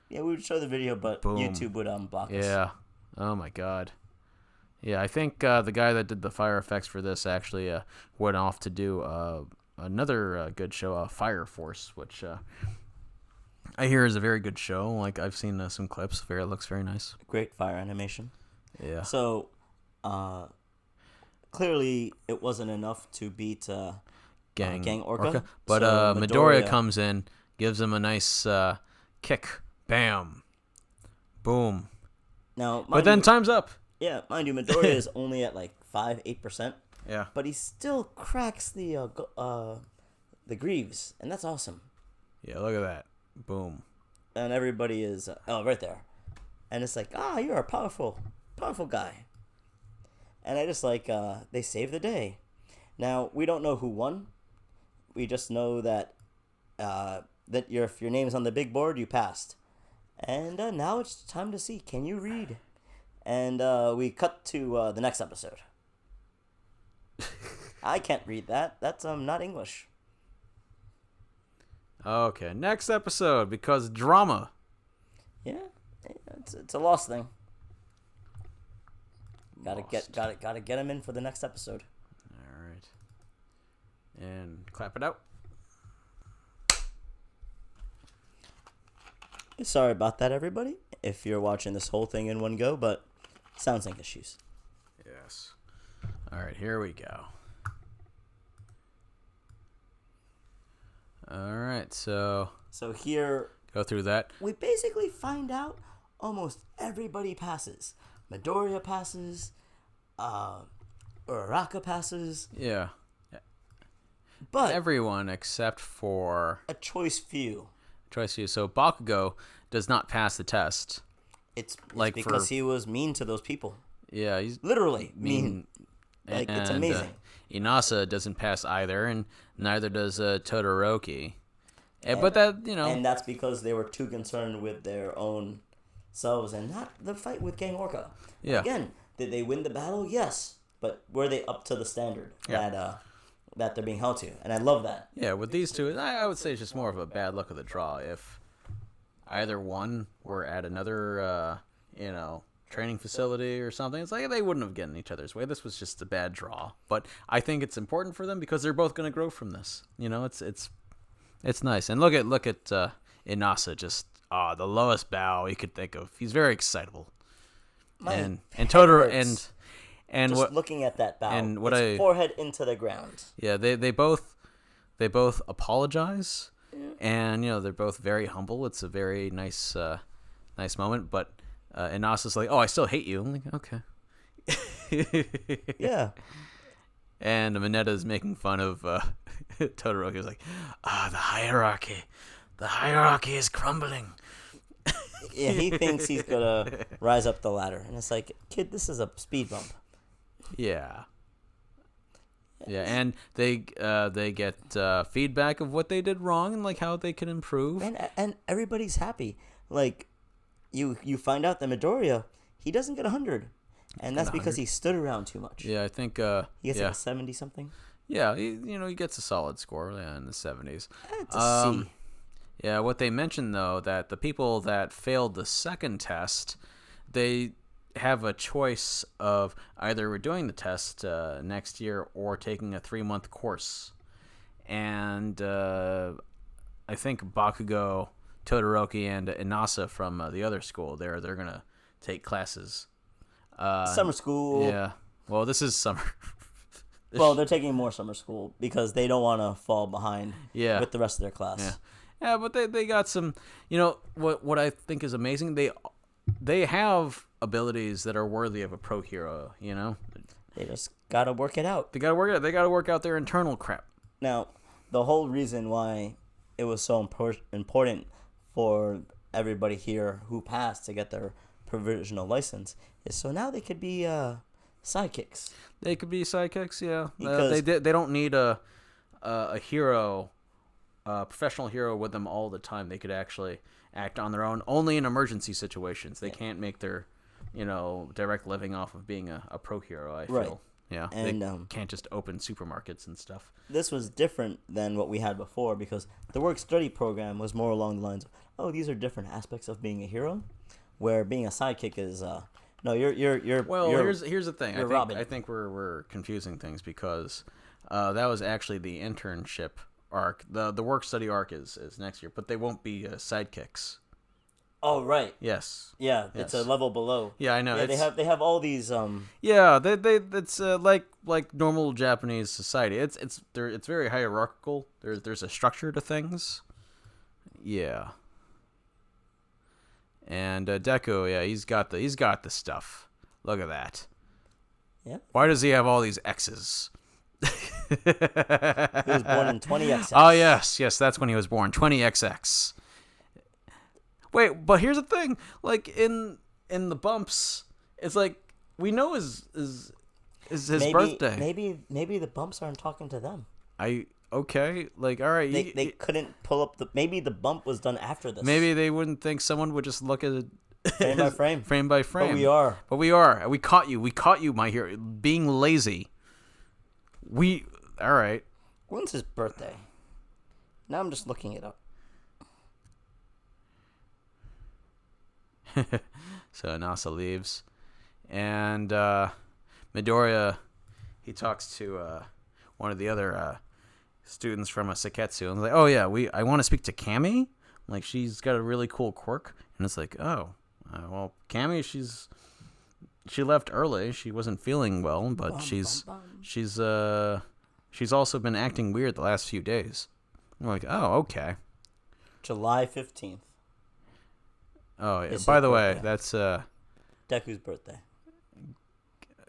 Yeah, we would show the video, but Boom. YouTube would block us.
Yeah. Oh my god. Yeah, I think the guy that did the fire effects for this actually went off to do another good show, Fire Force, which I hear is a very good show. Like, I've seen some clips. It looks very nice.
Great fire animation.
Yeah.
So, clearly it wasn't enough to beat Gang Orca.
But so Midoriya comes in, gives him a nice kick. Bam. Boom.
Now,
but then time's up.
Yeah, mind you, Midoriya is only at like 5-8%.
Yeah.
But he still cracks the Greaves, and that's awesome.
Yeah, look at that. Boom.
And everybody is right there. And it's like, you're a powerful guy. And I just like they save the day. Now, we don't know who won. We just know that if your name's on the big board, you passed. And now it's time to see, can you read? And we cut to the next episode. I can't read that. That's not English.
Okay, next episode, because drama.
Yeah, it's a lost thing. Gotta get him in for the next episode.
All right. And clap it out.
Sorry about that, everybody, if you're watching this whole thing in one go, but sound sync issues.
Yes. All right, here we go. All right, so
here,
go through that.
We basically find out almost everybody passes. Midoriya passes. Uraraka passes.
Yeah.
But
everyone except for
a choice few.
So Bakugo does not pass the test.
It's because he was mean to those people.
Yeah, he's
literally mean. Like, it's amazing.
Inasa doesn't pass either, and neither does Todoroki. But that,
and that's because they were too concerned with their own themselves and not the fight with Gang Orca.
Yeah.
Again, did they win the battle? Yes. But were they up to the standard that they're being held to? And I love that.
Yeah, with these two, I would say it's just more of a bad luck of the draw. If either one were at another, training facility or something, it's like they wouldn't have gotten each other's way. This was just a bad draw. But I think it's important for them because they're both going to grow from this. It's nice. And look at Inasa, just the lowest bow you could think of. He's very excitable. And Totoro and
just
what
looking at that bow,
and what
his forehead into the ground.
Yeah, they both apologize, and they're both very humble. It's a very nice moment. But Inasa's like, "Oh, I still hate you." I'm like, "Okay."
Yeah.
And Mineta's making fun of Todoroki. He's like, the hierarchy is crumbling.
Yeah, he thinks he's gonna rise up the ladder, and it's like, kid, this is a speed bump.
Yeah, and they get feedback of what they did wrong and like how they can improve.
And everybody's happy. Like, you find out that Midoriya, he doesn't get 100, and that's because he stood around too much.
Yeah, I think
he gets like a 70 something.
Yeah, he gets a solid score in the 70s.
It's a C.
Yeah, what they mentioned though, that the people that failed the second test, they have a choice of either redoing the test next year or taking a 3-month course. And I think Bakugo, Todoroki, and Inasa from the other school, they're gonna take classes.
Summer school.
Yeah. Well, this is summer.
Well, they're taking more summer school because they don't want to fall behind with the rest of their class.
Yeah. Yeah, but they got some, what I think is amazing, they have abilities that are worthy of a pro hero,
They just got to work it out.
They got to work it out. They got to work out their internal crap.
Now, the whole reason why it was so important for everybody here who passed to get their provisional license is so now they could be sidekicks.
They could be sidekicks, yeah.
Because
they don't need a hero, a professional hero with them all the time. They could actually act on their own, only in emergency situations. They can't make their, direct living off of being a pro hero, I feel.
Right.
Yeah,
and
they can't just open supermarkets and stuff.
This was different than what we had before because the work study program was more along the lines of, these are different aspects of being a hero, where being a sidekick is
here's the thing. I think we're confusing things because that was actually the internship arc. The work study arc is next year, but they won't be sidekicks.
Oh right.
Yes.
Yeah, it's a level below.
Yeah, I know.
Yeah, they have all these.
Yeah, it's like normal Japanese society. It's very hierarchical. There's a structure to things. Yeah. And Deku, yeah, he's got the stuff. Look at that.
Yeah.
Why does he have all these X's?
He was born in 20XX.
Oh yes, that's when he was born. 20XX. Wait, but here's the thing. Like in the bumps, it's like we know his birthday.
Maybe the bumps aren't talking to them.
Okay, like all right.
They couldn't pull up maybe the bump was done after this.
Maybe they wouldn't think someone would just look at it
frame by frame.
Frame by frame.
But we are.
We caught you, my hero, being lazy. All right.
When's his birthday? Now I'm just looking it up.
So Nasa leaves, and Midoriya, he talks to one of the other students from a Seketsu, and he's like, "Oh yeah, I want to speak to Cammy. Like she's got a really cool quirk." And it's like, "Oh, well, Cammy, she left early. She wasn't feeling well, but she's also been acting weird the last few days." I'm like, "Oh, okay."
July 15th.
Oh, yeah. By the way, that's
Deku's birthday.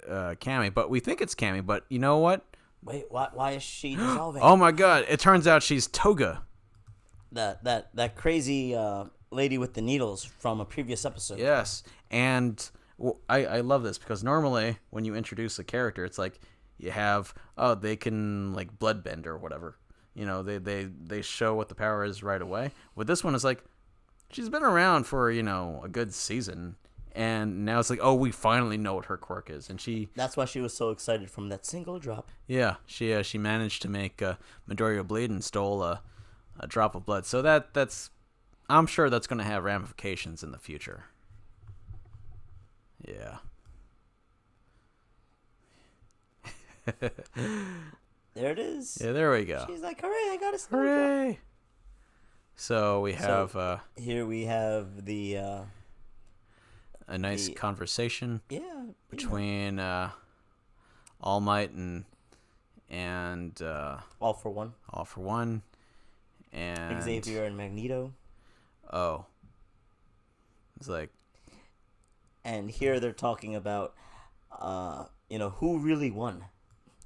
Cammy, but we think it's Cammy, but you know what?
Wait, why is she dissolving?
Oh my god, it turns out she's Toga.
That crazy lady with the needles from a previous episode.
Yes, and I love this because normally when you introduce a character, it's like you have they can like bloodbend or whatever. They show what the power is right away. With this one, it's like she's been around for, a good season. And now it's like, oh, we finally know what her quirk is. And
That's why she was so excited from that single drop.
yeah, she managed to make Midoriya bleed and stole a drop of blood. So that's, I'm sure that's going to have ramifications in the future. Yeah.
There it is.
Yeah, there we go.
She's like, hooray, I got a single
Hooray!
drop.
So we have
Here we have the...
a nice conversation between All Might and
All for One.
All for One, and
Xavier and Magneto.
Oh, it's like,
and here they're talking about, who really won.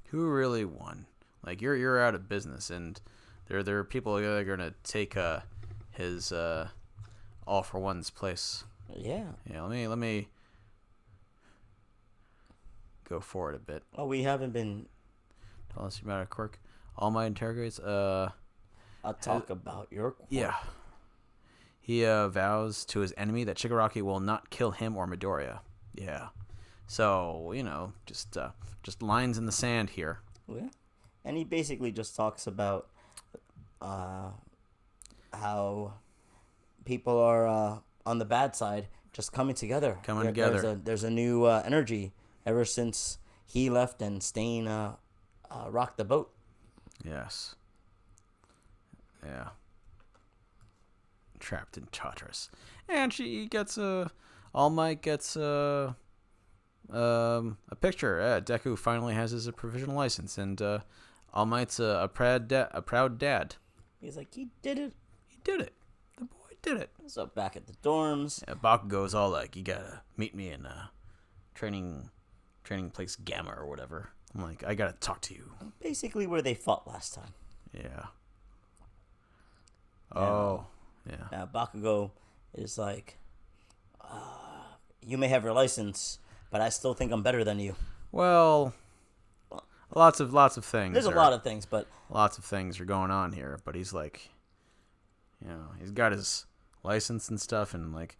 Who really won? Like you're out of business, and there are people that are gonna take his All for One's place.
Yeah.
Yeah, let me go forward a bit.
Oh, we haven't been...
Tell us about a quirk. All Might interrogates.
I'll talk about your quirk.
Yeah. He vows to his enemy that Shigaraki will not kill him or Midoriya. Yeah. So, just lines in the sand here.
Yeah. And he basically just talks about how people are... on the bad side, just coming together. There's a new energy ever since he left and Stain rocked the boat.
Yes. Yeah. Trapped in Tartarus. And she gets All Might gets a picture. Deku finally has his provisional license, and All Might's a proud dad.
He's like, he did it.
He did it. Did it.
So back at the dorms.
Yeah, Bakugo's all like, you gotta meet me in training place Gamma or whatever. I'm like, I gotta talk to you.
Basically where they fought last time.
Yeah. Oh, yeah.
Now Bakugo is like, you may have your license, but I still think I'm better than you.
Well, lots of things.
There's a lot of things, but...
Lots of things are going on here, but he's like, he's got his license and stuff, and like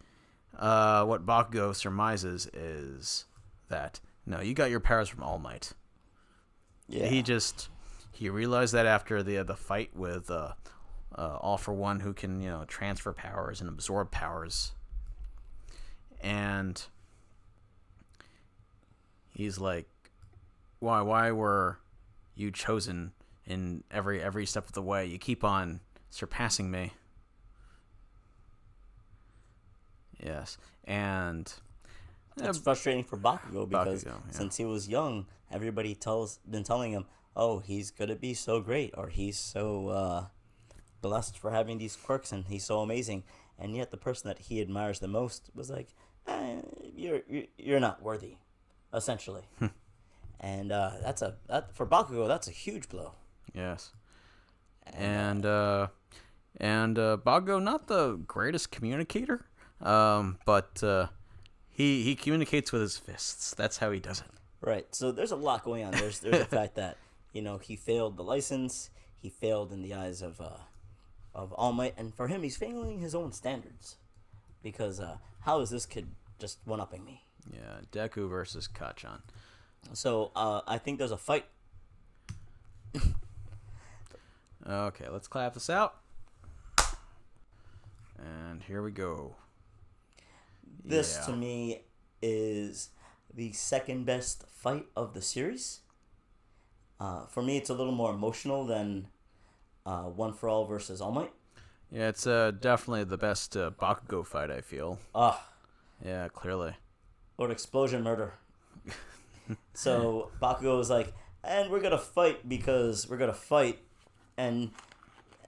what Bakugo surmises is that no, you got your powers from All Might.
Yeah.
He realized that after the fight with All for One, who can transfer powers and absorb powers, and he's like, why were you chosen in every step of the way? You keep on surpassing me. Yes, and
it's frustrating for Bakugo because since he was young, everybody been telling him, "Oh, he's gonna be so great," or "He's so blessed for having these quirks, and he's so amazing." And yet, the person that he admires the most was like, "You're not worthy," essentially. And for Bakugo, that's a huge blow.
Yes, and Bakugo, not the greatest communicator. But he communicates with his fists. That's how he does it.
Right. So there's a lot going on. There's the fact that he failed the license. He failed in the eyes of All Might, and for him, he's failing his own standards, because how is this kid just one-upping me?
Yeah, Deku versus Kacchan.
So I think there's a fight.
Okay, let's clap this out. And here we go.
This, to me, is the second best fight of the series. For me, it's a little more emotional than One for All versus All Might.
Yeah, it's definitely the best Bakugo fight, I feel. Yeah, clearly.
Or explosion murder. So Bakugo was like, and we're going to fight because we're going to fight. And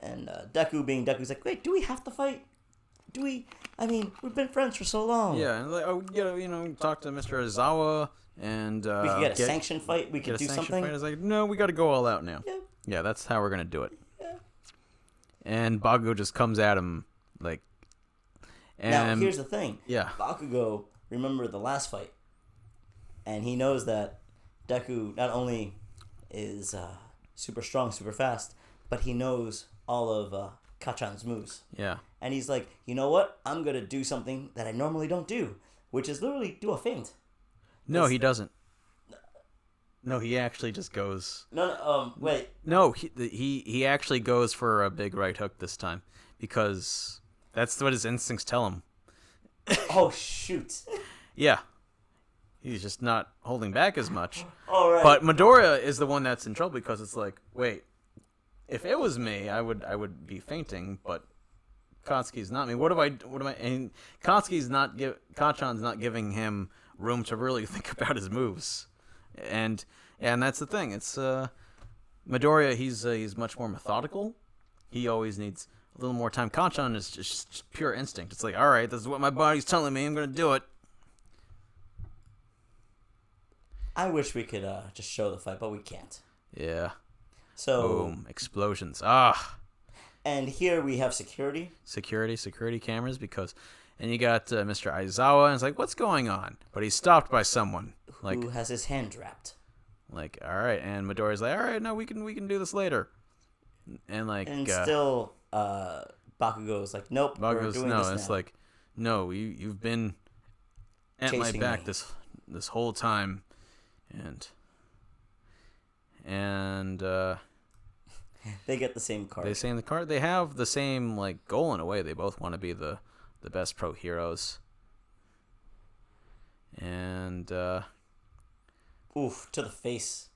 Deku being Deku's like, wait, do we have to fight? Do we? I mean, we've been friends for so long.
Yeah, and like, talk to Mr. Azawa, and
we could get a sanction fight. We could do something.
Fight. It's like, no, we got to go all out now.
Yeah.
Yeah, that's how we're gonna do it.
Yeah.
And Bakugo just comes at him like.
Now here's the thing.
Yeah.
Bakugo remembered the last fight, and he knows that Deku not only is super strong, super fast, but he knows all of Kachan's moves.
Yeah.
And he's like, you know what? I'm going to do something that I normally don't do, which is literally do a feint.
No, he doesn't. No, he actually just goes.
No, wait.
No, he actually goes for a big right hook this time because that's what his instincts tell him.
Oh, shoot.
Yeah. He's just not holding back as much.
All right.
But Midoriya is the one that's in trouble because it's like, wait, if it was me, I would be fainting, but Katsuki's not me. What am I? And Katsuki's not Kachan's not giving him room to really think about his moves, and that's the thing. It's Midoriya. He's much more methodical. He always needs a little more time. Kachan is just pure instinct. It's like, all right, this is what my body's telling me. I'm gonna do it.
I wish we could just show the fight, but we can't.
Yeah.
So.
Boom! Explosions. Ah.
And here we have security
cameras and you got Mr. Aizawa, and it's like, what's going on? But he's stopped by someone
who has his hand wrapped.
Like, all right, and Midoriya's like, all right, no, we can do this later, and
still Bakugo's like, nope, we're doing this now.
It's like, no, you've been at
Chasing
my back
me.
this whole time, and
they get the same card.
They say in the card they have the same like goal in a way. They both want to be the best pro heroes. And
oof, to the face.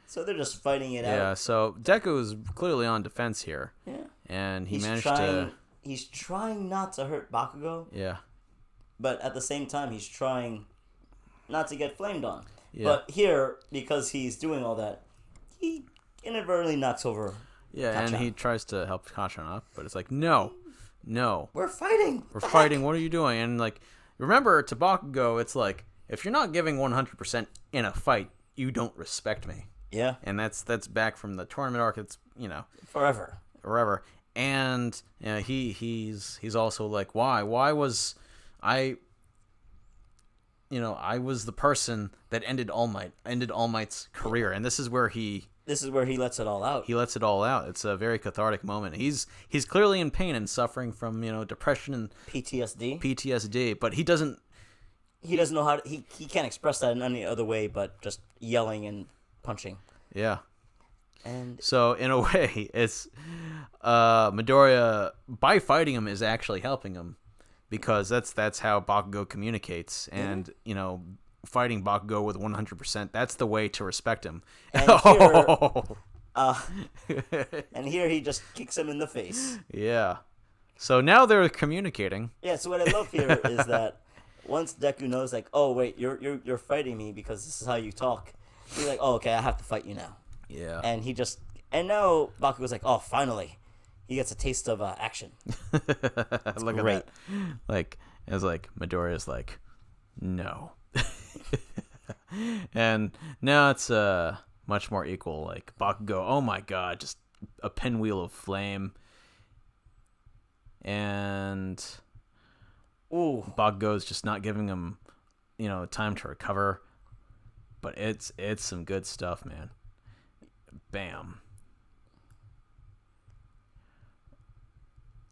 So they're just fighting it out.
Yeah, so Deku's clearly on defense here.
Yeah.
And
he's trying not to hurt Bakugo.
Yeah.
But at the same time he's trying not to get flamed on.
Yeah.
But here, because he's doing all that, he inadvertently knocks over
Yeah,
Kachan.
and he tries to help Kachan up, but it's like, no.
We're fighting.
We're fighting. What are you doing? And like, remember, to Bakugo, it's like, if you're not giving 100% in a fight, you don't respect me.
Yeah.
And that's back from the tournament arc. It's,
forever.
And he's also like, why was I was the person that ended All Might's career, and this is where he
lets it all out.
He lets it all out. It's a very cathartic moment. He's clearly in pain and suffering from depression and PTSD, but he doesn't
know how to, he can't express that in any other way but just yelling and punching.
Yeah.
And
so in a way, it's Midoriya, by fighting him, is actually helping him, because that's how Bakugo communicates, and fighting Bakugo with 100%, that's the way to respect him.
And here he just kicks him in the face.
Yeah. So now they're communicating.
Yeah, so what I love here is that once Deku knows, like, oh wait, you're fighting me because this is how you talk, he's like, oh okay, I have to fight you now.
Yeah.
And now Bakugo's like, oh finally, he gets a taste of action.
Look
great.
at that. Like, it's like Midoriya's like, no. And now it's much more equal. Like, Bakugo, oh my god, just a pinwheel of flame. And Bakugo's just not giving him, time to recover. But it's some good stuff, man. Bam.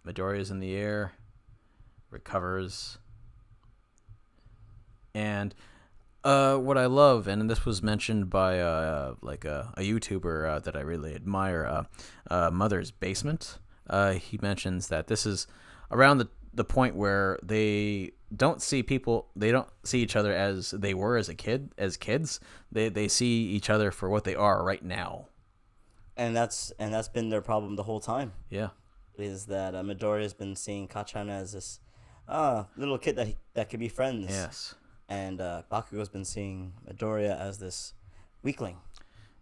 Midoriya's in the air, recovers. And what I love, and this was mentioned by a YouTuber that I really admire, Mother's Basement. He mentions that this is around the point where they don't see each other as they were as kids. They see each other for what they are right now.
And that's been their problem the whole time.
Yeah.
Is that Midoriya's been seeing Kachan as this little kid that could be friends.
Yes.
And Bakugo's been seeing Midoriya as this weakling.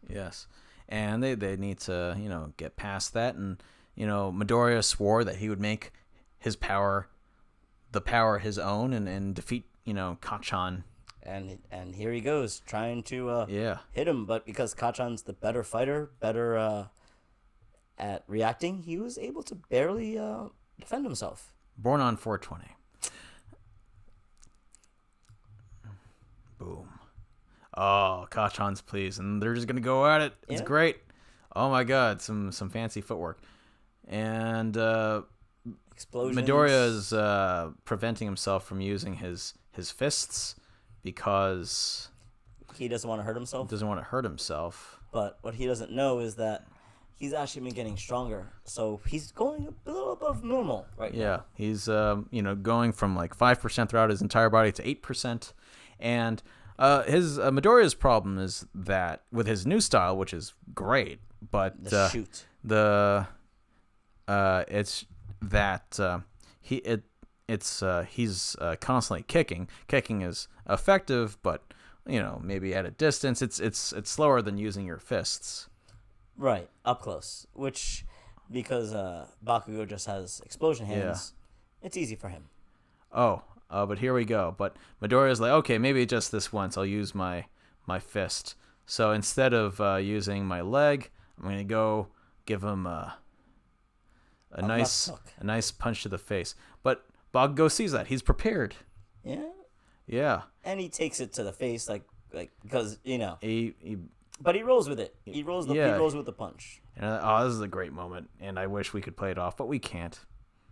Yes. And they need to, get past that. And, Midoriya swore that he would make his power his own and defeat, Kachan.
And here he goes, trying to hit him. But because Kachan's the better fighter, better at reacting, he was able to barely defend himself.
Born on 420. Boom. Oh, Kachan's pleased, and they're just gonna go at it. It's great. Oh my god, some fancy footwork. And
Explosions.
Midoriya is preventing himself from using his fists because
He doesn't want to hurt himself.
he doesn't want to hurt himself.
But what he doesn't know is that he's actually been getting stronger. So he's going a little above normal right now.
Yeah, he's going from like 5% throughout his entire body to 8%, and his Midoriya's problem is that with his new style, which is great, but
The shoot.
it's that he's constantly kicking. Kicking is effective, but maybe at a distance, it's slower than using your fists.
Right, up close. Which, because Bakugo just has explosion hands, it's easy for him.
But here we go. But Midoriya's like, okay, maybe just this once I'll use my fist. So instead of using my leg, I'm gonna go give him a nice punch to the face. But Bakugo sees that. He's prepared.
Yeah.
Yeah.
And he takes it to the face, like because
He
But he rolls with it. He rolls with the punch.
and this is a great moment, and I wish we could play it off, but we can't.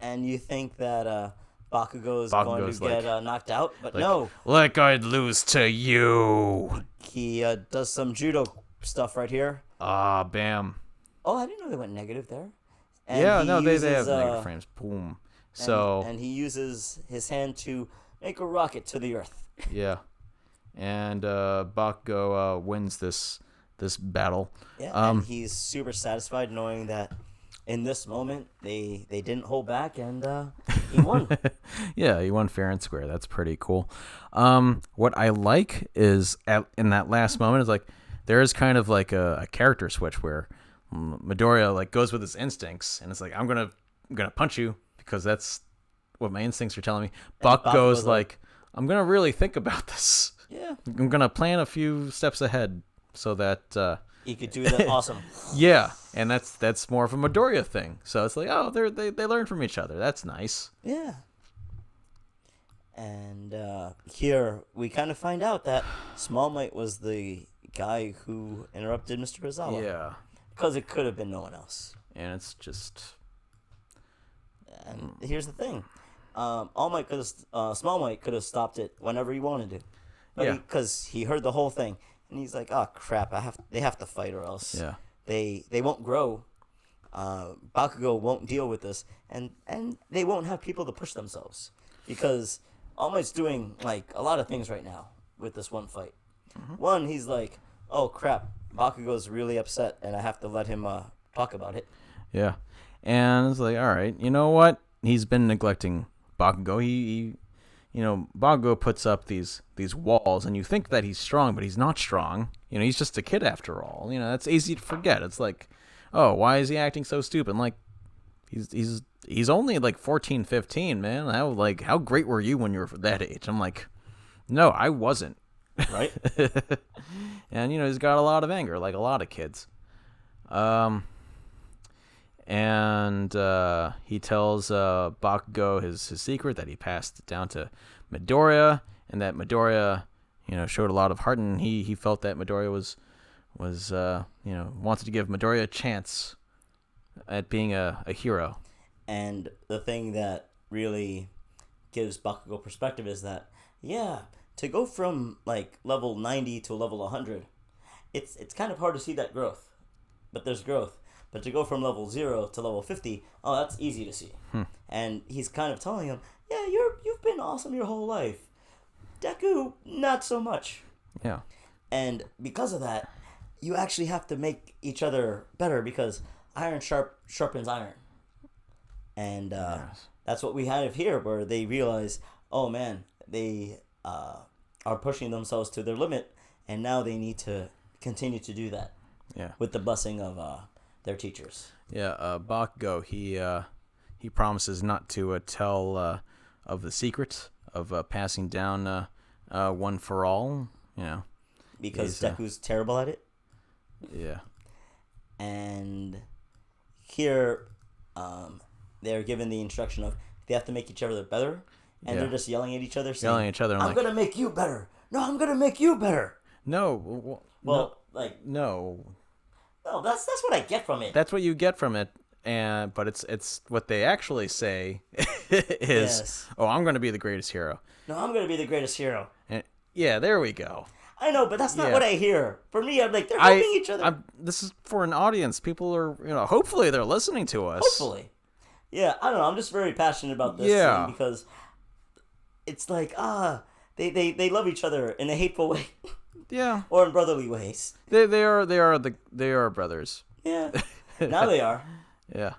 And you think that Bakugo is going to get knocked out, but no.
Like I'd lose to you.
He does some judo stuff right here.
Bam.
Oh, I didn't know they went negative there. And
they
uses,
have negative frames. Boom. So
and he uses his hand to make a rocket to the earth.
yeah, and Bakugo wins this battle.
Yeah, and he's super satisfied knowing that in this moment they didn't hold back and he won.
Yeah, he won fair and square. That's pretty cool. What I like is in that last moment is like there is kind of like a character switch where Midoriya like goes with his instincts and it's like I'm gonna punch you because that's what my instincts are telling me. Bakugo's like I'm gonna really think about this.
Yeah,
I'm gonna plan a few steps ahead so that
he could do that. Awesome.
Yeah, and that's more of a Midoriya thing. So it's like they learn from each other. That's nice.
Yeah. And here we kind of find out that Small Might was the guy who interrupted Mr. Ozawa.
Yeah,
because it could have been no one else.
and it's just.
And here's the thing, Small Might could have stopped it whenever he wanted to, but because he heard the whole thing, and he's like, "Oh crap! They have to fight or else they won't grow. Bakugo won't deal with this, and they won't have people to push themselves because All Might's doing like a lot of things right now with this one fight. Mm-hmm. One, he's like, "Oh crap! Bakugo's really upset, and I have to let him talk about it."
Yeah. And it's like, all right, you know what? He's been neglecting Bakugo. Bakugo puts up these walls, and you think that he's strong, but he's not strong. He's just a kid after all. That's easy to forget. It's like, oh, why is he acting so stupid? Like, he's only like 14, 15, man. How great were you when you were that age? I'm like, no, I wasn't.
Right?
And he's got a lot of anger, like a lot of kids. And he tells Bakugo his secret that he passed down to Midoriya, and that Midoriya, showed a lot of heart, and he felt that Midoriya was wanted to give Midoriya a chance at being a hero.
And the thing that really gives Bakugo perspective is that, to go from like level 90 to level 100, it's kind of hard to see that growth, but there's growth. But to go from level 0 to level 50, that's easy to see. And he's kind of telling him, you've been awesome your whole life. Deku, not so much.
Yeah.
And because of that, you actually have to make each other better because iron sharpens iron. And that's what we have here, where they realize, oh man, they are pushing themselves to their limit, and now they need to continue to do that.
Yeah.
With the busing of their teachers.
Yeah, Bakugo, he promises not to tell of the secret of passing down one for all,
Because Deku's terrible at it.
Yeah.
And here, they're given the instruction of they have to make each other better, and they're just yelling at each other, saying,
yelling at each other.
I'm gonna make you better. No, I'm gonna make you better.
No.
Well,
no.
No, that's what I get from it.
That's what you get from it. but it's what they actually say is,
Yes.
"Oh, I'm going to be the greatest hero."
No, I'm gonna be the greatest hero.
And yeah, there we go.
I know, but that's not
Yeah.
what I hear. For me, I'm like, they're helping each other.
This is for an audience. People are, hopefully they're listening to us.
Hopefully. Yeah, I don't know. I'm just very passionate about this
Yeah.
thing because it's like, they love each other in a hateful way
Yeah,
or in brotherly ways.
they are brothers.
Yeah. Now they are.
Yeah,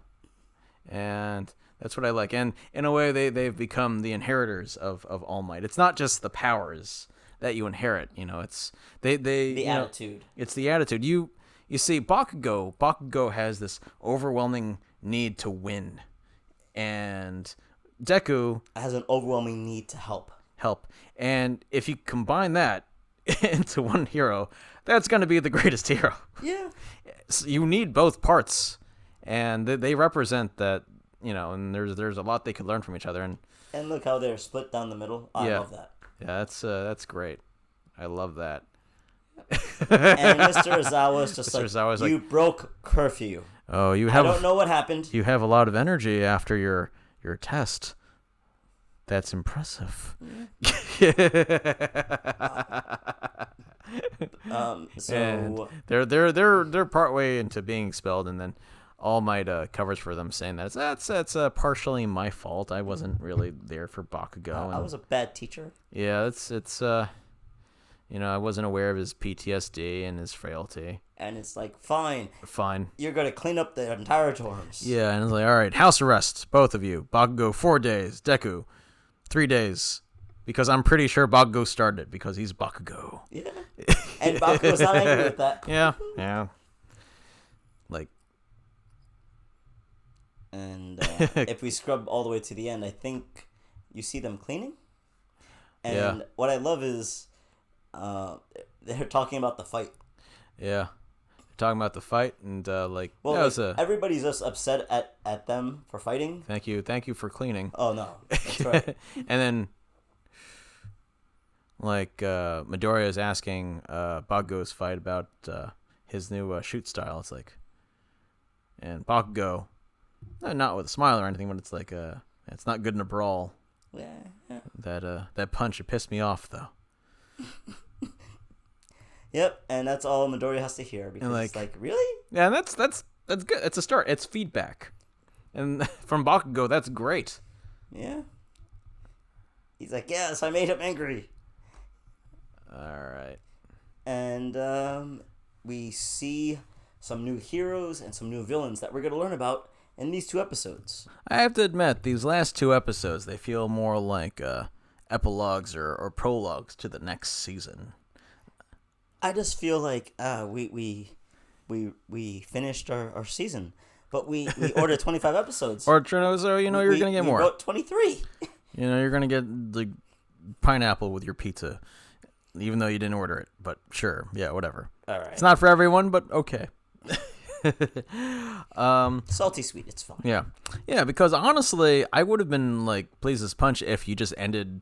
and that's what I like. And in a way, they've become the inheritors of All Might. It's not just the powers that you inherit. It's the
attitude.
It's the attitude. You see, Bakugo has this overwhelming need to win, and Deku
Has an overwhelming need to help.
And if you combine that into one hero, that's going to be the greatest hero.
Yeah.
So you need both parts, and they represent that. And there's a lot they could learn from each other.
And look how they're split down the middle. I love that.
Yeah, that's great. I love that.
And Mr. Ozawa's just
Mr. Ozawa's like,
you broke curfew.
Oh,
I don't know what happened.
You have a lot of energy after your test. That's impressive.
So
and they're partway into being expelled, and then All Might covers for them, saying that's partially my fault. I wasn't really there for Bakugo.
I was a bad teacher.
Yeah, it's I wasn't aware of his PTSD and his frailty.
And it's like, fine. You're gonna clean up the entire dorms.
Yeah, and it's like, all right, house arrest, both of you. Bakugo 4 days, Deku 3 days, because I'm pretty sure Bakugo started it because he's Bakugo.
Yeah. And Bakugo's not angry with that.
Yeah. Like.
And if we scrub all the way to the end, I think you see them cleaning. And what I love is they're talking about the fight.
Yeah. Talking about the fight and
everybody's just upset at them for fighting.
Thank you for cleaning.
Oh no, that's right.
And then Midoriya is asking Bakugo's fight about his new shoot style. It's like, and Bakugo, not with a smile or anything, but it's like it's not good in a brawl.
Yeah.
That punch, it pissed me off though.
Yep, and that's all Midoriya has to hear because it's like, really?
Yeah, and that's good. It's a start. It's feedback, and from Bakugo, that's great.
Yeah. He's like, yes, I made him angry.
All right.
And we see some new heroes and some new villains that we're going to learn about in these 2 episodes.
I have to admit, these last 2 episodes, they feel more like epilogues or prologues to the next season.
I just feel like we finished our season, but we ordered 25 episodes.
So you're gonna get more.
We wrote 23.
You're gonna get the pineapple with your pizza, even though you didn't order it. But sure, yeah, whatever.
All right.
It's not for everyone, but okay.
Salty sweet, it's fine.
Yeah, because honestly, I would have been pleased as punch if you just ended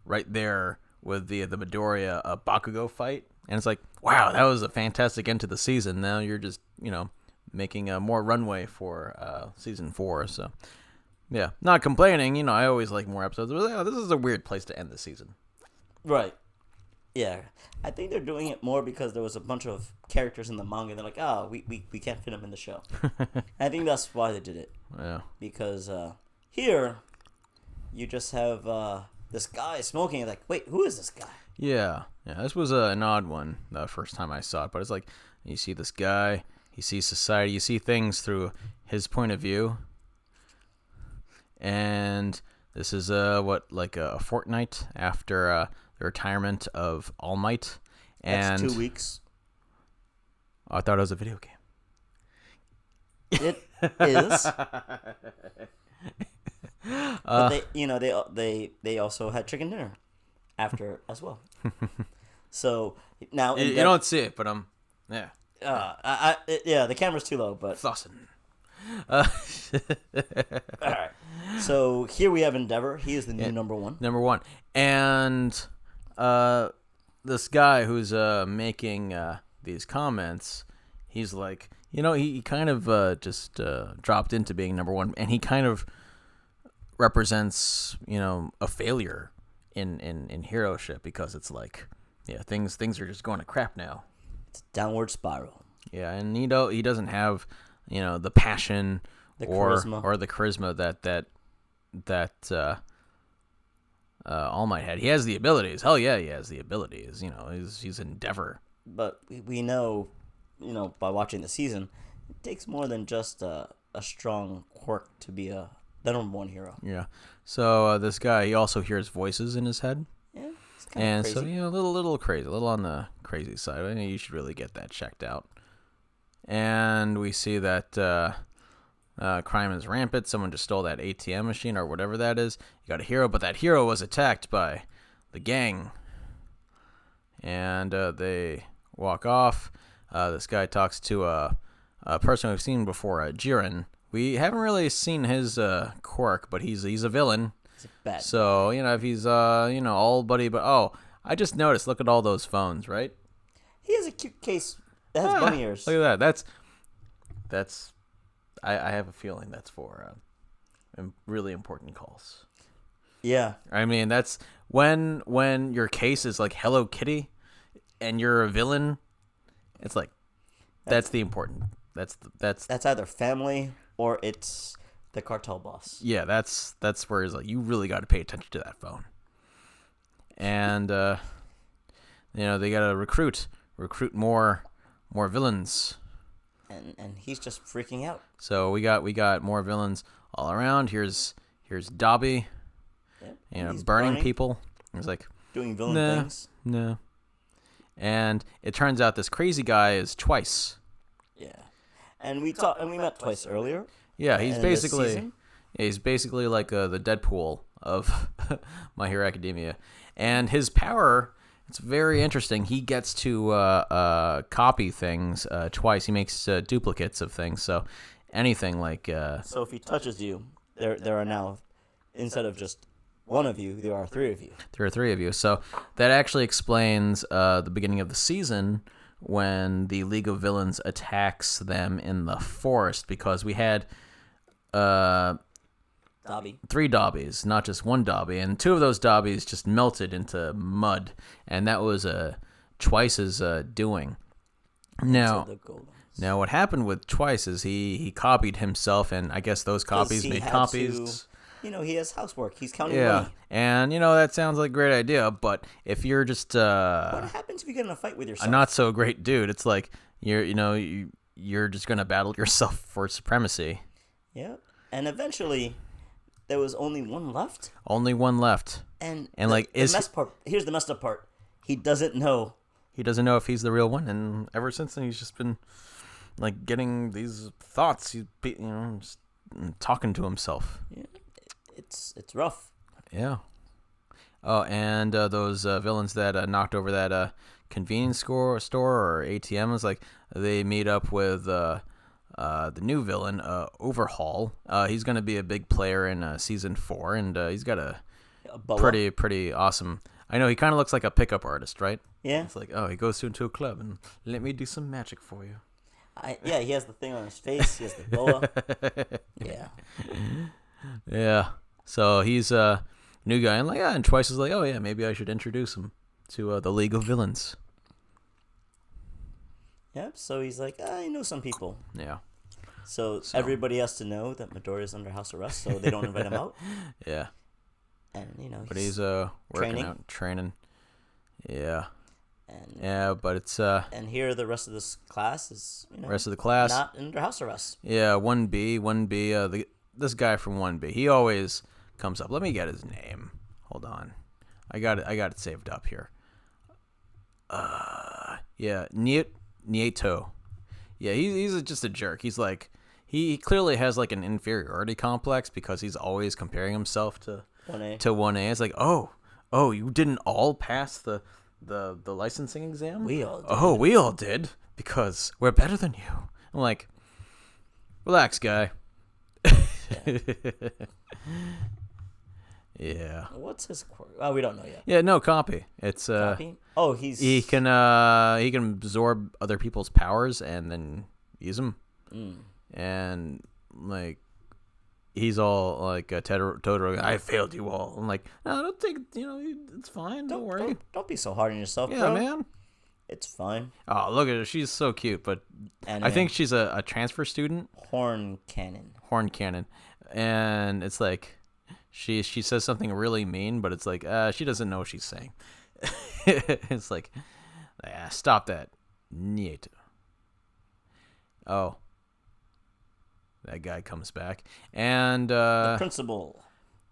right there with the Midoriya Bakugo fight. And it's like, wow, that was a fantastic end to the season. Now you're just, making more runway for season 4. So, yeah, not complaining. I always like more episodes. But this is a weird place to end the season.
Right. Yeah. I think they're doing it more because there was a bunch of characters in the manga. They're like, we can't fit them in the show. I think that's why they did it.
Yeah.
Because here, you just have this guy smoking. You're like, wait, who is this guy?
Yeah, this was an odd one the first time I saw it, but it's like, you see this guy, you see society, you see things through his point of view, and this is a fortnight after the retirement of All Might, and
that's 2 weeks.
I thought it was a video game.
It is. But they also had chicken dinner after as well. So now
you don't see it, but yeah.
The camera's too low, but
flossing.
All right. So here we have Endeavor. He is the new number one.
Number one, and this guy who's making these comments, he's like, he kind of just dropped into being number one, and he kind of represents, a failure in heroship, because it's like, things are just going to crap now.
It's a downward spiral.
Yeah, and he doesn't have, the passion
Charisma.
or the charisma that All Might had. He has the abilities. Hell yeah, he has the abilities. He's Endeavor.
But we know, by watching the season, it takes more than just a strong quirk to be the number one hero.
Yeah. So this guy, he also hears voices in his head.
Yeah, it's kind of crazy.
So, a little crazy, a little on the crazy side. I think you should really get that checked out. And we see that crime is rampant. Someone just stole that ATM machine or whatever that is. You got a hero, but that hero was attacked by the gang. And they walk off. This guy talks to a person we've seen before, Jiren. We haven't really seen his quirk, but he's a villain.
He's a bad
so, if he's, all buddy, but, I just noticed, look at all those phones, right?
He has a cute case that has bunny ears.
Look at that. That's I have a feeling that's for really important calls.
Yeah.
I mean, that's when your case is like Hello Kitty and you're a villain, it's like, that's the important. That's
either family or it's the cartel boss.
Yeah, that's where it's like, you really got to pay attention to that phone. And they got to recruit more villains.
And he's just freaking out.
So we got more villains all around. Here's Dobby,
He's
burning people. He's like
doing villain things.
No. And it turns out this crazy guy is Twice.
Yeah. And we met Twice earlier.
Yeah, he's basically like the Deadpool of My Hero Academia. And his power, it's very interesting. He gets to copy things twice. He makes duplicates of things. So anything like...
So if he touches you, there are now, instead of just one of you, there are three of you.
There are three of you. So that actually explains the beginning of the season when the League of Villains attacks them in the forest, because we had...
Dobby.
3 Dobbies, not just one Dobby, and 2 of those Dobbies just melted into mud, and that was Twice's doing. Now, what happened with Twice is he copied himself, and I guess those copies made copies.
He has housework. He's counting money.
And that sounds like a great idea, but if you're just
what happens if you get in a fight with yourself?
A not so great dude, it's like you're just gonna battle yourself for supremacy.
Yeah, and eventually. There was only one left?
Only one left.
And
here's
the messed up part. He doesn't know.
He doesn't know if he's the real one, and ever since then he's just been like getting these thoughts. He's just talking to himself.
Yeah, it's rough.
Yeah. Oh, and those villains that knocked over that convenience store or ATM, is like they meet up with the new villain, Overhaul. He's going to be a big player in season 4, and he's got a pretty awesome. I know he kind of looks like a pickup artist, right?
Yeah.
It's like, he goes into a club and let me do some magic for you.
He has the thing on his face. He has the boa. Yeah.
Yeah. So he's a new guy, and and Twice is like, oh yeah, maybe I should introduce him to the League of Villains.
Yep, so he's like, I know some people.
Yeah.
So everybody has to know that Midoriya's under house arrest, so they don't invite him out.
Yeah.
And,
but he's working out, training. Yeah.
And
but it's...
and here the rest of this class is,
rest of the class.
Not under house arrest.
Yeah, 1B, this guy from 1B, he always comes up. Let me get his name. Hold on. I got it saved up here. Yeah, Nieto. Yeah, he's just a jerk. He's like, he clearly has like an inferiority complex because he's always comparing himself to 1A. It's like, oh, you didn't all pass the licensing exam?
We all did.
Oh, we all did because we're better than you. I'm like, relax, guy. Yeah.
What's his quirk? Oh, we don't know yet.
Yeah, no, copy. It's
copy? Oh,
he can absorb other people's powers and then use them.
Mm.
And like he's all like Totoro, I failed you all. I'm like, no, don't take it's fine. Don't worry.
Don't be so hard on yourself,
Yeah,
bro.
man.
It's fine.
Oh, look at her. She's so cute. But I think she's a transfer student.
Horn cannon.
And it's like she says something really mean, but it's like she doesn't know what she's saying. It's like, stop that. Niet. Oh. That guy comes back. And
The principal.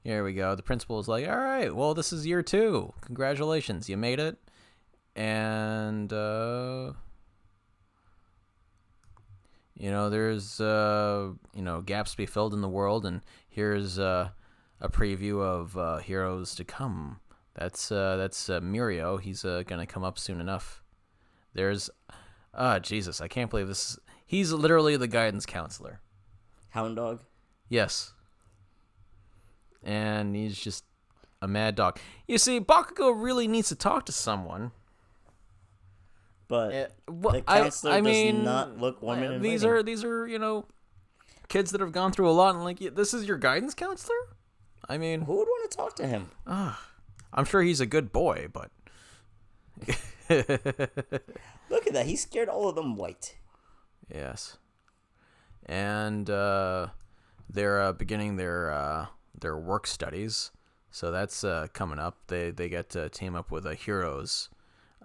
Here we go. The principal is like, all right, well, this is year 2. Congratulations. You made it. And, there's, gaps to be filled in the world. And here's a preview of Heroes to Come. That's Mirio. He's going to come up soon enough. There's, Jesus, I can't believe this. He's literally the guidance counselor.
Hound dog?
Yes. And he's just a mad dog. You see, Bakugo really needs to talk to someone.
But the counselor does not look warm and inviting.
These are kids that have gone through a lot, and like, this is your guidance counselor? I mean,
who would want to talk to him?
I'm sure he's a good boy, but
look at that. He scared all of them white.
Yes. And they're beginning their work studies, so that's coming up. They get to team up with Heroes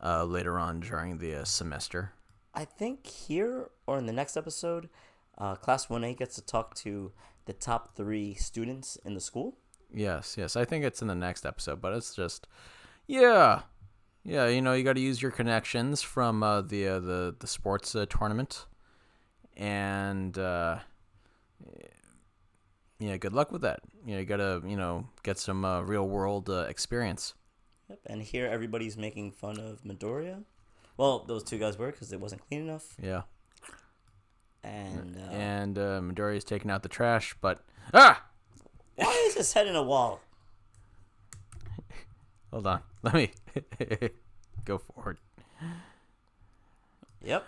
later on during the semester.
I think here or in the next episode, Class 1A gets to talk to the top 3 students in the school.
Yes. I think it's in the next episode, but it's just, yeah. You got to use your connections from the sports tournament. And good luck with that. You gotta get some real world experience.
Yep. And here everybody's making fun of Midoriya. Well, those 2 guys were because it wasn't clean enough.
Yeah.
And
Midoriya's taking out the trash, but
why is his head in a wall?
Hold on, let me go forward.
Yep.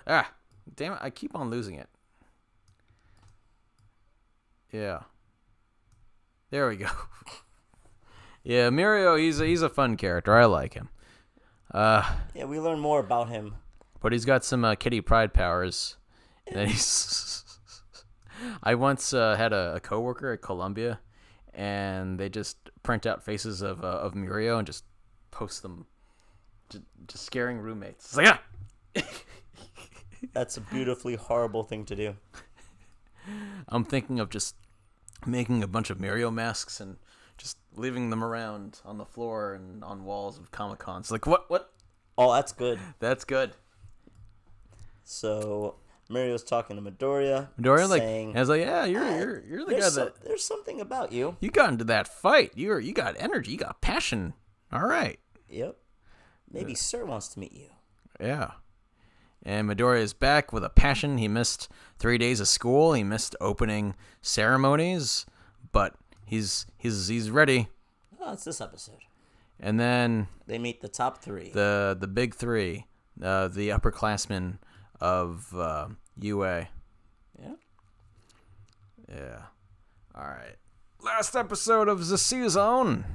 Damn it! I keep on losing it. Yeah. There we go. Yeah, Mirio, he's a fun character. I like him.
Yeah, we learn more about him.
But he's got some kitty pride powers. And he's I once had a coworker at Columbia, and they just print out faces of Mirio and just post them, just scaring roommates. It's like,
That's a beautifully horrible thing to do.
I'm thinking of just making a bunch of Mirio masks and just leaving them around on the floor and on walls of Comic-Cons. Like, what?
Oh, that's good.
That's good.
So Mirio's talking to Midoriya.
Saying, I was like, yeah, you're the guy that.
There's something about you.
You got into that fight. You got energy. You got passion. All right.
Yep. Maybe Sir wants to meet you.
Yeah. And Midoriya is back with a passion. He missed 3 days of school. He missed opening ceremonies, but he's ready.
Oh, it's this episode.
And then
they meet the top 3.
The big 3, the upperclassmen of UA.
Yeah.
Yeah. All right. Last episode of the season.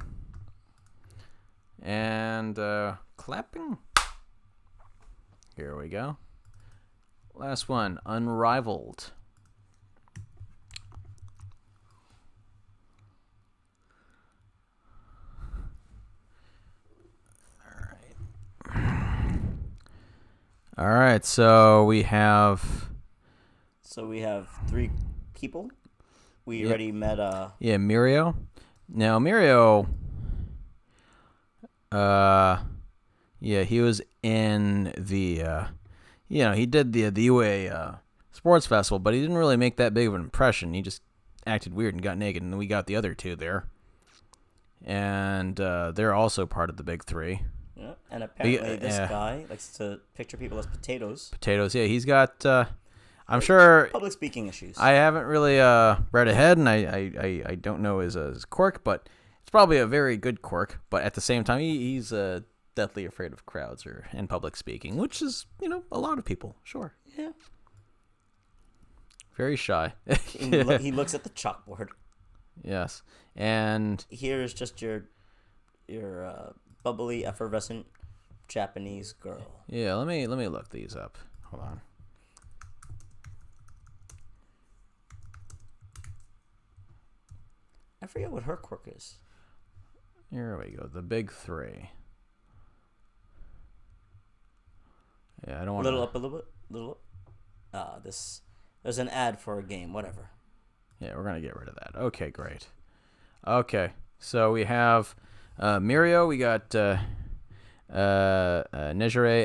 And clapping. Here we go. Last one, Unrivaled. All right, so we have
3 people. We already met
Mirio. Now Mirio he was in the he did the UA sports festival, but he didn't really make that big of an impression. He just acted weird and got naked, and then we got the other 2 there. And they're also part of the big 3.
Yeah, and apparently this guy likes to picture people as potatoes.
Potatoes, yeah. He's got, I'm sure...
public speaking issues.
I haven't really read ahead, and I don't know his quirk, but it's probably a very good quirk. But at the same time, he's deathly afraid of crowds and public speaking, which is, a lot of people, sure.
Yeah.
Very shy.
He looks at the chalkboard.
Yes. And
Here is just your bubbly, effervescent Japanese girl.
yeah, let me look these up. Hold on.
I forget what her quirk is.
Here we go. The big three. Yeah, I don't
A
want
little up, a little bit, little up. There's an ad for a game. Whatever.
Yeah, we're gonna get rid of that. Okay, great. Okay, so we have Mirio. We got Nejire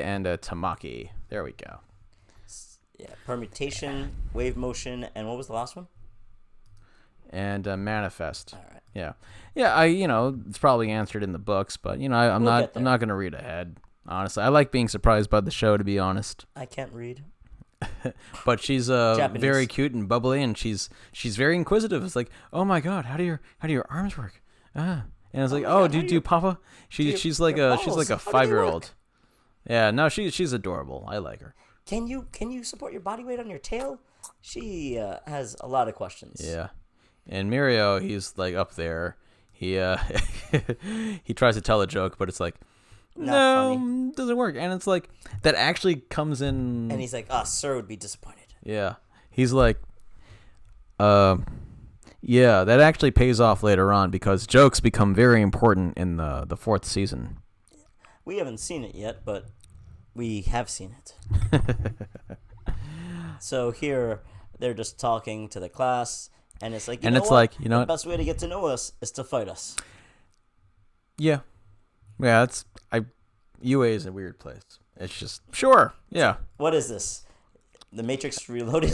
and Tamaki. There we go.
Yeah, permutation, wave motion, and what was the last one?
And Manifest.
All right.
Yeah, yeah. It's probably answered in the books, but I'm
We'll
not.
get there.
I'm not gonna read ahead. Honestly, I like being surprised by the show. To be honest.
I can't read.
But she's
Japanese.
very cute and bubbly, and she's very inquisitive. It's like, oh my god, how do your arms work? And it's like,
my
oh,
God,
do
how do
you Papa?
your-
She's like
your
a
balls, how do they
5-year-old.
work?
Yeah, no, she's adorable. I like her.
Can you support your body weight on your tail? She has a lot of questions.
Yeah, and Mirio, he's like up there. He he tries to tell a joke, but it's like,
Not
no, doesn't work. And it's like that actually comes in.
And he's like, sir would be disappointed.
Yeah. He's like, yeah, that actually pays off later on because jokes become very important in the fourth season.
We haven't seen it yet, but we have seen it. So here, they're just talking to the class, and it's like, the best way to get to know us is to fight us.
Yeah. Yeah, UA is a weird place. It's just, sure, yeah.
What is this? The Matrix Reloaded?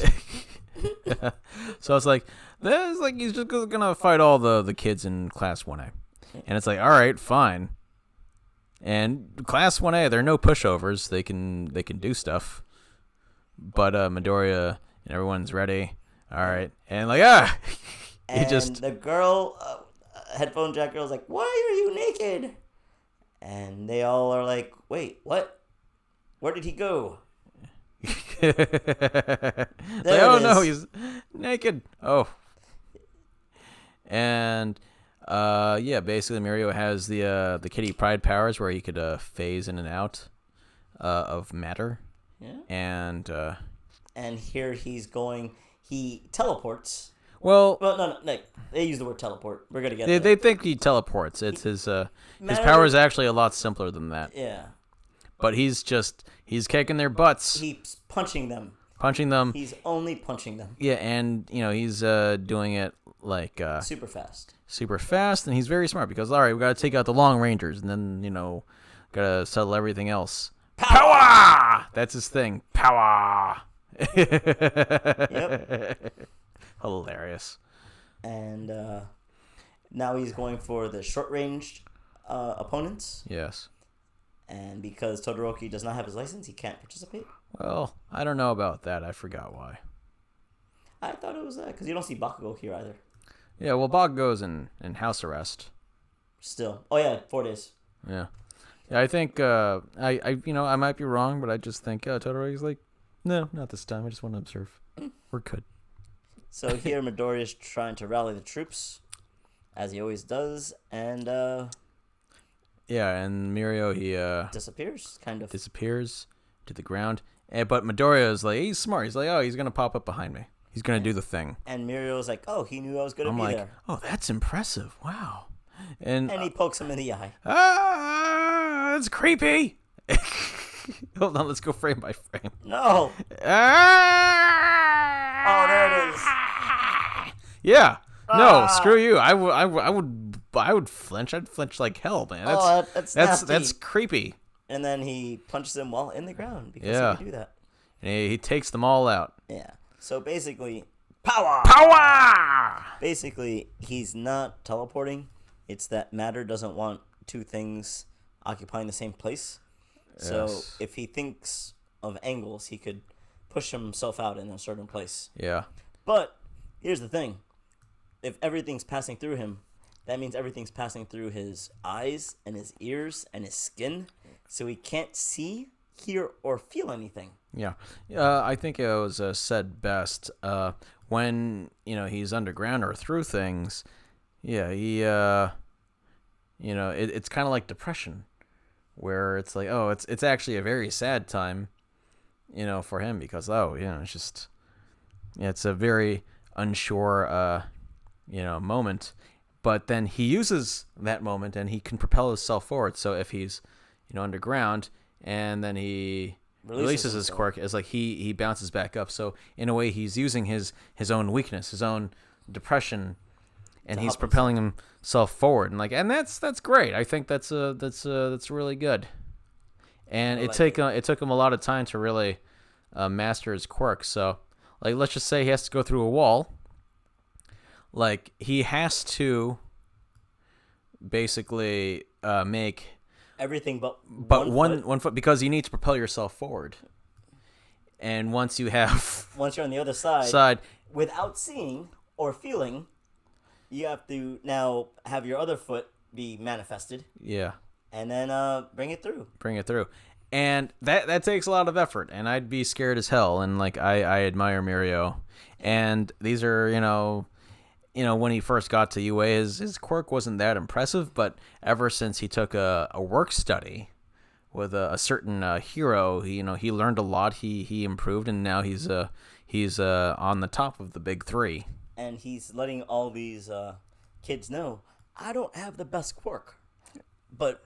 So it's like, he's just gonna fight all the kids in Class 1A. And it's like, all right, fine. And Class 1A, there are no pushovers. They can do stuff. But Midoriya and everyone's ready. All right. And like,
And the girl, headphone jack girl's like, why are you naked? And they all are like, wait, what? Where did he go?
No, he's naked. Oh. And yeah, basically Mirio has the Kitty Pride powers where he could phase in and out of matter.
Yeah.
And
here he teleports.
well,
No, they use the word teleport. We're gonna get
they
there.
think he teleports. It's his
Matter-
power is actually a lot simpler than that.
Yeah.
But he's kicking their butts,
He's punching them.
punching them.
He's only punching them.
Yeah, and he's doing it like
Super fast.
super fast, and he's very smart because all right, we got to take out the Long Rangers, and then gotta settle everything else. Power! That's his thing. Power.
Yep.
Hilarious.
And now he's going for the short range opponents.
Yes.
And because Todoroki does not have his license, he can't participate.
Well, I don't know about that. I forgot why.
I thought it was that because you don't see Bakugo here either.
Yeah, well, Bog goes in house arrest.
Still. Oh yeah, 4 days.
Yeah. Yeah, I think I might be wrong, but I just think Todoroki's like, no, not this time. I just want to observe. We're good.
So here Midoriya is trying to rally the troops, as he always does, and
Yeah, and Mirio he
disappears, kind of.
disappears to the ground. But Midoriya is like, he's smart. He's like, oh, he's gonna pop up behind me. He's gonna do the thing.
And Mirio's like, oh, he knew I was going to
I'm
be
like,
there.
oh, that's impressive. Wow. And
And he pokes him in the eye.
that's creepy. Hold on, let's go frame by frame.
No!
Oh,
there it is.
Yeah. No, screw you. I would flinch. I'd flinch like hell, man.
That's nasty.
That's creepy.
And then he punches them while in the ground because
Yeah.
he can do that.
And he takes them all out.
Yeah. So basically, power!
Power!
Basically, he's not teleporting. It's that matter doesn't want two things occupying the same place. So
Yes.
if he thinks of angles, he could push himself out in a certain place.
Yeah.
But here's the thing. If everything's passing through him, that means everything's passing through his eyes and his ears and his skin. So he can't see hear or feel anything.
Yeah. I think it was said best when, he's underground or through things. Yeah, it's kind of like depression, where it's like, oh, it's actually a very sad time, for him because, it's just, it's a very unsure, moment. But then he uses that moment and he can propel himself forward. So if he's, underground and then he releases his quirk, it's like he bounces back up. So in a way, he's using his own weakness, his own depression, and he's propelling himself forward. And that's great. I think that's really good. And it took him a lot of time to really master his quirk. So let's just say he has to go through a wall. He has to basically make
everything but
one foot, because you need to propel yourself forward. And once you're
on the other side, without seeing or feeling, you have to now have your other foot be manifested.
Yeah.
And then bring it through.
And that takes a lot of effort, and I'd be scared as hell. And I admire Mirio. And these are, when he first got to UA, his quirk wasn't that impressive, but ever since he took a work study with a certain hero, he learned a lot. He improved, and now he's on the top of the big three.
And he's letting all these kids know, I don't have the best quirk, but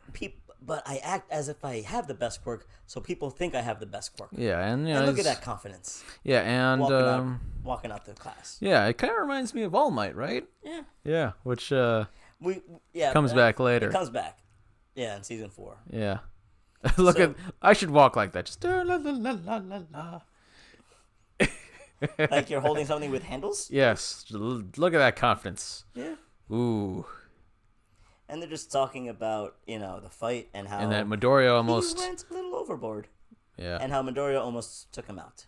I act as if I have the best quirk, so people think I have the best quirk.
Yeah, and
look at that confidence.
Yeah, and
walking out the class.
Yeah, it kind of reminds me of All Might, right?
Yeah.
Yeah, which
comes
back later.
It comes back. Yeah, in season 4.
Yeah. I should walk like that. Just la la la la la la.
Like you're holding something with handles?
Yes. Look at that confidence.
Yeah.
Ooh.
And they're just talking about, the fight and how...
And that Midoriya almost...
He went a little overboard.
Yeah.
And how Midoriya almost took him out.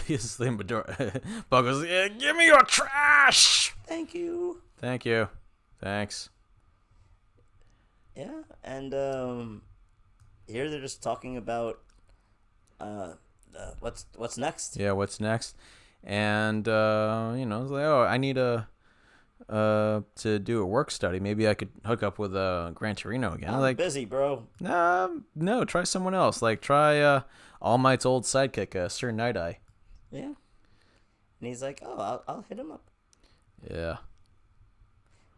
Yes, the Midoriya... Bug goes, yeah, give me your trash!
Thank you.
Thanks.
Yeah, and here they're just talking about what's next.
Yeah, what's next? And, it's like, oh, I need to do a work study. Maybe I could hook up with Gran Torino again.
I'm busy, bro.
No, try someone else. Try All Might's old sidekick, Sir Night-Eye.
Yeah. And he's like, oh, I'll hit him up.
Yeah.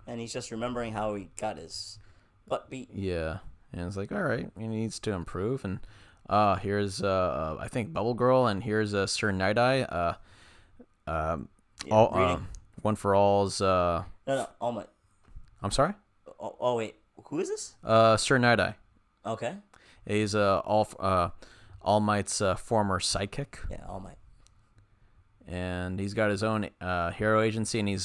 And he's just remembering how he got his butt beat.
Yeah. And it's like, all right, he needs to improve. And here's, I think, Bubble Girl, and here's Sir Night-Eye. One for All's...
No, All Might.
I'm sorry?
Oh, wait. Who is this?
Sir Night-Eye.
Okay.
He's All Might's former sidekick.
Yeah, All Might.
And he's got his own hero agency, and he's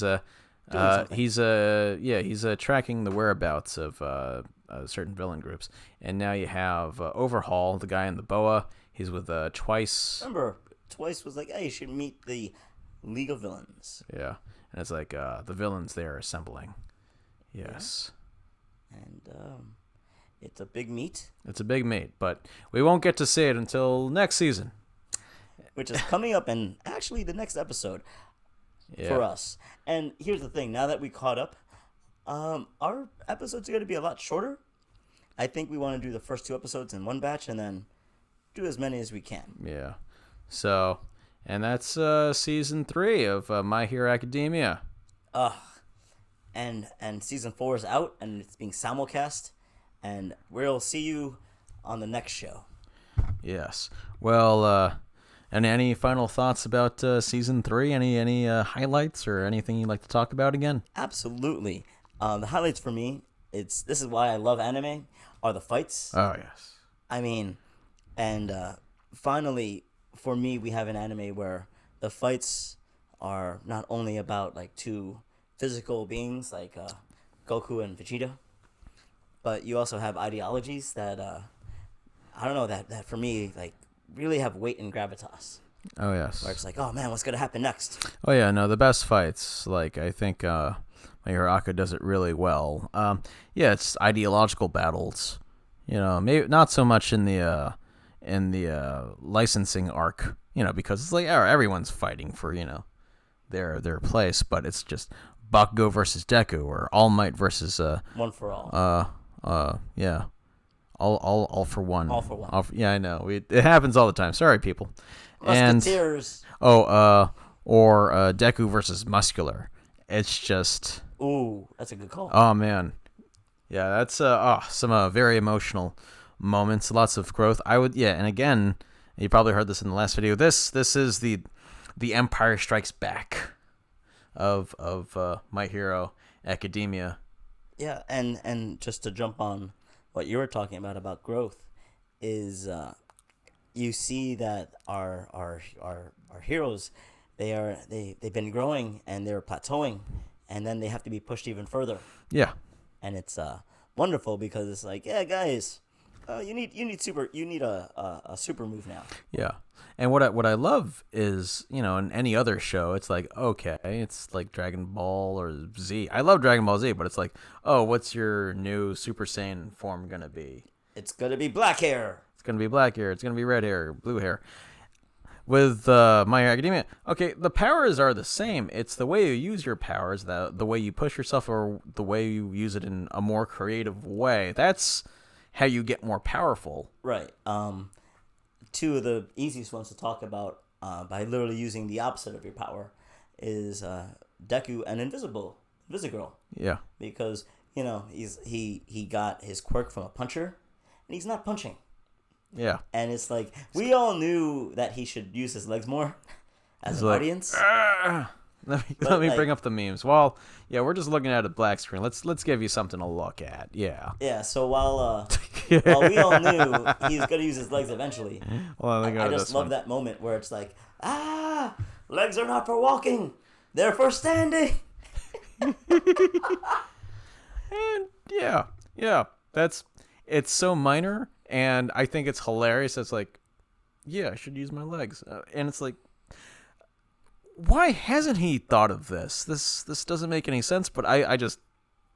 tracking the whereabouts of certain villain groups. And now you have Overhaul, the guy in the boa. He's with Twice.
Remember, Twice was like, hey, you should meet the League of Villains.
Yeah. And it's like the villains there assembling. Yes.
Yeah. And it's a big meet.
It's a big meet, but we won't get to see it until next season.
Which is coming up in actually the next episode for us. And here's the thing. Now that we caught up, our episodes are going to be a lot shorter. I think we want to do the first 2 episodes in one batch and then do as many as we can.
Yeah. So... And that's season 3 of My Hero Academia.
And season 4 is out, and it's being simulcast, and we'll see you on the next show.
Yes. Well, and any final thoughts about season 3? Any highlights or anything you'd like to talk about again?
Absolutely. The highlights for me, this is why I love anime, are the fights.
Oh yes.
I mean, and finally. For me, we have an anime where the fights are not only about 2 physical beings like Goku and Vegeta, but you also have ideologies that I don't know that for me really have weight and gravitas.
Oh yes.
Where it's like, oh man, what's gonna happen next?
Oh yeah, no, the best fights. I think My Hero Academia does it really well. It's ideological battles. Maybe not so much in the in the licensing arc, because it's like everyone's fighting for their place, but it's just Bakugo versus Deku or All Might versus
One for All.
Yeah, all for one.
All for one.
Yeah, I know. It happens all the time. Sorry, people.
Musketeers.
Or Deku versus Muscular. It's just.
Ooh, that's a good call.
Oh man, yeah, that's some very emotional moments. Lots of growth. And again, you probably heard this in the last video. This is the Empire Strikes Back of My Hero Academia.
Yeah, and just to jump on what you were talking about growth, is you see that our heroes, they've been growing and they're plateauing, and then they have to be pushed even further.
Yeah,
and it's wonderful because it's like, yeah, guys, you need a super move now.
Yeah. And what I love is, in any other show, it's like, okay, it's like Dragon Ball or Z. I love Dragon Ball Z, but it's like, oh, what's your new Super Saiyan form gonna be?
It's gonna be black hair.
It's gonna be black hair. It's gonna be red hair, blue hair. With My Hero Academia, okay, the powers are the same. It's the way you use your powers, the way you push yourself, or the way you use it in a more creative way. That's how you get more powerful.
Right. Two of the easiest ones to talk about by literally using the opposite of your power is Deku and Invisigirl.
Yeah.
Because he got his quirk from a puncher, and he's not punching.
Yeah.
And it's like, we all knew that he should use his legs more as an audience.
Let me bring up the memes. Well, yeah, we're just looking at a black screen. Let's give you something to look at. Yeah.
Yeah. So while we all knew he was gonna use his legs eventually,
well,
I just love that moment where it's like, legs are not for walking; they're for standing.
And yeah, it's so minor, and I think it's hilarious. It's like, yeah, I should use my legs, and it's like, why hasn't he thought of this? This doesn't make any sense, but I just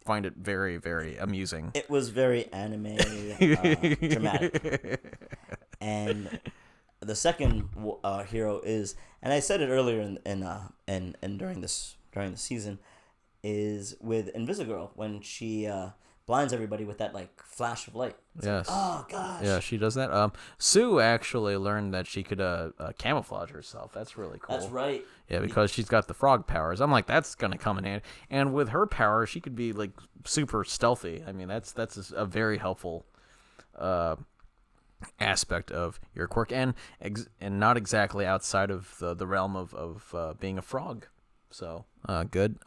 find it very, very amusing.
It was very anime dramatic. And the second hero is, and I said it earlier in during the season, is with Invisigirl when she blinds everybody with that like flash of light. It's
yes.
Like, oh gosh.
Yeah, she does that. Sue actually learned that she could camouflage herself. That's really cool.
That's right.
Yeah, because she's got the frog powers. I'm like, that's gonna come in handy. And with her power, she could be like super stealthy. I mean, that's a very helpful aspect of your quirk, and not exactly outside of the realm of being a frog. So good.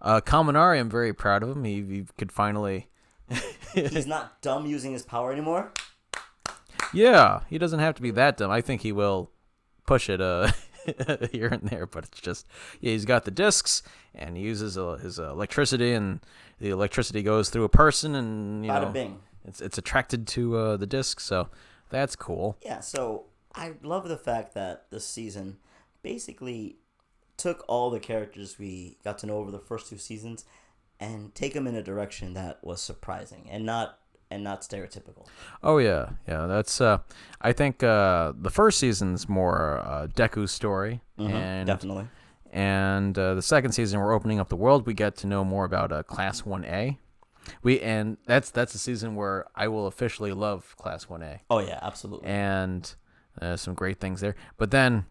Kaminari, I'm very proud of him. He could finally.
He's not dumb using his power anymore.
Yeah, he doesn't have to be that dumb. I think he will push it here and there, but it's just, yeah, he's got the discs, and he uses his electricity, and the electricity goes through a person, and
Bada bing.
It's attracted to the discs, so that's cool.
Yeah, so I love the fact that this season basically took all the characters we got to know over the first two seasons and take them in a direction that was surprising and not stereotypical.
Oh yeah. That's I think the first season's more Deku's story, and
Definitely.
And the second season, we're opening up the world. We get to know more about Class 1A. And that's the season where I will officially love Class 1A.
Oh yeah, absolutely.
And some great things there. But then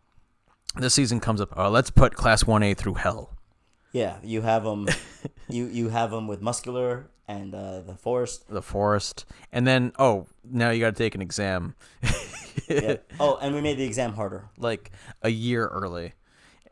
this season comes up. Let's put Class 1A through hell.
Yeah, you have them. you have them with Muscular and the Forest.
The Forest, and then now you got to take an exam.
Yeah. Oh, and we made the exam harder,
like a year early,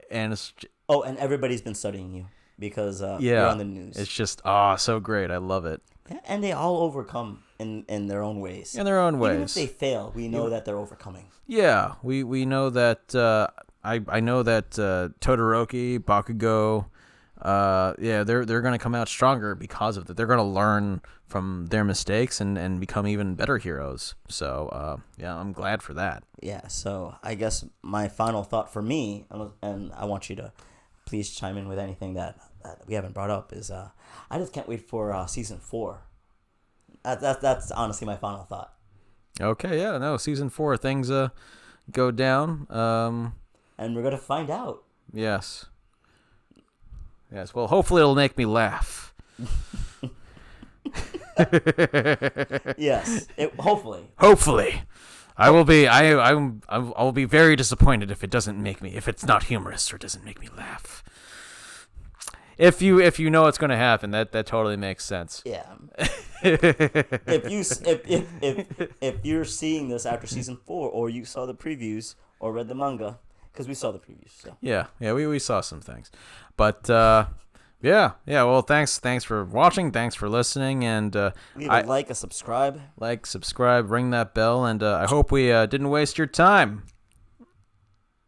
and it's.
And everybody's been studying you because you're on the news.
It's just so great. I love it.
Yeah, and they all overcome in their own ways.
In their own ways.
Even if they fail, we know that they're overcoming.
Yeah, we know that. I know that Todoroki, Bakugo. They're going to come out stronger because of that. They're going to learn from their mistakes and become even better heroes. So, I'm glad for that.
Yeah, so I guess my final thought for me, and I want you to please chime in with anything that we haven't brought up, is I just can't wait for season 4. That's honestly my final thought.
Okay, yeah, no, season 4 things go down.
And we're gonna find out.
Yes. Yes. Well, hopefully it'll make me laugh.
Yes. Hopefully.
Hopefully. I will be. I'll be very disappointed if it's not humorous or doesn't make me laugh. If you know what's going to happen, that totally makes sense.
Yeah. if you're seeing this after season 4, or you saw the previews or read the manga, because we saw the previews. So.
Yeah, we saw some things, but yeah. Well, thanks for watching. Thanks for listening, and
leave a like, a subscribe,
subscribe, ring that bell, and I hope we didn't waste your time.